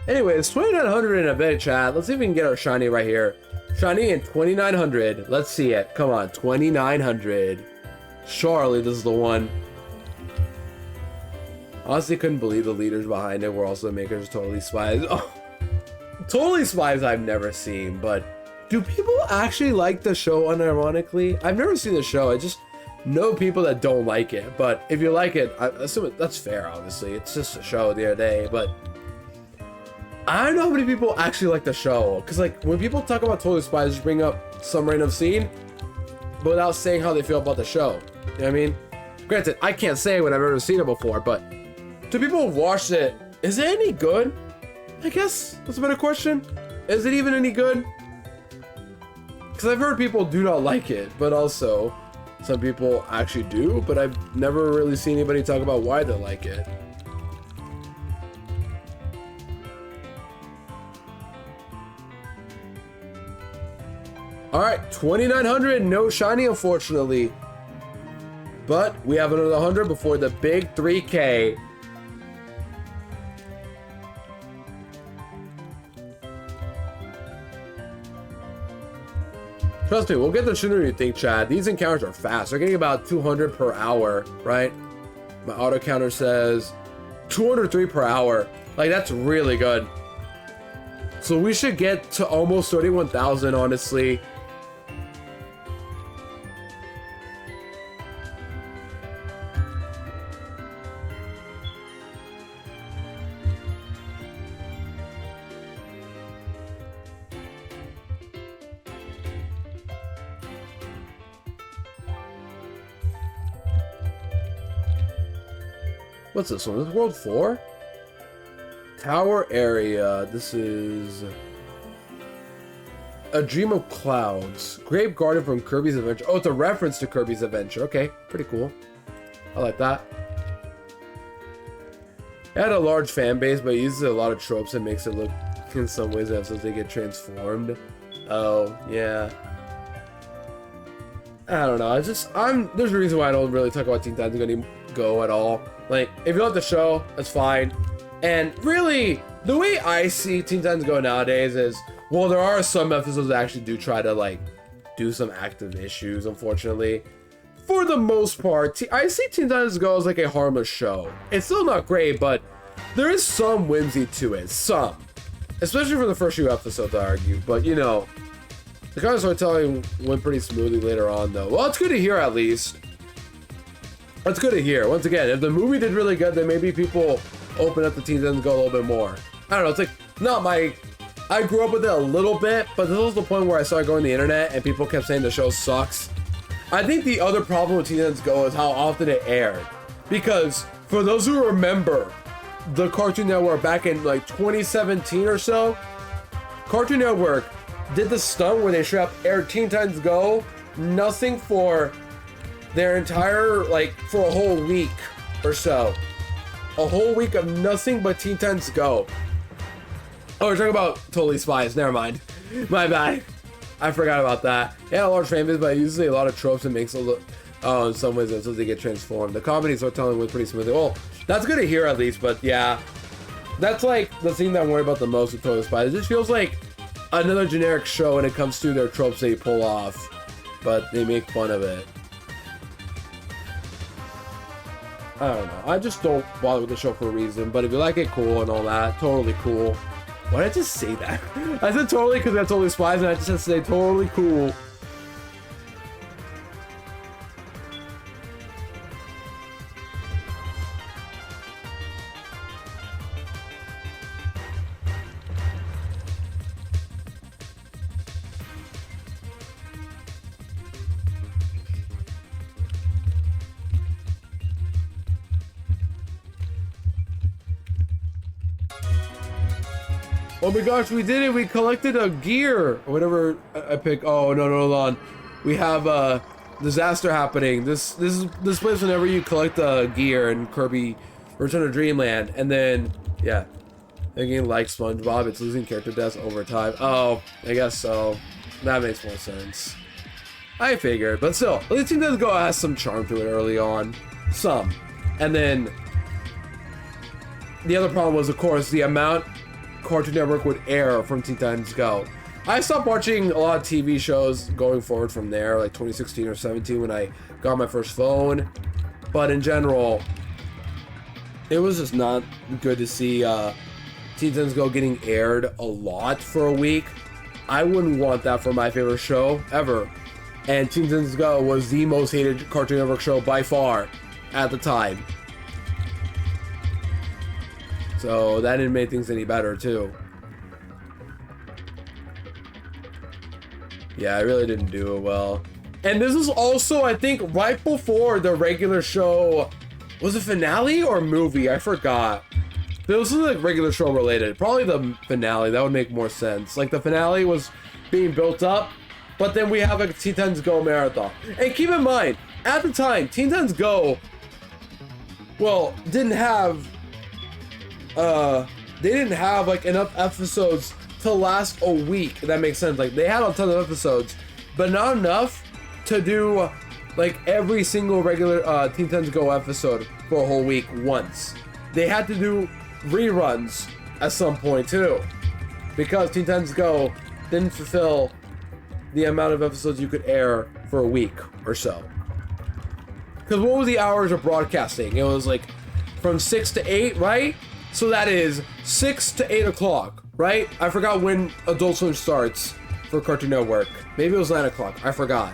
Anyways, 2900 in a bit, chat. Let's see if we can get our shiny right here. Shiny in 2900. Let's see it. Come on, 2900. Surely this is the one. Honestly, couldn't believe the leaders behind it were also the makers of Totally Spies. Oh, Totally Spies I've never seen, but do people actually like the show unironically? I've never seen the show. I just know people that don't like it. But if you like it, I assume that's fair, obviously. It's just a show at the end of the day, but I don't know how many people actually like the show. Because like when people talk about Totally Spies, just bring up some random scene, but without saying how they feel about the show. You know what I mean? Granted, I can't say when I've ever seen it before, but to people who've watched it, is it any good? I guess that's a better question. Is it even any good? Because I've heard people do not like it, but also some people actually do, but I've never really seen anybody talk about why they like it. Alright, 2900, no shiny unfortunately. But we have another 100 before the big 3K. Trust me, we'll get the sooner you think, Chad. These encounters are fast. They're getting about 200 per hour, right? My auto counter says 203 per hour. Like, that's really good. So we should get to almost 31,000, honestly. What's this one? This is World 4? Tower area. This is A Dream of Clouds. Grape Garden from Kirby's Adventure. Oh, it's a reference to Kirby's Adventure. Okay, pretty cool. I like that. It had a large fan base, but it uses a lot of tropes and makes it look, in some ways, as if they get transformed. Oh, yeah. I don't know. There's a reason why I don't really talk about Teen Titans Go at all. Like, if you love the show, that's fine. And really, the way I see Teen Titans Go nowadays is, well, there are some episodes that actually do try to, like, do some active issues, unfortunately. For the most part, I see Teen Titans Go as like a harmless show. It's still not great, but there is some whimsy to it. Some. Especially for the first few episodes, I argue. But, you know, the kind of storytelling went pretty smoothly later on, though. Well, it's good to hear, at least. That's good to hear. Once again, if the movie did really good, then maybe people open up the Teen Titans Go a little bit more. I don't know. It's like not my. I grew up with it a little bit, but this was the point where I started going to the internet and people kept saying the show sucks. I think the other problem with Teen Titans Go is how often it aired. Because for those who remember the Cartoon Network back in like 2017 or so, Cartoon Network did the stunt where they straight up aired Teen Titans Go, nothing for their entire, like, for a whole week or so. A whole week of nothing but Teen Titans Go. Oh, we're talking about Totally Spies. Never mind. My bad. I forgot about that. Yeah, a large fan base, but usually a lot of tropes and makes it look. Oh, in some ways, until they get transformed. The comedy storytelling was pretty smooth. Well, that's good to hear at least, but yeah. That's like the thing that I'm worried about the most with Totally Spies. It just feels like another generic show when it comes to their tropes they pull off, but they make fun of it. I don't know. I just don't bother with the show for a reason, but if you like it, cool and all that, totally cool. Why did I just say that? I said totally because that's Totally Spies, and I just had to say totally cool. Oh my gosh, we did it! We collected a gear! Or whatever I pick. Oh no, hold on. We have a disaster happening. This place whenever you collect gear in Kirby Return to Dreamland, and then yeah, again like SpongeBob, it's losing character deaths over time. Oh, I guess so. That makes more sense. I figured, but still, at least Teen Titans Go has some charm to it early on, some, and then the other problem was, of course, the amount Cartoon Network would air from Teen Titans Go. I stopped watching a lot of TV shows going forward from there, like 2016 or 17 when I got my first phone. But in general, it was just not good to see Teen Titans Go getting aired a lot for a week. I wouldn't want that for my favorite show ever. And Teen Titans Go was the most hated Cartoon Network show by far at the time. So that didn't make things any better too. Yeah, I really didn't do it well. And this was also, I think, right before the regular show. Was it finale or movie? I forgot. This was like regular show related. Probably the finale. That would make more sense. Like the finale was being built up, but then we have like a Teen Titans Go marathon. And keep in mind, at the time, Teen Titans Go, well, didn't have they didn't have like enough episodes to last a week, if that makes sense. Like they had a ton of episodes, but not enough to do like every single regular Teen Titans Go episode for a whole week once. They had to do reruns at some point too, because Teen Titans Go didn't fulfill the amount of episodes you could air for a week or so. Because what was the hours of broadcasting? It was like from 6 to 8, right? So that is 6 to 8 o'clock, right? I forgot when Adult Swim starts for Cartoon Network. Maybe it was 9 o'clock. I forgot.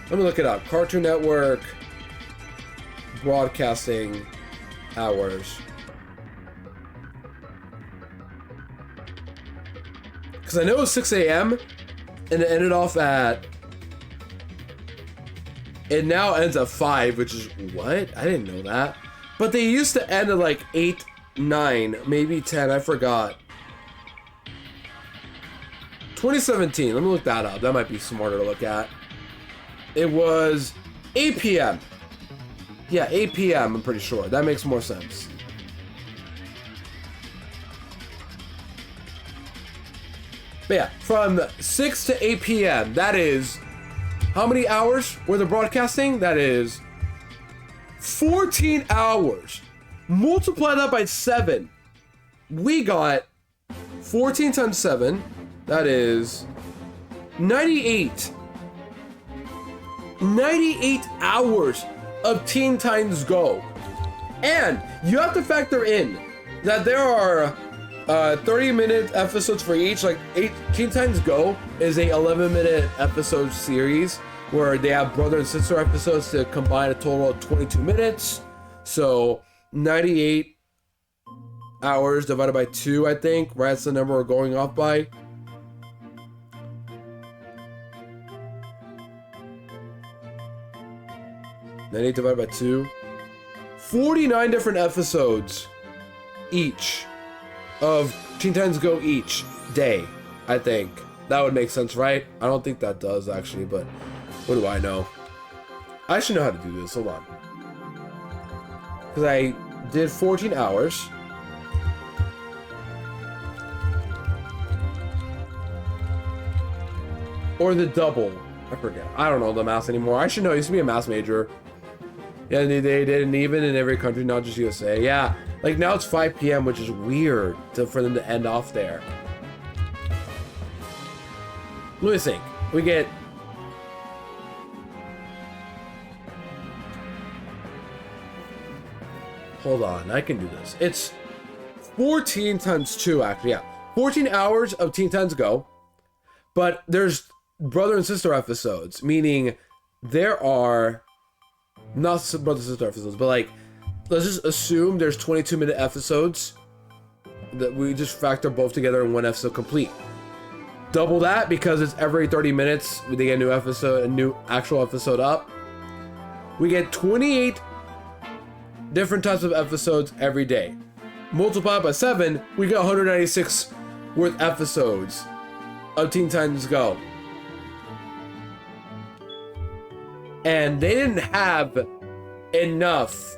Let me look it up. Cartoon Network broadcasting hours. Because I know it was 6 a.m. and it ended off at... It now ends at 5, which is... What? I didn't know that. But they used to end at like 8, 9, maybe 10, I forgot. 2017, let me look that up. That might be smarter to look at. It was 8 p.m. Yeah, 8 p.m. I'm pretty sure. That makes more sense. But yeah, from 6 to 8 p.m. That is... How many hours were the broadcasting? That is... 14 hours. Multiply that by 7. We got 14 times 7. That is 98. 98 hours of Teen Titans Go. And you have to factor in that there are 30-minute episodes for each. Like Teen Titans Go is a 11-minute episode series where they have brother and sister episodes to combine a total of 22 minutes. So 98 hours divided by 2, I think. Right, that's the number we're going off by. $98 divided by 2. 49 different episodes each of Teen Titans Go each day, I think. That would make sense, right? I don't think that does, actually, but what do I know? I should know how to do this. Hold on. Because I did 14 hours. Or the double. I forget. I don't know the math anymore. I should know. I used to be a math major. Yeah, they did an even in every country, not just USA. Yeah, like now it's 5 p.m., which is weird for them to end off there. Let me think. We get... Hold on, I can do this. It's 14 times 2, actually, yeah. 14 hours of Teen Titans Go, but there's brother and sister episodes, meaning there are not brother and sister episodes, but like, let's just assume there's 22-minute episodes that we just factor both together in one episode complete. Double that because it's every 30 minutes they get a new episode, a new actual episode up. We get 28 different types of episodes every day. Multiply by 7, we get 196 worth episodes of Teen Titans Go. And they didn't have enough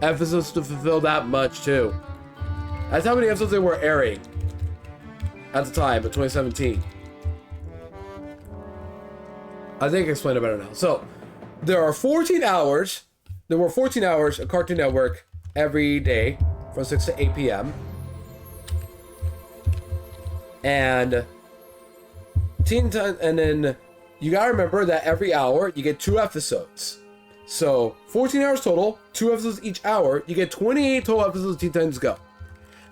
episodes to fulfill that much too. That's how many episodes they were airing at the time of 2017. I think I explained it better now. So there were 14 hours of Cartoon Network every day from 6 to 8 p.m. And then you gotta remember that every hour you get 2 episodes. So 14 hours total, 2 episodes each hour. You get 28 total episodes of Teen Titans Go.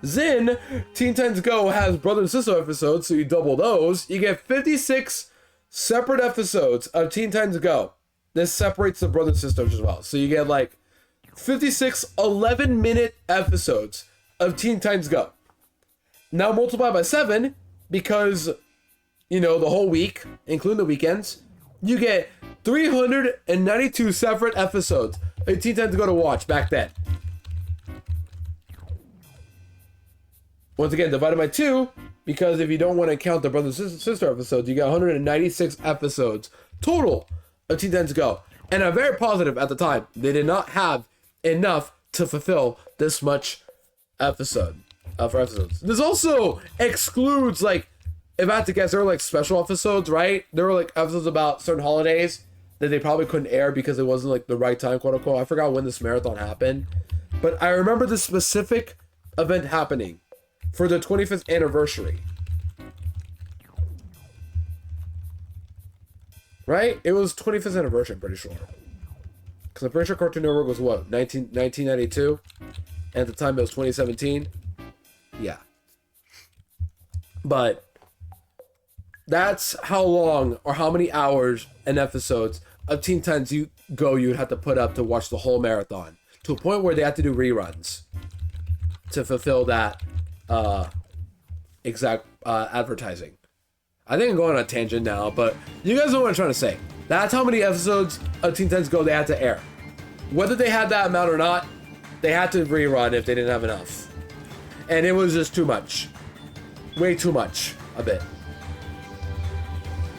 Then Teen Titans Go has brother and sister episodes, so you double those. You get 56 separate episodes of Teen Titans Go. This separates the brother and sisters as well. So you get like 56 11-minute episodes of Teen Titans Go. Now multiply by 7 because, you know, the whole week, including the weekends, you get 392 separate episodes of Teen Titans Go to watch back then. Once again, divided by 2, because if you don't want to count the brother and sister episodes, you got 196 episodes total of Teen Titans Go. And I'm very positive at the time, they did not have enough to fulfill this much episodes. This also excludes, like, if I had to guess, there were like special episodes, right? There were like episodes about certain holidays that they probably couldn't air because it wasn't like the right time, quote unquote. I forgot when this marathon happened, but I remember the specific event happening for the 25th anniversary. Right? It was 25th anniversary, I'm pretty sure. Because I'm pretty sure Cartoon Network was what, 1992? And at the time it was 2017? Yeah. But that's how long or how many hours and episodes of Teen Titans Go you'd have to put up to watch the whole marathon. To a point where they had to do reruns to fulfill that exact advertising. I think I'm going on a tangent now, but you guys know what I'm trying to say. That's how many episodes of Teen Titans Go they had to air. Whether they had that amount or not, they had to rerun if they didn't have enough. And it was just too much. Way too much. A bit.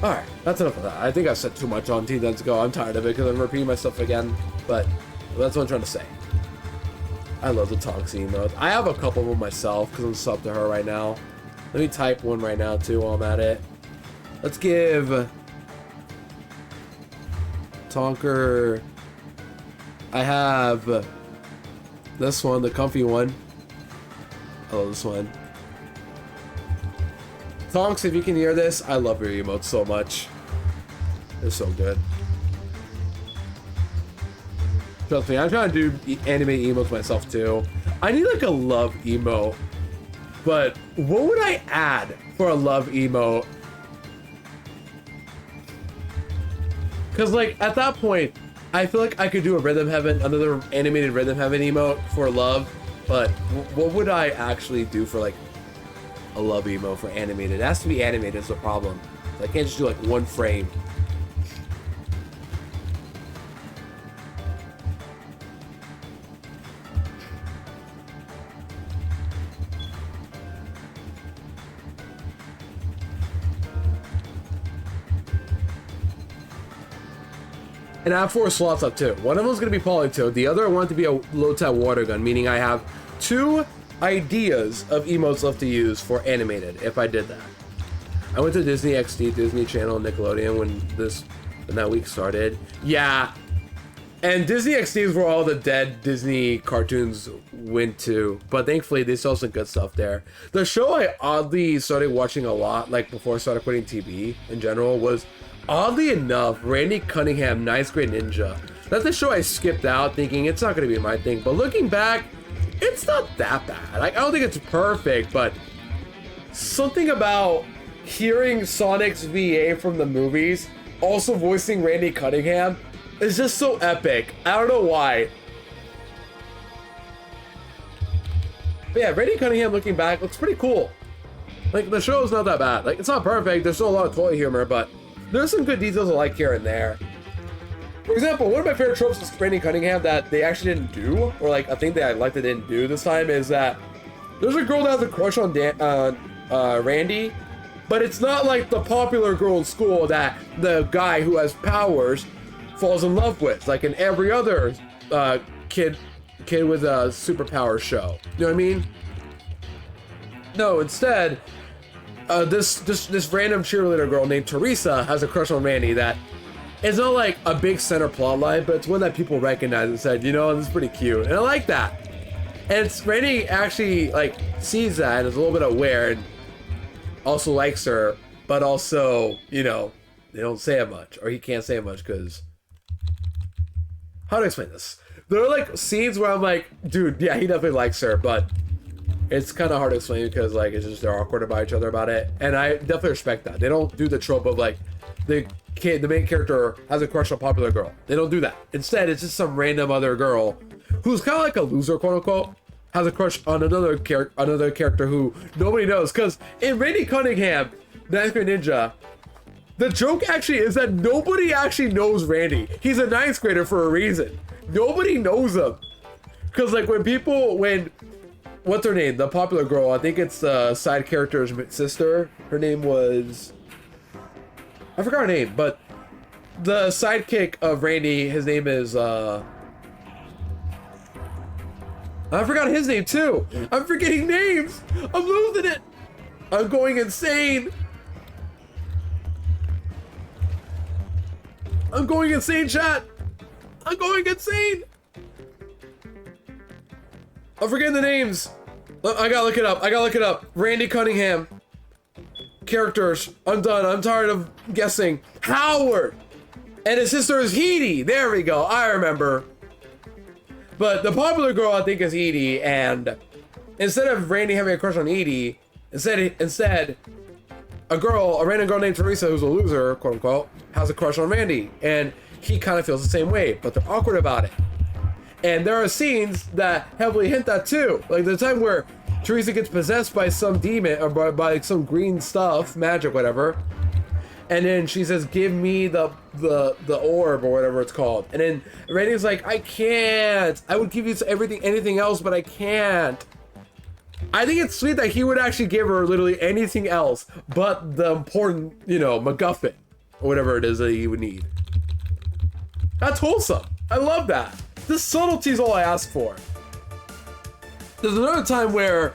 Alright, that's enough of that. I think I said too much on Teen Titans Go. I'm tired of it because I'm repeating myself again. But that's what I'm trying to say. I love the Tonks emote. I have a couple of them myself because I'm subbed to her right now. Let me type one right now too while I'm at it. Let's give Tonker. I have this one, the comfy one. I love this one. Tonks, if you can hear this, I love your emotes so much. They're so good. Trust me, I'm trying to do anime emotes myself too. I need like a love emote. But what would I add for a love emote? Because like at that point, I feel like I could do a Rhythm Heaven, another animated Rhythm Heaven emote for love. But what would I actually do for like a love emote for animated? It has to be animated is the problem. I can't just do like one frame. And I have 4 slots up too. One of them's gonna be Polytoad. The other I want it to be a low-tech water gun, meaning I have 2 ideas of emotes left to use for animated if I did that. I went to Disney XD, Disney Channel, Nickelodeon when that week started. Yeah. And Disney XD is where all the dead Disney cartoons went to, but thankfully they still have some good stuff there. The show I oddly started watching a lot, like before I started quitting TV in general, was oddly enough Randy Cunningham, Ninth Grade Ninja. That's the show I skipped out thinking it's not going to be my thing, but looking back, it's not that bad. Like, I don't think it's perfect, but something about hearing Sonic's VA from the movies, also voicing Randy Cunningham, is just so epic. I don't know why. But yeah, Randy Cunningham looking back looks pretty cool. Like, the show's not that bad. Like, it's not perfect. There's still a lot of toy humor, but there's some good details I like here and there. For example, one of my favorite tropes is Randy Cunningham that they actually didn't do, or like a thing that I like they didn't do this time, is that there's a girl that has a crush on Randy, but it's not like the popular girl in school that the guy who has powers falls in love with, like in every other kid with a superpower show. You know what I mean? No, instead, this random cheerleader girl named Teresa has a crush on Randy that it's not like a big center plot line, but it's one that people recognize and said, you know, this is pretty cute, and I like that. And Randy actually like sees that and is a little bit aware and also likes her, but also, you know, they don't say it much, or he can't say it much because, how to explain this? There are like scenes where I'm like, dude, yeah, he definitely likes her, but it's kind of hard to explain because like it's just they're awkward about each other about it, and I definitely respect that. They don't do the trope of like the main character has a crush on a popular girl. They don't do that. Instead, it's just some random other girl who's kind of like a loser, quote unquote, has a crush on another character who nobody knows. Because in Randy Cunningham, Ninth Grade Ninja, the joke actually is that nobody actually knows Randy. He's a ninth grader for a reason. Nobody knows him. Because like when what's her name? The popular girl, I think it's the side character's sister. Her name was, I forgot her name, but the sidekick of Randy, his name is, I forgot his name too. I'm forgetting names. I'm losing it. I'm going insane. I'm going insane, chat. I'm going insane. I'm forgetting the names. I gotta look it up. Randy Cunningham. Characters. I'm done. I'm tired of guessing. Howard. And his sister is Edie. There we go. I remember. But the popular girl, I think, is Edie. And instead of Randy having a crush on Edie, instead, a random girl named Teresa, who's a loser, quote unquote, has a crush on Randy. And he kind of feels the same way, but they're awkward about it. And there are scenes that heavily hint that too. Like the time where Teresa gets possessed by some demon or by some green stuff, magic, whatever. And then she says, give me the orb or whatever it's called. And then Randy's like, I can't. I would give you anything else, but I can't. I think it's sweet that he would actually give her literally anything else but the important, you know, MacGuffin or whatever it is that he would need. That's wholesome. I love that. This subtlety is all I ask for. There's another time where,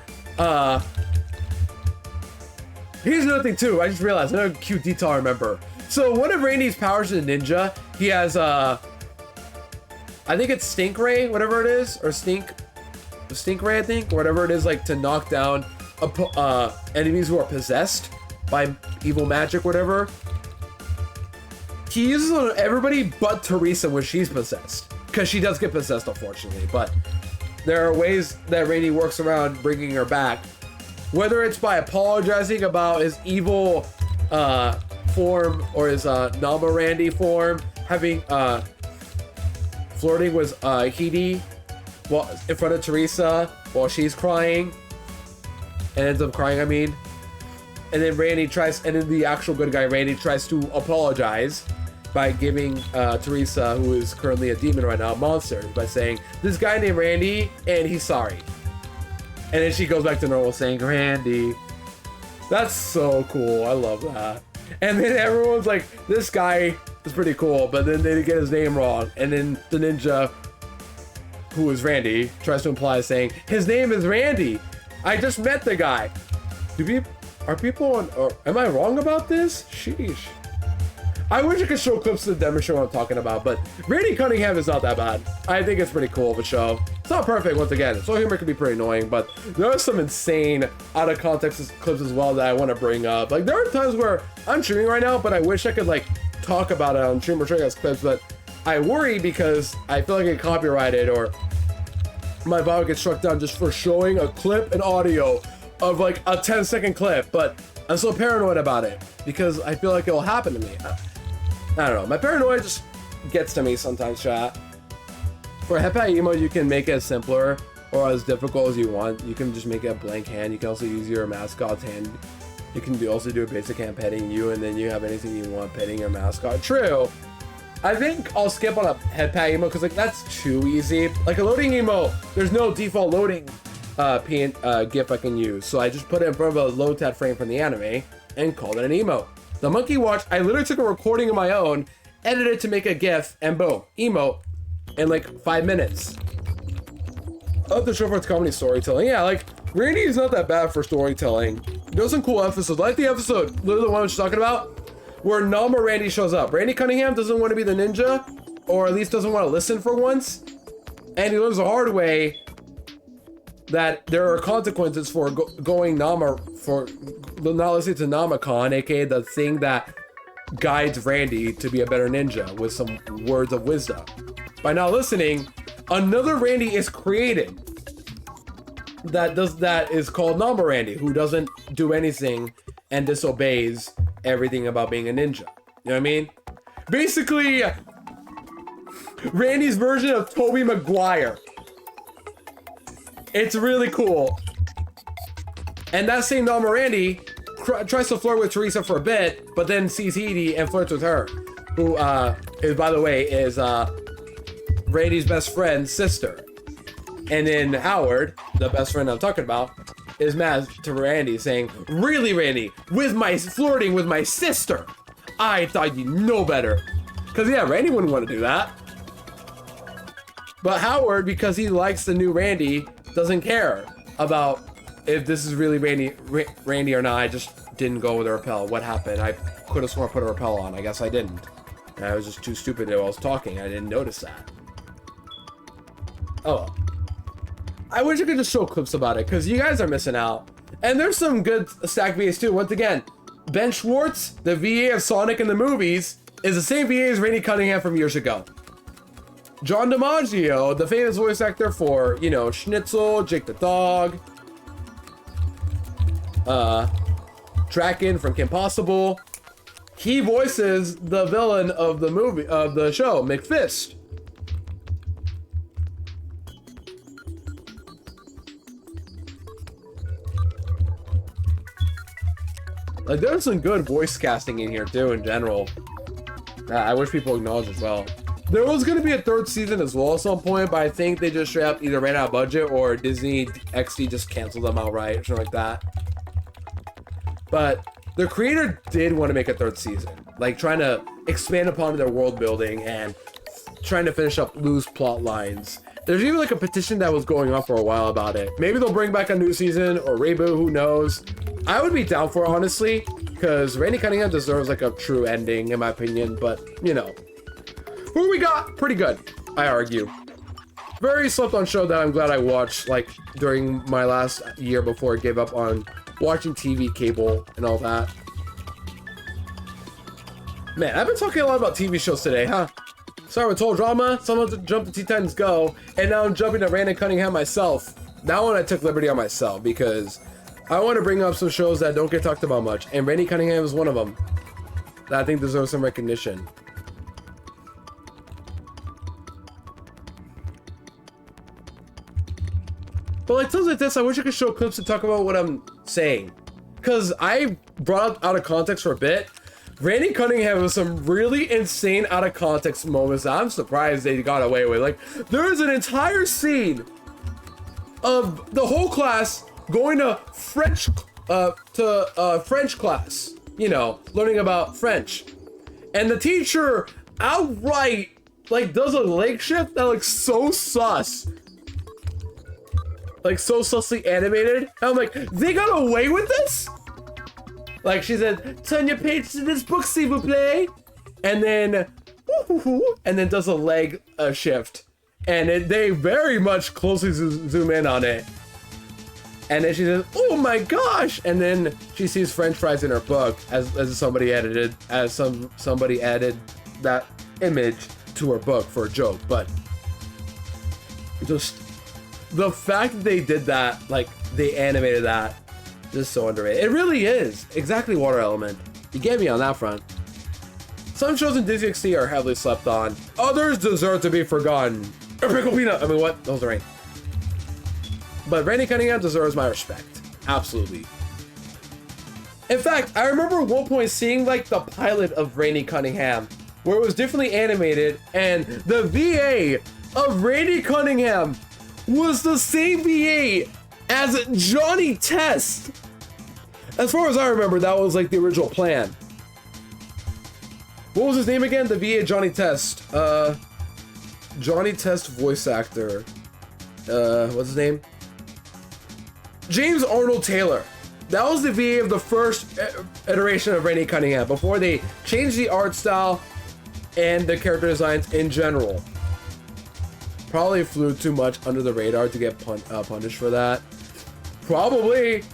here's another thing too, I just realized, another cute detail I remember. So one of Randy's powers is a ninja. He has, I think it's Stink Ray, whatever it is, or Stink Ray, I think, or whatever it is, like to knock down enemies who are possessed by evil magic, whatever. He uses it on everybody but Teresa when she's possessed. Because she does get possessed, unfortunately, but there are ways that Randy works around bringing her back. Whether it's by apologizing about his evil form or his Nama Randy form, having flirting with Hedy in front of Teresa while she's crying, and ends up crying, I mean. And then and then the actual good guy Randy tries to apologize by giving Teresa, who is currently a demon right now, monsters, by saying, this guy named Randy, and he's sorry. And then she goes back to normal saying, Randy. That's so cool. I love that. And then everyone's like, this guy is pretty cool, but then they get his name wrong. And then the ninja, who is Randy, tries to imply saying, his name is Randy. I just met the guy. Are people on, or am I wrong about this? Sheesh. I wish I could show clips to demonstrate what I'm talking about, but Randy Cunningham is not that bad. I think it's pretty cool of a show. It's not perfect, once again. Soul humor can be pretty annoying, but there are some insane out of context clips as well that I want to bring up. Like, there are times where I'm streaming right now, but I wish I could like talk about it on stream or showing us clips, but I worry because I feel like I get copyrighted or my VOD gets struck down just for showing a clip and audio of like a 10-second clip, but I'm so paranoid about it because I feel like it will happen to me. I don't know. My paranoia just gets to me sometimes, chat. For Hepai Emo, you can make it simpler or as difficult as you want. You can just make it a blank hand. You can also use your mascot's hand. You can also do a basic hand petting you, and then you have anything you want petting your mascot. True. I think I'll skip on a Hepai Emo because like that's too easy. Like a loading emo, there's no default loading GIF I can use. So I just put it in front of a low tat frame from the anime and called it an emo. The monkey watch, I literally took a recording of my own, edited it to make a GIF, and boom, emo in like 5 minutes. I love the show for its comedy storytelling. Yeah, like Randy is not that bad for storytelling. There's some cool episodes, like the episode, literally the one I was talking about, where Nama Randy shows up. Randy Cunningham doesn't want to be the ninja, or at least doesn't want to listen for once, and he learns the hard way that there are consequences for going Nama, for not listening to Namacon, aka the thing that guides Randy to be a better ninja with some words of wisdom. By not listening, another Randy is created that is called Nama Randy, who doesn't do anything and disobeys everything about being a ninja. You know what I mean? Basically, Randy's version of Tobey Maguire. It's really cool. And that same Nama Randy tries to flirt with Teresa for a bit, but then sees Edie and flirts with her, who is, by the way, is Randy's best friend's sister. And then Howard, the best friend I'm talking about, is mad to Randy, saying, "Really, Randy, with my flirting with my sister? I thought you'd know better." Because yeah, Randy wouldn't want to do that. But Howard, because he likes the new Randy, doesn't care about if this is really Randy or not. I just didn't go with a rappel. What happened? I could have sworn I put a rappel on. I guess I didn't. And I was just too stupid while I was talking. I didn't notice that. Oh well. I wish I could just show clips about it because you guys are missing out. And there's some good stack VAs too. Once again, Ben Schwartz, the VA of Sonic in the movies, is the same VA as Randy Cunningham from years ago. John DiMaggio, the famous voice actor for, you know, Schnitzel, Jake the Dog, Draken from Kim Possible. He voices the villain of the movie, of the show, McFist. Like, there's some good voice casting in here too, in general. I wish people acknowledge as well. There was going to be a third season as well at some point, but I think they just straight up either ran out of budget or Disney XD just canceled them outright or something like that. But the creator did want to make a third season, like trying to expand upon their world building and trying to finish up loose plot lines. There's even like a petition that was going on for a while about it. Maybe they'll bring back a new season or reboot, who knows. I would be down for it, honestly, because Randy Cunningham deserves like a true ending in my opinion, but you know. Who we got? Pretty good, I argue. Very slept on show that I'm glad I watched like during my last year before I gave up on watching TV, cable, and all that. Man, I've been talking a lot about TV shows today, huh? Sorry with Total Drama, someone jumped to Teen Titans Go, and now I'm jumping to Randy Cunningham myself. That one I took liberty on myself because I want to bring up some shows that don't get talked about much, and Randy Cunningham is one of them that I think deserves some recognition. But like times like this, I wish I could show clips to talk about what I'm saying. Because I brought up out of context for a bit. Randy Cunningham has some really insane out of context moments that I'm surprised they got away with. Like, there's an entire scene of the whole class going to French class. You know, learning about French. And the teacher outright, like, does a leg shift that looks so sus. Like, so sussly animated. And I'm like, they got away with this? Like, she said, turn your page to this book, s'il vous plaît. and then does a leg shift, and they very much closely zoom in on it. And then she says, "Oh my gosh!" And then she sees French fries in her book, as somebody added that image to her book for a joke. But just the fact that they did that, like they animated that, just so underrated. It really is exactly Water Element. You get me on that front. Some shows in Disney XD are heavily slept on. Others deserve to be forgotten. A pickle peanut. I mean, what? Those are right. But Randy Cunningham deserves my respect. Absolutely. In fact, I remember at one point seeing like the pilot of Randy Cunningham, where it was differently animated, and the VA of Randy Cunningham was the same VA as Johnny Test. As far as I remember, that was like the original plan. What was his name again? The VA Johnny Test. Johnny Test voice actor. What's his name? James Arnold Taylor. That was the VA of the first iteration of Randy Cunningham before they changed the art style and the character designs in general. Probably flew too much under the radar to get punished for that. Probably.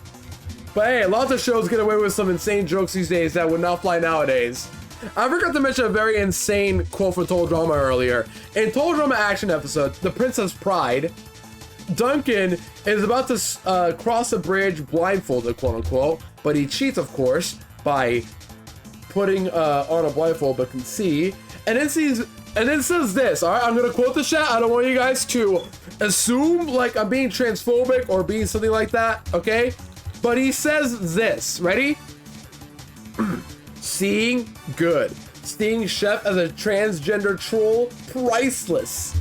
But hey, lots of shows get away with some insane jokes these days that would not fly nowadays. I forgot to mention a very insane quote from Total Drama earlier. In Total Drama action episode, The Princess Pride, Duncan is about to cross a bridge blindfolded, quote unquote, but he cheats, of course, by putting on a blindfold but can see, and then says this. All right, I'm gonna quote the chat. I don't want you guys to assume like I'm being transphobic or being something like that, okay? But he says this. Ready? Seeing good. Seeing Chef as a transgender troll, priceless.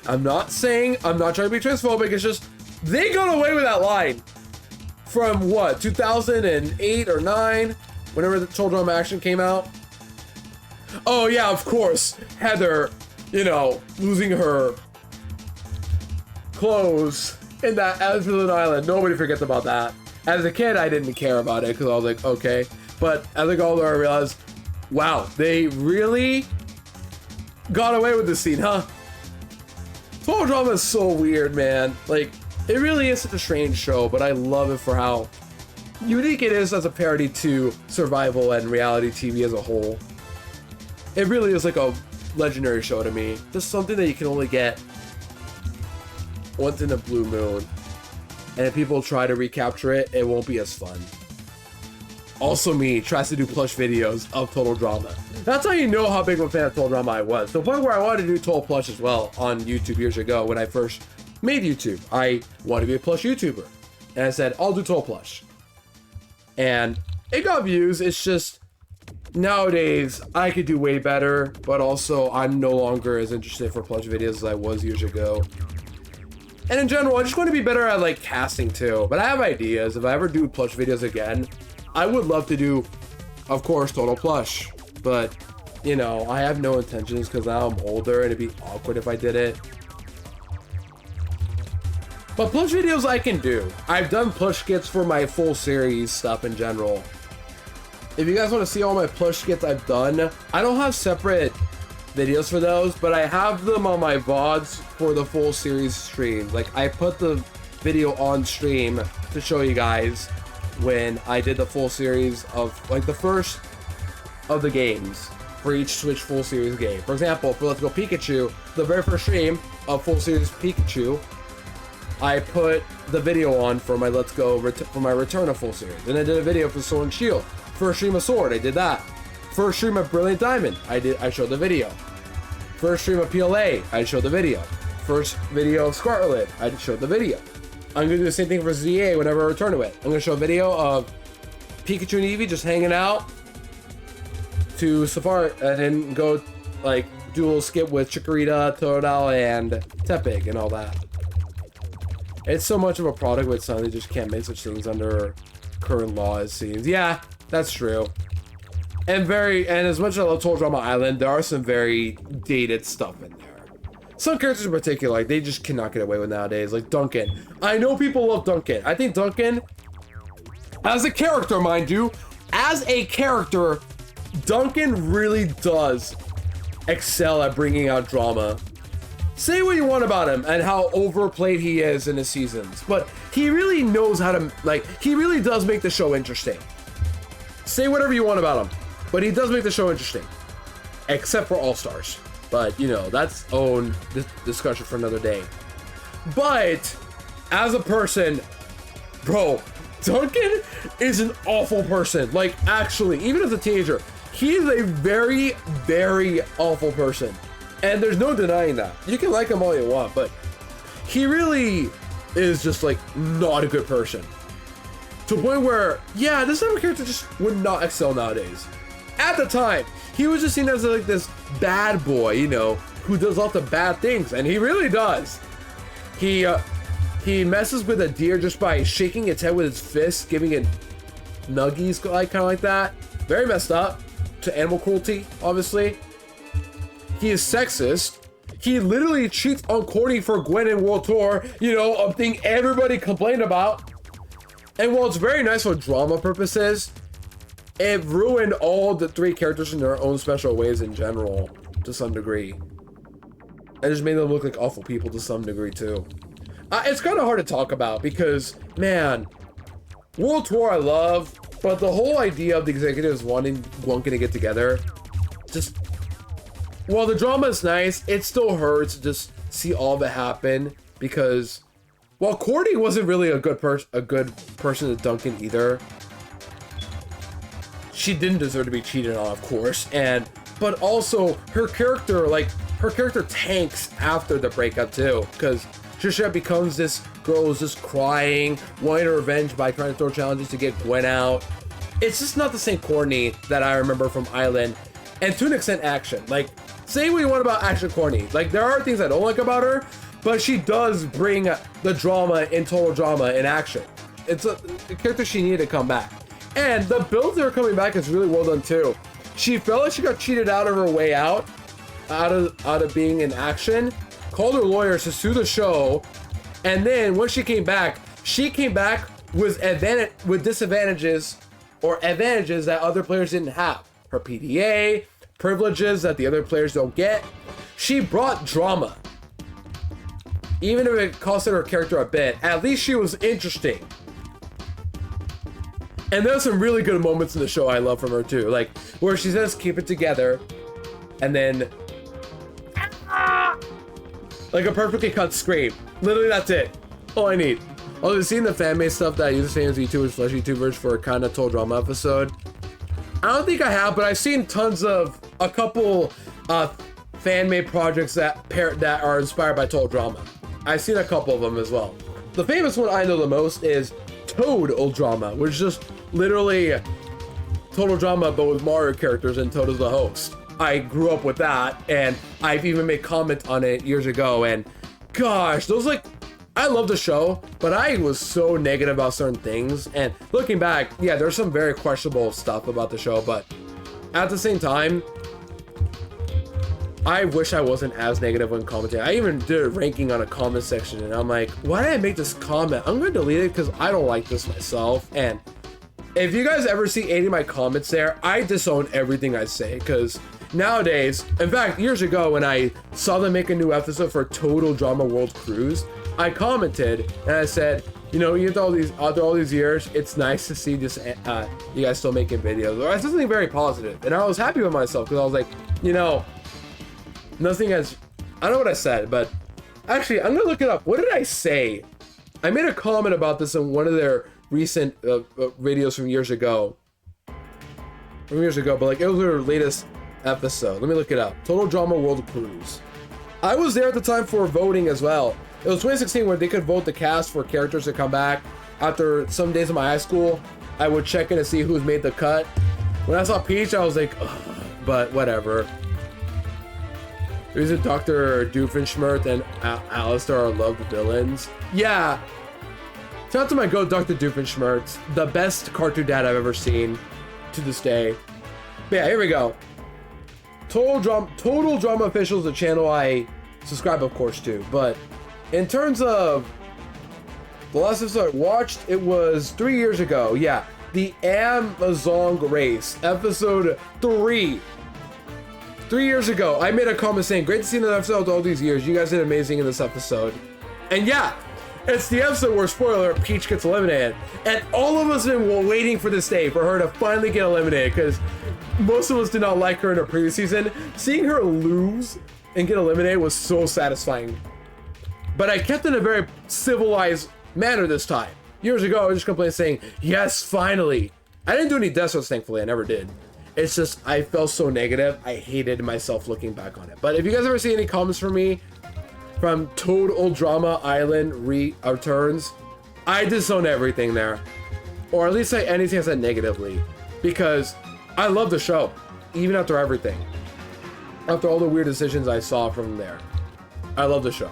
I'm not trying to be transphobic, it's just, they got away with that line from what, 2008 or 9, whenever the Total Drama Action came out. Oh yeah, of course, Heather, you know, losing her clothes in that Azulin Island. Nobody forgets about that. As a kid, I didn't care about it because I was like, okay. But as I got older, I realized, wow, they really got away with this scene, huh? Total Drama is so weird, man. Like, it really is such a strange show, but I love it for how unique it is as a parody to survival and reality TV as a whole. It really is like a legendary show to me. Just something that you can only get once in a blue moon. And if people try to recapture it, it won't be as fun. Also me tries to do plush videos of Total Drama. That's how you know how big of a fan of Total Drama I was. To the point where I wanted to do Total Plush as well on YouTube years ago when I first made YouTube. I wanted to be a plush YouTuber. And I said, I'll do Total Plush. And it got views. It's just, nowadays, I could do way better. But also, I'm no longer as interested for plush videos as I was years ago. And in general, I just want to be better at like casting too. But I have ideas. If I ever do plush videos again, I would love to do, of course, Total Plush. But, you know, I have no intentions because now I'm older and it'd be awkward if I did it. But plush videos I can do. I've done plush skits for my full series stuff in general. If you guys want to see all my plush skits I've done, I don't have separate videos for those, but I have them on my VODs for the full series stream. Like, I put the video on stream to show you guys when I did the full series of, like, the first of the games for each Switch full series game. For example, for Let's Go Pikachu, the very first stream of full series Pikachu, I put the video on for my for my return of full series. Then I did a video for Sword and Shield. First stream of Sword, I did that. First stream of Brilliant Diamond, I showed the video. First stream of PLA, I showed the video. First video of Scarlet, I showed the video. I'm gonna do the same thing for ZA whenever I return to it. I'm gonna show a video of Pikachu and Eevee just hanging out to Safari, and then go like do a little skip with Chikorita, Totodile, and Tepig and all that. It's so much of a product, but suddenly just can't make such things under current law, it seems. Yeah, that's true. And as much as I love Total Drama Island, there are some very dated stuff in there. Some characters in particular, like, they just cannot get away with nowadays. Like Duncan. I know people love Duncan. I think Duncan, as a character, mind you, as a character, Duncan really does excel at bringing out drama. Say what you want about him and how overplayed he is in his seasons, but he really knows how to, like, he really does make the show interesting. Say whatever you want about him, but he does make the show interesting. Except for All-Stars. But, you know, that's own discussion for another day. But, as a person, bro, Duncan is an awful person. Like, actually, even as a teenager, he is a very, very awful person. And there's no denying that. You can like him all you want, but he really is just, like, not a good person. To the point where, yeah, this type of character just would not excel nowadays. At the time, he was just seen as, like, this bad boy, you know, who does lots of bad things, and he really does. He messes with a deer just by shaking its head with his fist, giving it nuggies, like, kind of like that. Very messed up. To animal cruelty, obviously. He is sexist. He literally cheats on Courtney for Gwen in World Tour, you know, a thing everybody complained about. And while it's very nice for drama purposes, it ruined all the three characters in their own special ways in general, to some degree. It just made them look like awful people to some degree, too. It's kind of hard to talk about because, man, World Tour I love, but the whole idea of the executives wanting Gwunkin to get together, just... While the drama is nice, it still hurts to just see all of it happen because while Courtney wasn't really a good person to Duncan either, she didn't deserve to be cheated on, of course, but also her character tanks after the breakup too, because Trisha becomes this girl who's just crying, wanting revenge by trying to throw challenges to get Gwen out. It's just not the same Courtney that I remember from Island, and to an extent Action. Like, say what you want about Action Courtney. Like, there are things I don't like about her, but she does bring the drama in Total Drama in Action. It's a character she needed to come back. And the build to her coming back is really well done too. She felt like she got cheated out of her way out of being in Action, called her lawyers to sue the show, and then when she came back with disadvantages or advantages that other players didn't have. Her PDA, privileges that the other players don't get. She brought drama. Even if it costed her character a bit, at least she was interesting. And there's some really good moments in the show I love from her too. Like, where she says, keep it together. And then... like a perfectly cut scream. Literally, that's it. All I need. Oh, you've seen the fan-made stuff that I use the same as YouTubers, slash YouTubers for a kind of Total Drama episode? I don't think I have, but I've seen tons of a couple fan-made projects that are inspired by Total Drama. I've seen a couple of them as well. The famous one I know the most is Toad Drama, which is just literally Total Drama but with Mario characters and Toad as the host. I grew up with that, and I've even made comments on it years ago, and gosh, those, like, I love the show, but I was so negative about certain things, and looking back, yeah, there's some very questionable stuff about the show, but at the same time, I wish I wasn't as negative when commenting. I even did a ranking on a comment section, and I'm like, why did I make this comment? I'm going to delete it because I don't like this myself, and if you guys ever see any of my comments there, I disown everything I say, because nowadays, in fact, years ago when I saw them make a new episode for Total Drama World Cruise, I commented and I said, you know, after all these years, it's nice to see this, you guys still making videos. Or I said something very positive, and I was happy with myself because I was like, you know, nothing has. I don't know what I said, but actually, I'm gonna look it up. What did I say? I made a comment about this in one of their recent videos from years ago. But like it was their latest episode. Let me look it up. Total Drama World Cruise. I was there at the time for voting as well. It was 2016 where they could vote the cast for characters to come back. After some days of my high school, I would check in to see who's made the cut. When I saw Peach, I was like, ugh, but whatever. There's a Dr. Doofenshmirtz and Alistair are loved villains. Yeah. Shout out to my goat, Dr. Doofenshmirtz. The best cartoon dad I've ever seen to this day. But yeah, here we go. Total Drama Official is a channel I subscribe, of course, to. But in terms of the last episode I watched, it was 3 years ago. Yeah. the Amazon race, episode 3. 3 years ago, I made a comment saying, great to see another episode all these years. You guys did amazing in this episode. And yeah, it's the episode where, spoiler, Peach gets eliminated. And all of us have been waiting for this day for her to finally get eliminated, because most of us did not like her in her previous season. Seeing her lose and get eliminated was so satisfying. But I kept it in a very civilized manner this time. Years ago, I was just complaining saying, yes, finally. I didn't do any death throws, thankfully. I never did. It's just, I felt so negative. I hated myself looking back on it. But if you guys ever see any comments from me from Total Drama Island returns, I disown everything there. Or at least say anything I said negatively. Because I love the show, even after everything. After all the weird decisions I saw from there. I love the show.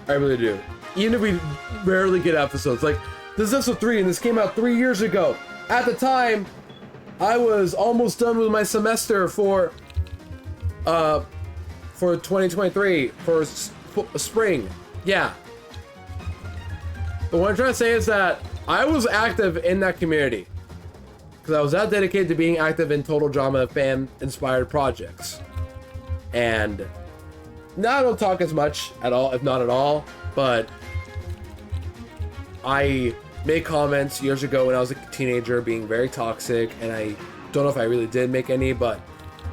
I really do. Even if we rarely get episodes. Like, this is episode 3 and this came out 3 years ago. At the time, I was almost done with my semester for 2023, for spring. Yeah. But what I'm trying to say is that I was active in that community. Because I was that dedicated to being active in Total Drama fan-inspired projects. And now I don't talk as much at all, if not at all, but I made comments years ago when I was a teenager being very toxic, and I don't know if I really did make any, but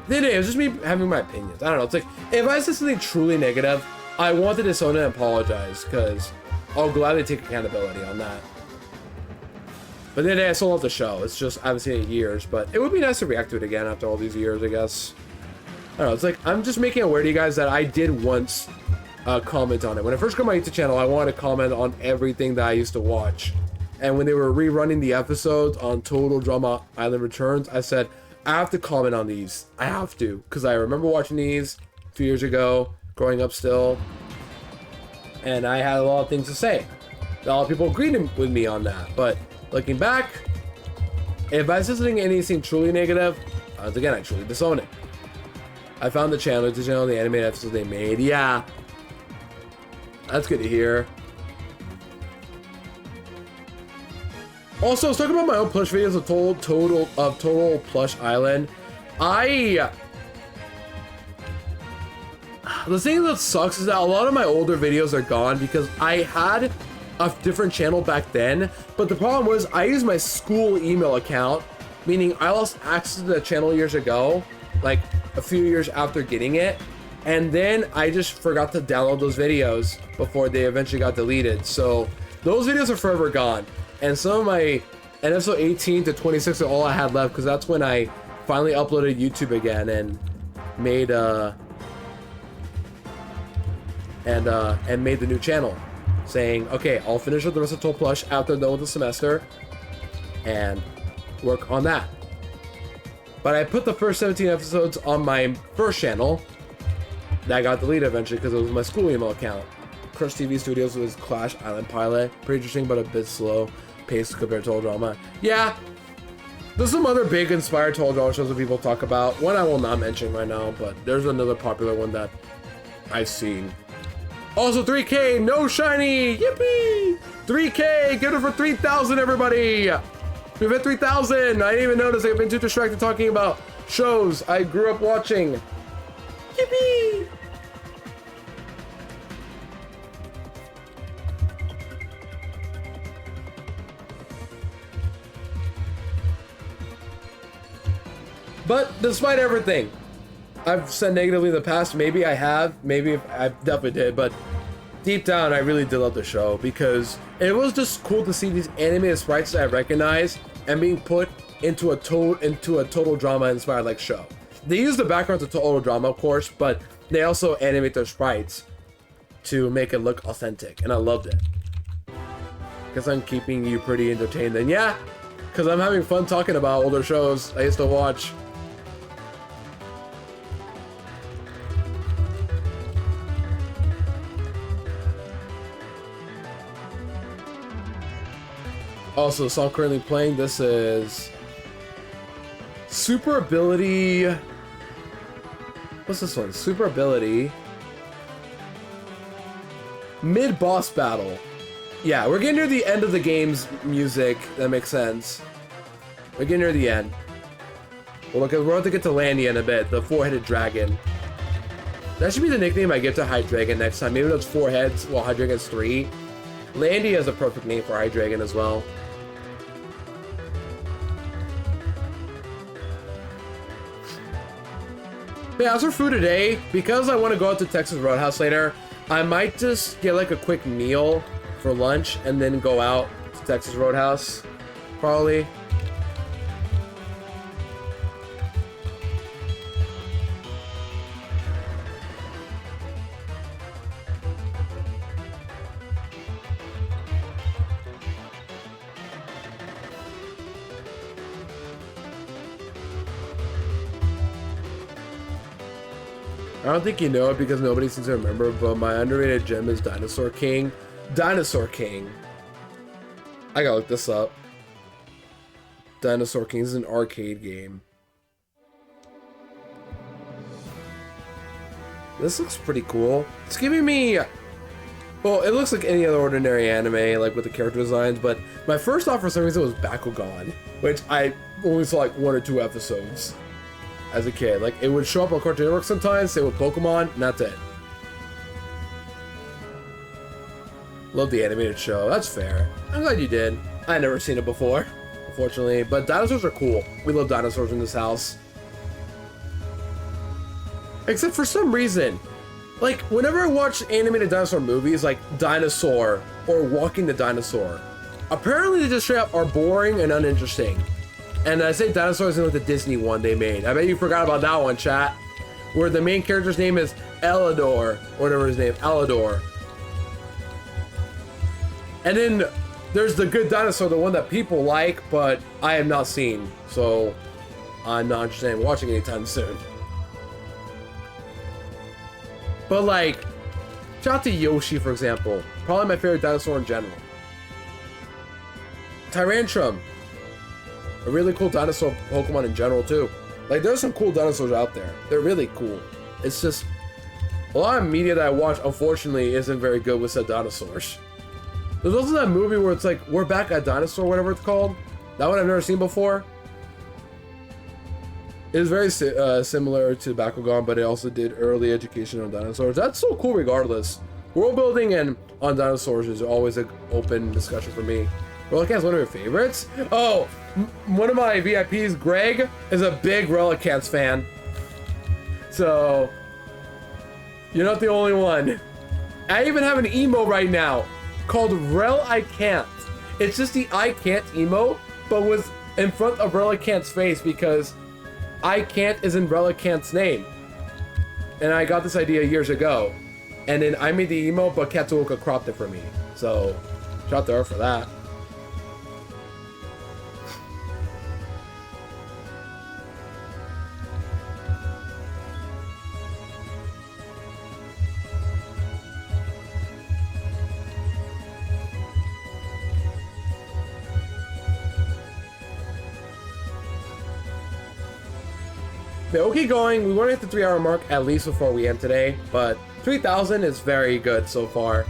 then it was just me having my opinions. I don't know. It's like, if I said something truly negative, I want to disown it and apologize, because I'll gladly take accountability on that. But then I still love the show. It's just, I haven't seen it in years, but it would be nice to react to it again after all these years, I guess. I don't know. It's like, I'm just making it aware to you guys that I did once comment on it. When I first got my YouTube channel, I wanted to comment on everything that I used to watch. And when they were rerunning the episodes on Total Drama Island Returns, I said, I have to comment on these. I have to, because I remember watching these a few years ago, growing up still, and I had a lot of things to say. A lot of people agreed with me on that, but looking back, if I said anything truly negative, again, I truly disown it. I found the channel, the animated episodes they made. Yeah, that's good to hear. Also, I was talking about my own plush videos of Total Plush Island. The thing that sucks is that a lot of my older videos are gone because I had a different channel back then, but the problem was I used my school email account, meaning I lost access to the channel years ago, like a few years after getting it, and then I just forgot to download those videos before they eventually got deleted. So those videos are forever gone. And some of my, and episode 18 to 26 are all I had left, because that's when I finally uploaded YouTube again and made made the new channel, saying, okay, I'll finish with the rest of Total Plush after done with the semester and work on that. But I put the first 17 episodes on my first channel that got deleted eventually because it was my school email account. Crush TV Studios was Clash Island Pilot. Pretty interesting, but a bit slow paced compared to Total Drama. Yeah, there's some other big inspired Total Drama shows that people talk about. One I will not mention right now, but there's another popular one that I've seen. Also 3K, no shiny, yippee! 3K, get it for 3,000, everybody! We've hit 3,000. I didn't even notice. I've been too distracted talking about shows I grew up watching. Yippee! But despite everything, I've said negatively in the past. Maybe I have. Maybe I definitely did. But deep down, I really did love the show because it was just cool to see these animated sprites that I recognize and being put into a Total Drama inspired like show. They use the background to Total Drama, of course, but they also animate their sprites to make it look authentic, and I loved it. Guess I'm keeping you pretty entertained then. Yeah, because I'm having fun talking about older shows I used to watch. Also, the song currently playing, this is Super Ability. What's this one? Super Ability Mid-Boss Battle. Yeah, we're getting near the end of the game's music. That makes sense. We're getting near the end. Well, look, we're about to get to Landia in a bit, the four-headed dragon. That should be the nickname I give to Hydreigon next time. Maybe those 4 heads, while Hydreigon's 3. Landia is a perfect name for Hydreigon as well. Yeah, as for food today, because I want to go out to Texas Roadhouse later, I might just get like a quick meal for lunch and then go out to Texas Roadhouse, probably. I don't think you know it because nobody seems to remember, but my underrated gem is Dinosaur King. Dinosaur King. I gotta look this up. Dinosaur King is an arcade game. This looks pretty cool. It's giving me... Well, it looks like any other ordinary anime, like with the character designs, but my first thought for some reason was Bakugan, which I only saw like 1 or 2 episodes as a kid. Like, it would show up on Cartoon Network sometimes, say with Pokemon, and that's it. Love the animated show. That's fair. I'm glad you did. I never seen it before, unfortunately. But dinosaurs are cool. We love dinosaurs in this house. Except for some reason, like, whenever I watch animated dinosaur movies, like Dinosaur or Walking the Dinosaur, apparently they just straight up are boring and uninteresting. And I say dinosaurs in like the Disney one they made. I bet you forgot about that one, chat. Where the main character's name is Elidor, or whatever his name, Elidor. And then there's the Good Dinosaur, the one that people like, but I have not seen. So I'm not interested in watching anytime soon. But like, shout out to Yoshi, for example. Probably my favorite dinosaur in general. Tyrantrum. A really cool dinosaur Pokemon in general too. Like, there's some cool dinosaurs out there. They're really cool. It's just a lot of media that I watch, unfortunately, isn't very good with said dinosaurs. There's also that movie where it's like, We're Back at Dinosaur, whatever it's called. That one I've never seen before. It is very similar to Bakugan, but it also did early education on dinosaurs. That's so cool regardless. World building and on dinosaurs is always an open discussion for me. Relican's one of your favorites? Oh, one of my VIPs, Greg, is a big Relicants fan. So, you're not the only one. I even have an emo right now called Rel I Can't. It's just the I Can't emo, but was in front of Relicant's face because I Can't is in Relicant's name. And I got this idea years ago. And then I made the emo, but Katsuoka cropped it for me. So, shout out to her for that. We'll keep going. We want to hit the 3-hour mark at least before we end today, but 3,000 is very good so far.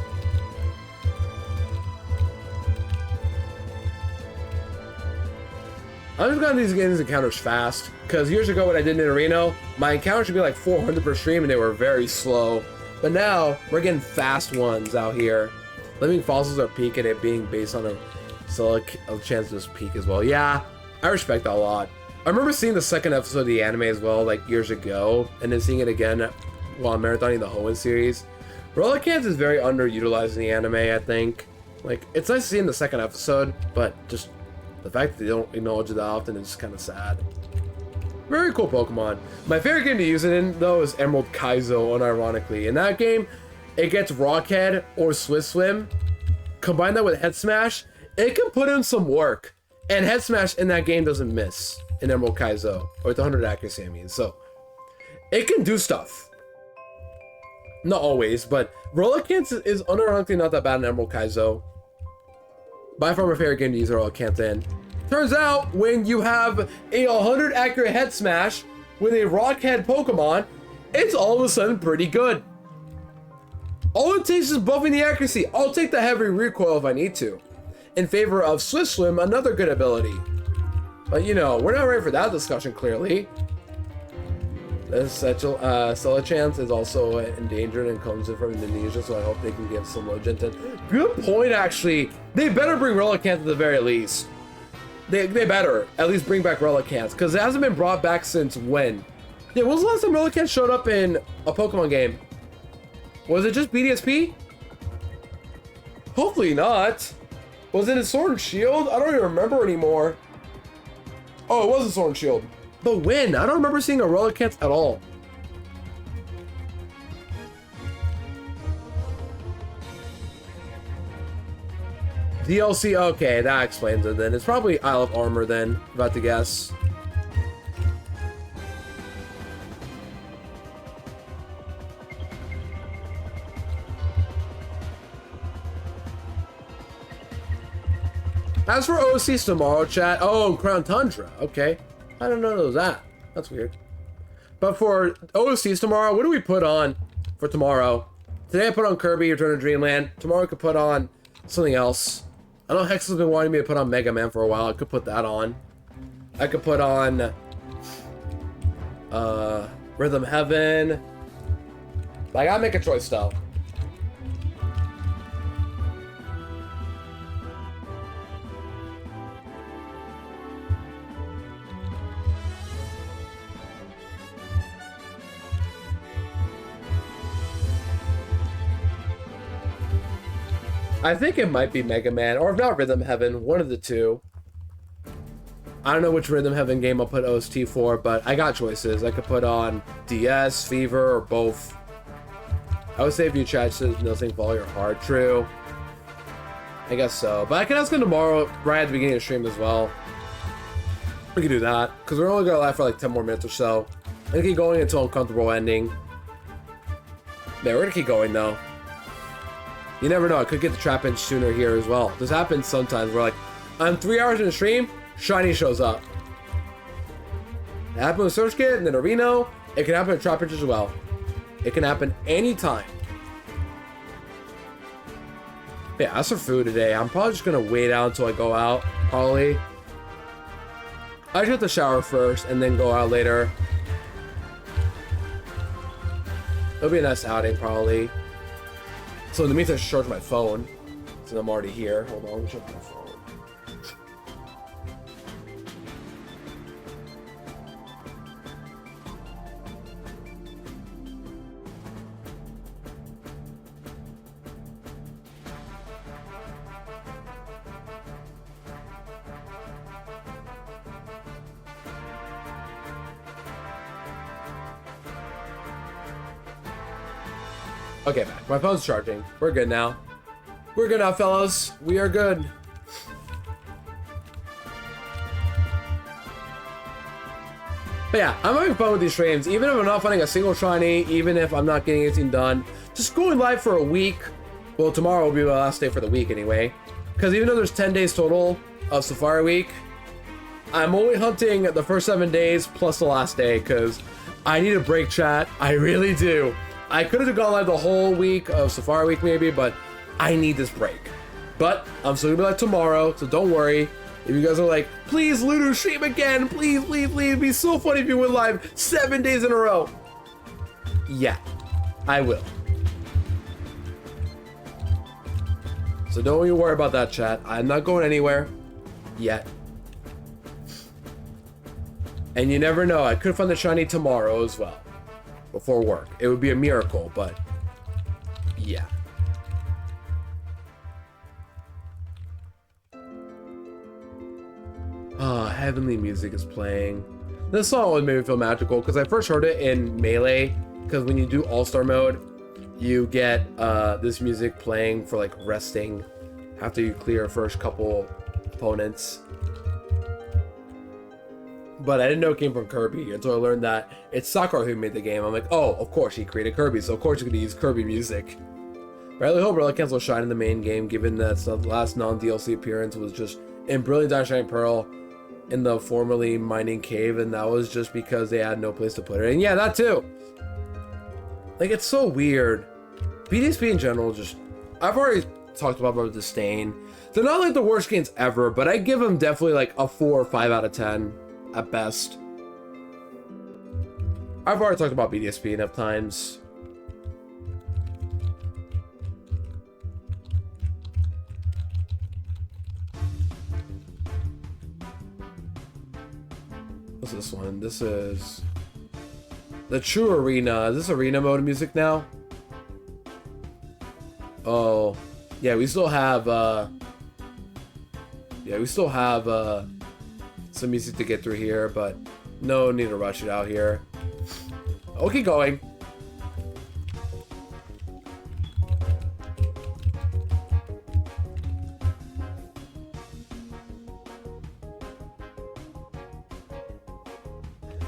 I'm just getting these encounters fast, because years ago when I did Nidorino, my encounters should be like 400 per stream and they were very slow. But now, we're getting fast ones out here. Living fossils are peak and it being based on a chance to just peak as well. Yeah, I respect that a lot. I remember seeing the second episode of the anime as well, like years ago, and then seeing it again while marathoning the Hoenn series. Relicants is very underutilized in the anime, I think. Like, it's nice to see in the second episode, but just the fact that they don't acknowledge it that often is kind of sad. Very cool Pokemon. My favorite game to use it in, though, is Emerald Kaizo, unironically. In that game, it gets Rockhead or Swift Swim. Combine that with Head Smash, it can put in some work. And Head Smash in that game doesn't miss. In Emerald Kaizo, or with 100 accuracy, I mean. So, it can do stuff. Not always, but Relicants is unironically not that bad in Emerald Kaizo. By far my favorite game to use Relicants in. Turns out, when you have a 100 accurate Head Smash with a Rockhead Pokemon, it's all of a sudden pretty good. All it takes is buffing the accuracy. I'll take the heavy recoil if I need to. In favor of Swift Swim, another good ability. But you know, we're not ready for that discussion, clearly. This Celachance is also endangered and comes in from Indonesia, so I hope they can give some Logentin. Good point, actually. They better bring Relicanth at the very least. They better at least bring back Relicanth, because it hasn't been brought back since when? Yeah, when was the last time Relicanth showed up in a Pokemon game? Was it just BDSP? Hopefully not. Was it in Sword and Shield? I don't even remember anymore. Oh, it was in Sword and Shield. But when? I don't remember seeing a Relicanth at all. DLC, okay, that explains it then. It's probably Isle of Armor then, about to guess. As for OCs tomorrow, chat, oh, Crown Tundra, okay. I don't know there was that. That's weird. But for OCs tomorrow, what do we put on for tomorrow? Today I put on Kirby, Return to Dreamland. Tomorrow I could put on something else. I know Hex has been wanting me to put on Mega Man for a while. I could put that on. I could put on Rhythm Heaven. I gotta make a choice though. I think it might be Mega Man, or if not Rhythm Heaven, one of the two. I don't know which Rhythm Heaven game I'll put OST for, but I got choices. I could put on DS, Fever, or both. I would say if you chat says nothing follow your heart. True. I guess so. But I can ask him tomorrow, right at the beginning of the stream as well. We can do that, because we're only going to live for like 10 more minutes or so. I'm going to keep going until Uncomfortable Ending. Yeah, we're going to keep going though. You never know, I could get the Trapinch sooner here as well. This happens sometimes. We're like, I'm 3 hours in the stream, Shiny shows up. It happened with Search Kit and then Reno. It can happen with Trapinch as well. It can happen anytime. Yeah, as for food today, I'm probably just gonna wait out until I go out, probably. I just have to shower first and then go out later. It'll be a nice outing, probably. So in the meantime, I should charge my phone, since I'm already here. Hold on, let me charge my phone. Okay, back. My phone's charging. We're good now. We're good now, fellas. We are good. But yeah, I'm having fun with these streams. Even if I'm not finding a single shiny, even if I'm not getting anything done, just going live for a week. Well, tomorrow will be my last day for the week anyway. Because even though there's 10 days total of Safari Week, I'm only hunting the first 7 days plus the last day because I need a break, chat. I really do. I could have gone live the whole week of Safari Week maybe, but I need this break. But I'm still gonna be live tomorrow, so don't worry. If you guys are like, please Ludo stream again, please, please, please, it'd be so funny if you went live 7 days in a row. Yeah, I will. So don't you worry about that, chat. I'm not going anywhere yet. And you never know, I could find the shiny tomorrow as well. Before work. It would be a miracle, but yeah. Ah, heavenly music is playing. This song always made me feel magical because I first heard it in Melee, because when you do All-Star mode, you get this music playing for like resting after you clear your first couple opponents. But I didn't know it came from Kirby until I learned that it's Sakura who made the game. I'm like, oh, of course he created Kirby, so of course he's gonna use Kirby music. I really hope Relicanth will shine in the main game, given that the last non-DLC appearance was just in Brilliant Diamond Shining Pearl in the formerly mining cave, and that was just because they had no place to put it. And yeah, that too. Like, it's so weird. BDSP in general, just, I've already talked about disdain. They're not like the worst games ever, but I give them definitely like a 4 or 5 out of 10 at best. I've already talked about BDSP enough times. What's this one? This is the True Arena. Is this arena mode music now? Oh, yeah, we still have some music to get through here, but no need to rush it out here. I'll keep going.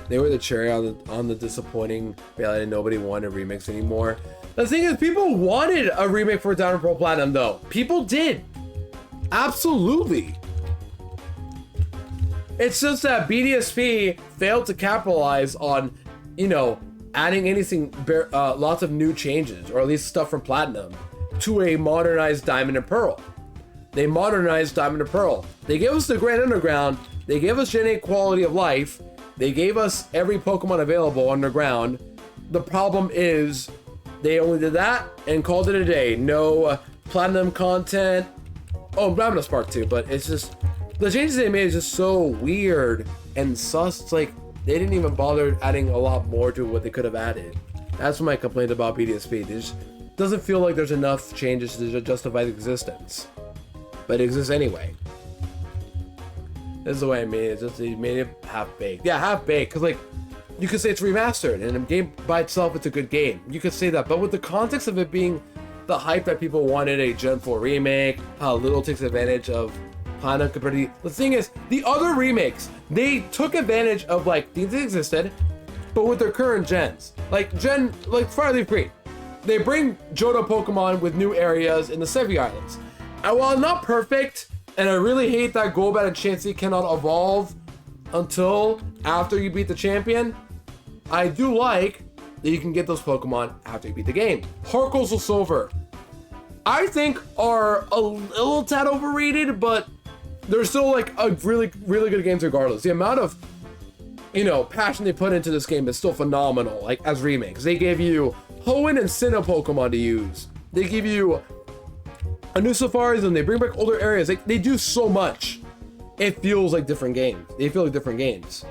They were the cherry on the disappointing reality. Nobody wanted a remix anymore. The thing is, people wanted a remake for Diamond Pearl Platinum, though. People did. Absolutely. It's just that BDSP failed to capitalize on, you know, adding anything, lots of new changes, or at least stuff from Platinum, to a modernized Diamond and Pearl. They modernized Diamond and Pearl. They gave us the Grand Underground. They gave us Gen 8 quality of life. They gave us every Pokemon available underground. The problem is, they only did that and called it a day. No Platinum content. Oh, Diamond Spark too, but it's just, the changes they made is just so weird and sus. It's like, they didn't even bother adding a lot more to what they could have added. That's my complaint about BDSP. It just doesn't feel like there's enough changes to justify the existence. But it exists anyway. This is the way I made it. Just, they made it half-baked. Yeah, half-baked, because like, you could say it's remastered, and a game by itself, it's a good game. You could say that, but with the context of it being the hype that people wanted a Gen 4 remake, how little takes advantage of Platinum compared to the thing is, the other remakes, they took advantage of like things that existed, but with their current gens. Like Fire Leaf Green. They bring Johto Pokemon with new areas in the Sevi Islands. And while not perfect, and I really hate that Golbat and Chansey cannot evolve until after you beat the champion, I do like that you can get those Pokemon after you beat the game. Harcoastal Silver, I think, are a little tad overrated, but they're still like a really good games regardless. The amount of, you know, passion they put into this game is still phenomenal. Like as remakes, they gave you Hoenn and Sinnoh Pokemon to use. They give you a new Safari Zone. They bring back older areas. They do so much. It feels like different games. They feel like different games.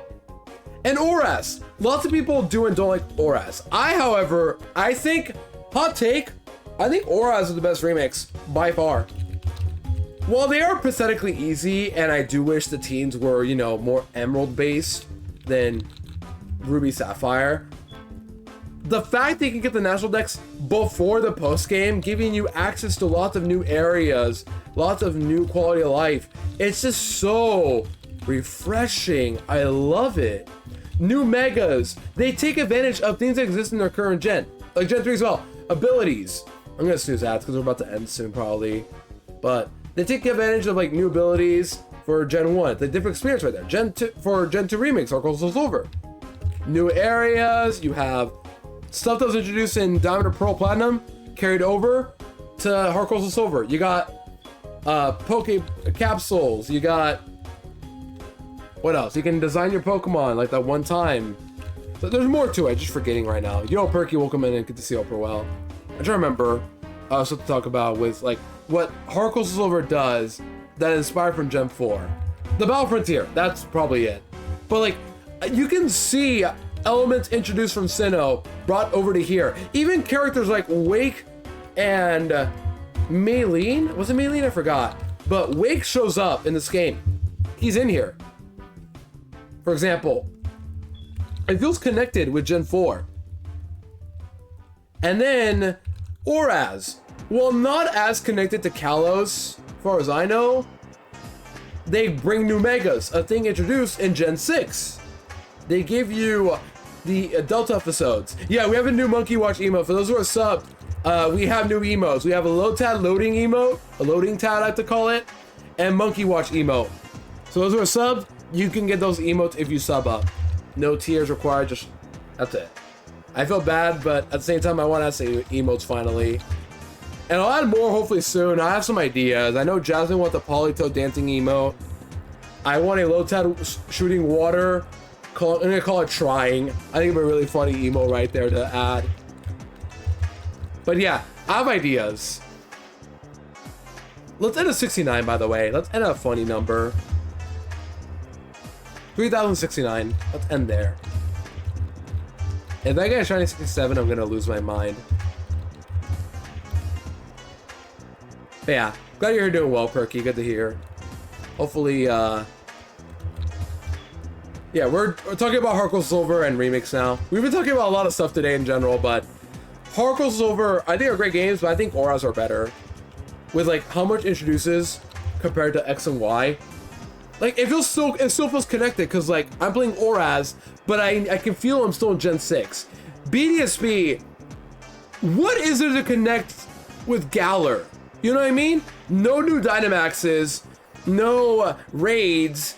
And ORAS. Lots of people do and don't like ORAS. However, I think, hot take, I think ORAS is the best remix by far. While they are pathetically easy, and I do wish the teens were, you know, more Emerald based than Ruby Sapphire, the fact they can get the national decks before the post game, giving you access to lots of new areas, lots of new quality of life, it's just so refreshing. I love it. New megas, they take advantage of things that exist in their current gen, like Gen 3 as well. Abilities, I'm gonna snooze ads because we're about to end soon probably, but they take advantage of like new abilities for Gen 1. It's a different experience right there. Gen 2 for Gen 2 Remix, Harcoastal Silver. New areas, you have stuff that was introduced in Diamond or Pearl Platinum carried over to Harcoastal Silver. You got Poke Capsules, you got, what else? You can design your Pokemon like that one time. So there's more to it, just forgetting right now. Yo, Perky, welcome in and good to see you all well. I'm trying to remember stuff to talk about with like what Harcoastal Silver does that inspired from Gen 4. The Battle Frontier, that's probably it. But like, you can see elements introduced from Sinnoh brought over to here. Even characters like Wake and Maylene, was it Maylene? I forgot. But Wake shows up in this game. He's in here. For example, it feels connected with Gen 4. And then ORAS, while not as connected to Kalos, as far as I know, they bring new megas, a thing introduced in Gen 6. They give you the Delta episodes. Yeah, we have a new Monkey Watch emote. For those who are subbed, we have new emotes. We have a low tad loading emote, a loading tad I have to call it, and Monkey Watch emote. So those who are subbed, you can get those emotes if you sub up. No tiers required, just, that's it. I feel bad, but at the same time, I want to say emotes finally. And I'll add more hopefully soon. I have some ideas. I know Jasmine wants the Polytoad dancing emote. I want a Lotad shooting water. I'm gonna call it trying. I think it'd be a really funny emote right there to add. But yeah, I have ideas. Let's end at 69, by the way. Let's end at a funny number. 3,069. Let's end there. If I get a shiny 67, I'm gonna lose my mind. But yeah, glad you're doing well, Perky. Good to hear. Hopefully, yeah, we're talking about Hardcore Silver and Remix now. We've been talking about a lot of stuff today in general, but Hardcore Silver, I think are great games, but I think Auras are better. With like how much it introduces compared to X and Y. Like it still feels connected because like I'm playing Auras, but I can feel I'm still in Gen 6. BDSP, what is there to connect with Galar? You know what I mean? No new Dynamaxes, no raids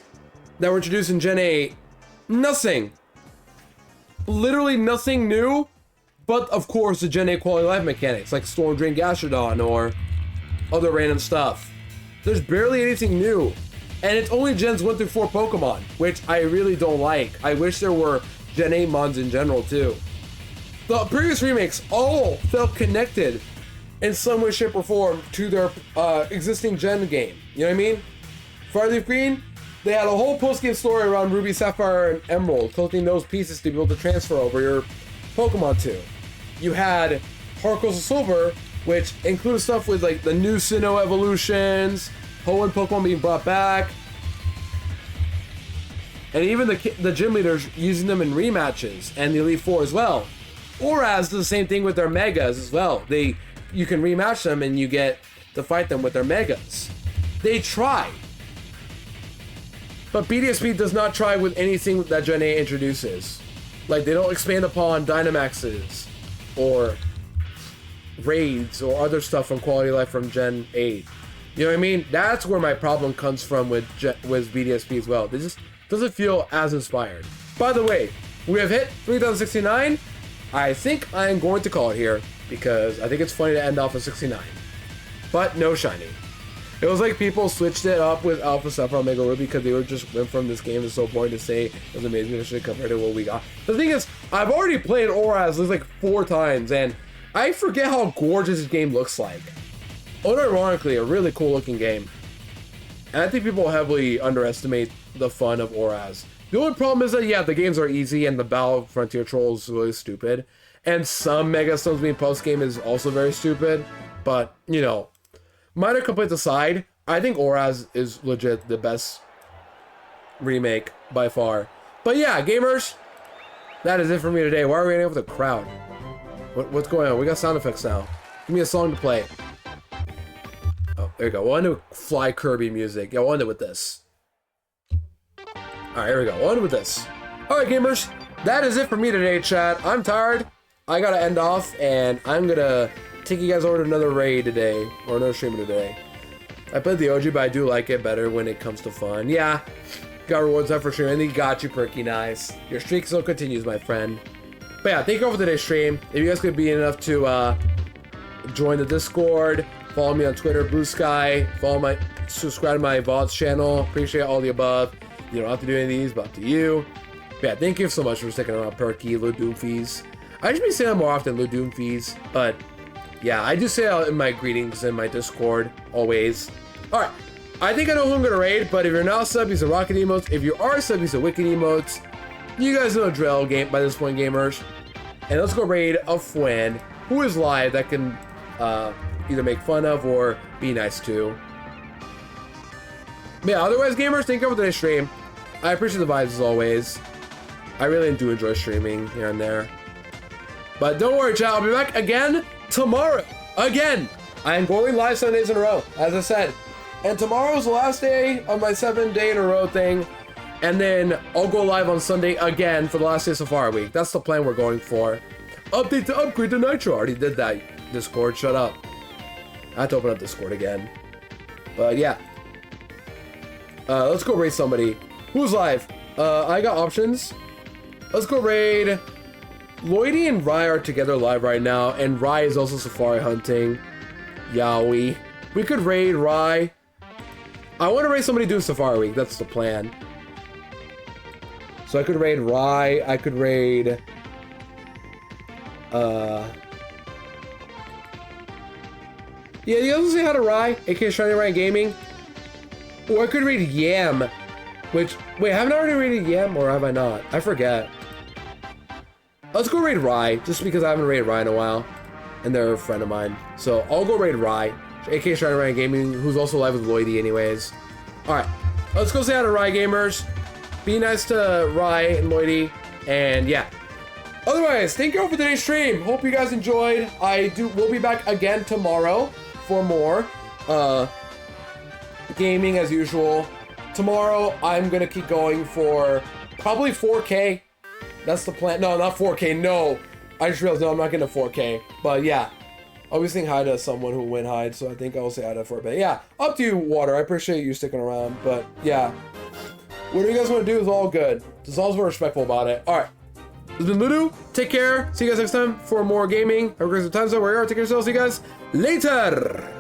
that were introduced in Gen 8. Nothing. Literally nothing new, but of course the Gen 8 quality of life mechanics like Storm Drain Gastrodon or other random stuff. There's barely anything new. And it's only Gens 1 through 4 Pokemon, which I really don't like. I wish there were Gen 8 mons in general too. The previous remakes all felt connected in some way, shape, or form to their existing Gen game. You know what I mean? Fire Leaf Green, they had a whole post-game story around Ruby, Sapphire, and Emerald, collecting those pieces to be able to transfer over your Pokemon to. You had Hardcore Silver, which included stuff with like the new Sinnoh evolutions, Hoenn Pokemon being brought back, and even the gym leaders using them in rematches, and the Elite Four as well. Auras do the same thing with their Megas as well. You can rematch them and you get to fight them with their Megas. They try. But BDSP does not try with anything that Gen 8 introduces. Like, they don't expand upon Dynamaxes or raids or other stuff from Quality of Life from Gen 8. You know what I mean? That's where my problem comes from with BDSP as well. It just doesn't feel as inspired. By the way, we have hit 3,069. I think I am going to call it here because I think it's funny to end off at 69. But no shiny. It was like people switched it up with Alpha Sapphire Omega Ruby because they were just went from this game. It's so boring to say it was amazing initially compared to what we got. The thing is, I've already played Auras like 4 times and I forget how gorgeous this game looks like. Unironically, a really cool looking game. And I think people heavily underestimate the fun of Auras. The only problem is that, yeah, the games are easy and the Battle of Frontier Trolls is really stupid. And some Mega Stones being post-game is also very stupid. But, you know, minor complaints aside, I think Auras is legit the best remake by far. But yeah, gamers, that is it for me today. Why are we ending up with a crowd? What's going on? We got sound effects now. Give me a song to play. Oh, there you go. We'll end with Fly Kirby music. Yeah, we'll end it with this. Alright, here we go. We'll end with this. Alright, gamers. That is it for me today, chat. I'm tired. I gotta end off, and I'm gonna take you guys over to another raid today, or another stream today. I played the OG, but I do like it better when it comes to fun. Yeah, got rewards up for streaming. I think got you, Perky. Nice. Your streak still continues, my friend. But yeah, thank you all for today's stream. If you guys could be enough to join the Discord, follow me on Twitter, Blue Sky, subscribe to my VODs channel. Appreciate all the above. You don't have to do any of these, but up to you. But yeah, thank you so much for sticking around, Perky, Lil Doomfies. I should be saying that more often, Lil Doomfies, but yeah, I do say that in my greetings in my Discord, always. Alright, I think I know who I'm gonna raid, but if you're not sub, use the rocket emotes. If you are sub, use the wicked emotes. You guys know the drill game by this point, gamers. And let's go raid a friend who is live that can either make fun of or be nice to. But yeah, otherwise, gamers, thank you for today's stream. I appreciate the vibes as always. I really do enjoy streaming here and there. But don't worry, chat, I'll be back again tomorrow. Again! I am going live 7 days in a row, as I said. And tomorrow's the last day of my 7-day in a row thing. And then I'll go live on Sunday again for the last day of Safari Week. That's the plan we're going for. Update to upgrade to Nitro. I already did that. Discord, shut up. I have to open up Discord again. But yeah. Let's go raid somebody. Who's live? I got options. Let's go raid. Lloydie and Rye are together live right now. And Rye is also Safari hunting. Yowie. We could raid Rye. I want to raid somebody doing Safari Week. That's the plan. So I could raid Rye. I could raid... Yeah, you guys say hi to Rye, aka Shiny Ryan Gaming. Or I could raid Yam. Which... Wait, haven't I already raided Yam? Or have I not? I forget. Let's go raid Rye. Just because I haven't raided Rye in a while. And they're a friend of mine. So I'll go raid Rye, aka Shiny Ryan Gaming, who's also live with Lloydie anyways. Alright. Let's go say hi to Rye gamers. Be nice to Rye and Lloydie. And yeah. Otherwise, thank you all for today's stream. Hope you guys enjoyed. We'll be back again tomorrow for more gaming as usual. Tomorrow, I'm gonna keep going for probably 4K. That's the plan. No, not 4K. No, I just realized no, I'm not getting a 4K. But yeah, I'll be saying hi to someone who went hide, so I think I'll say hi to for a bit. Yeah, up to you, Water. I appreciate you sticking around. But yeah, whatever you guys want to do is all good. Just always be respectful about it. All right. This has been Ludo. Take care. See you guys next time for more gaming. Have a great time. So we're here. Take care of yourselves. See you guys later.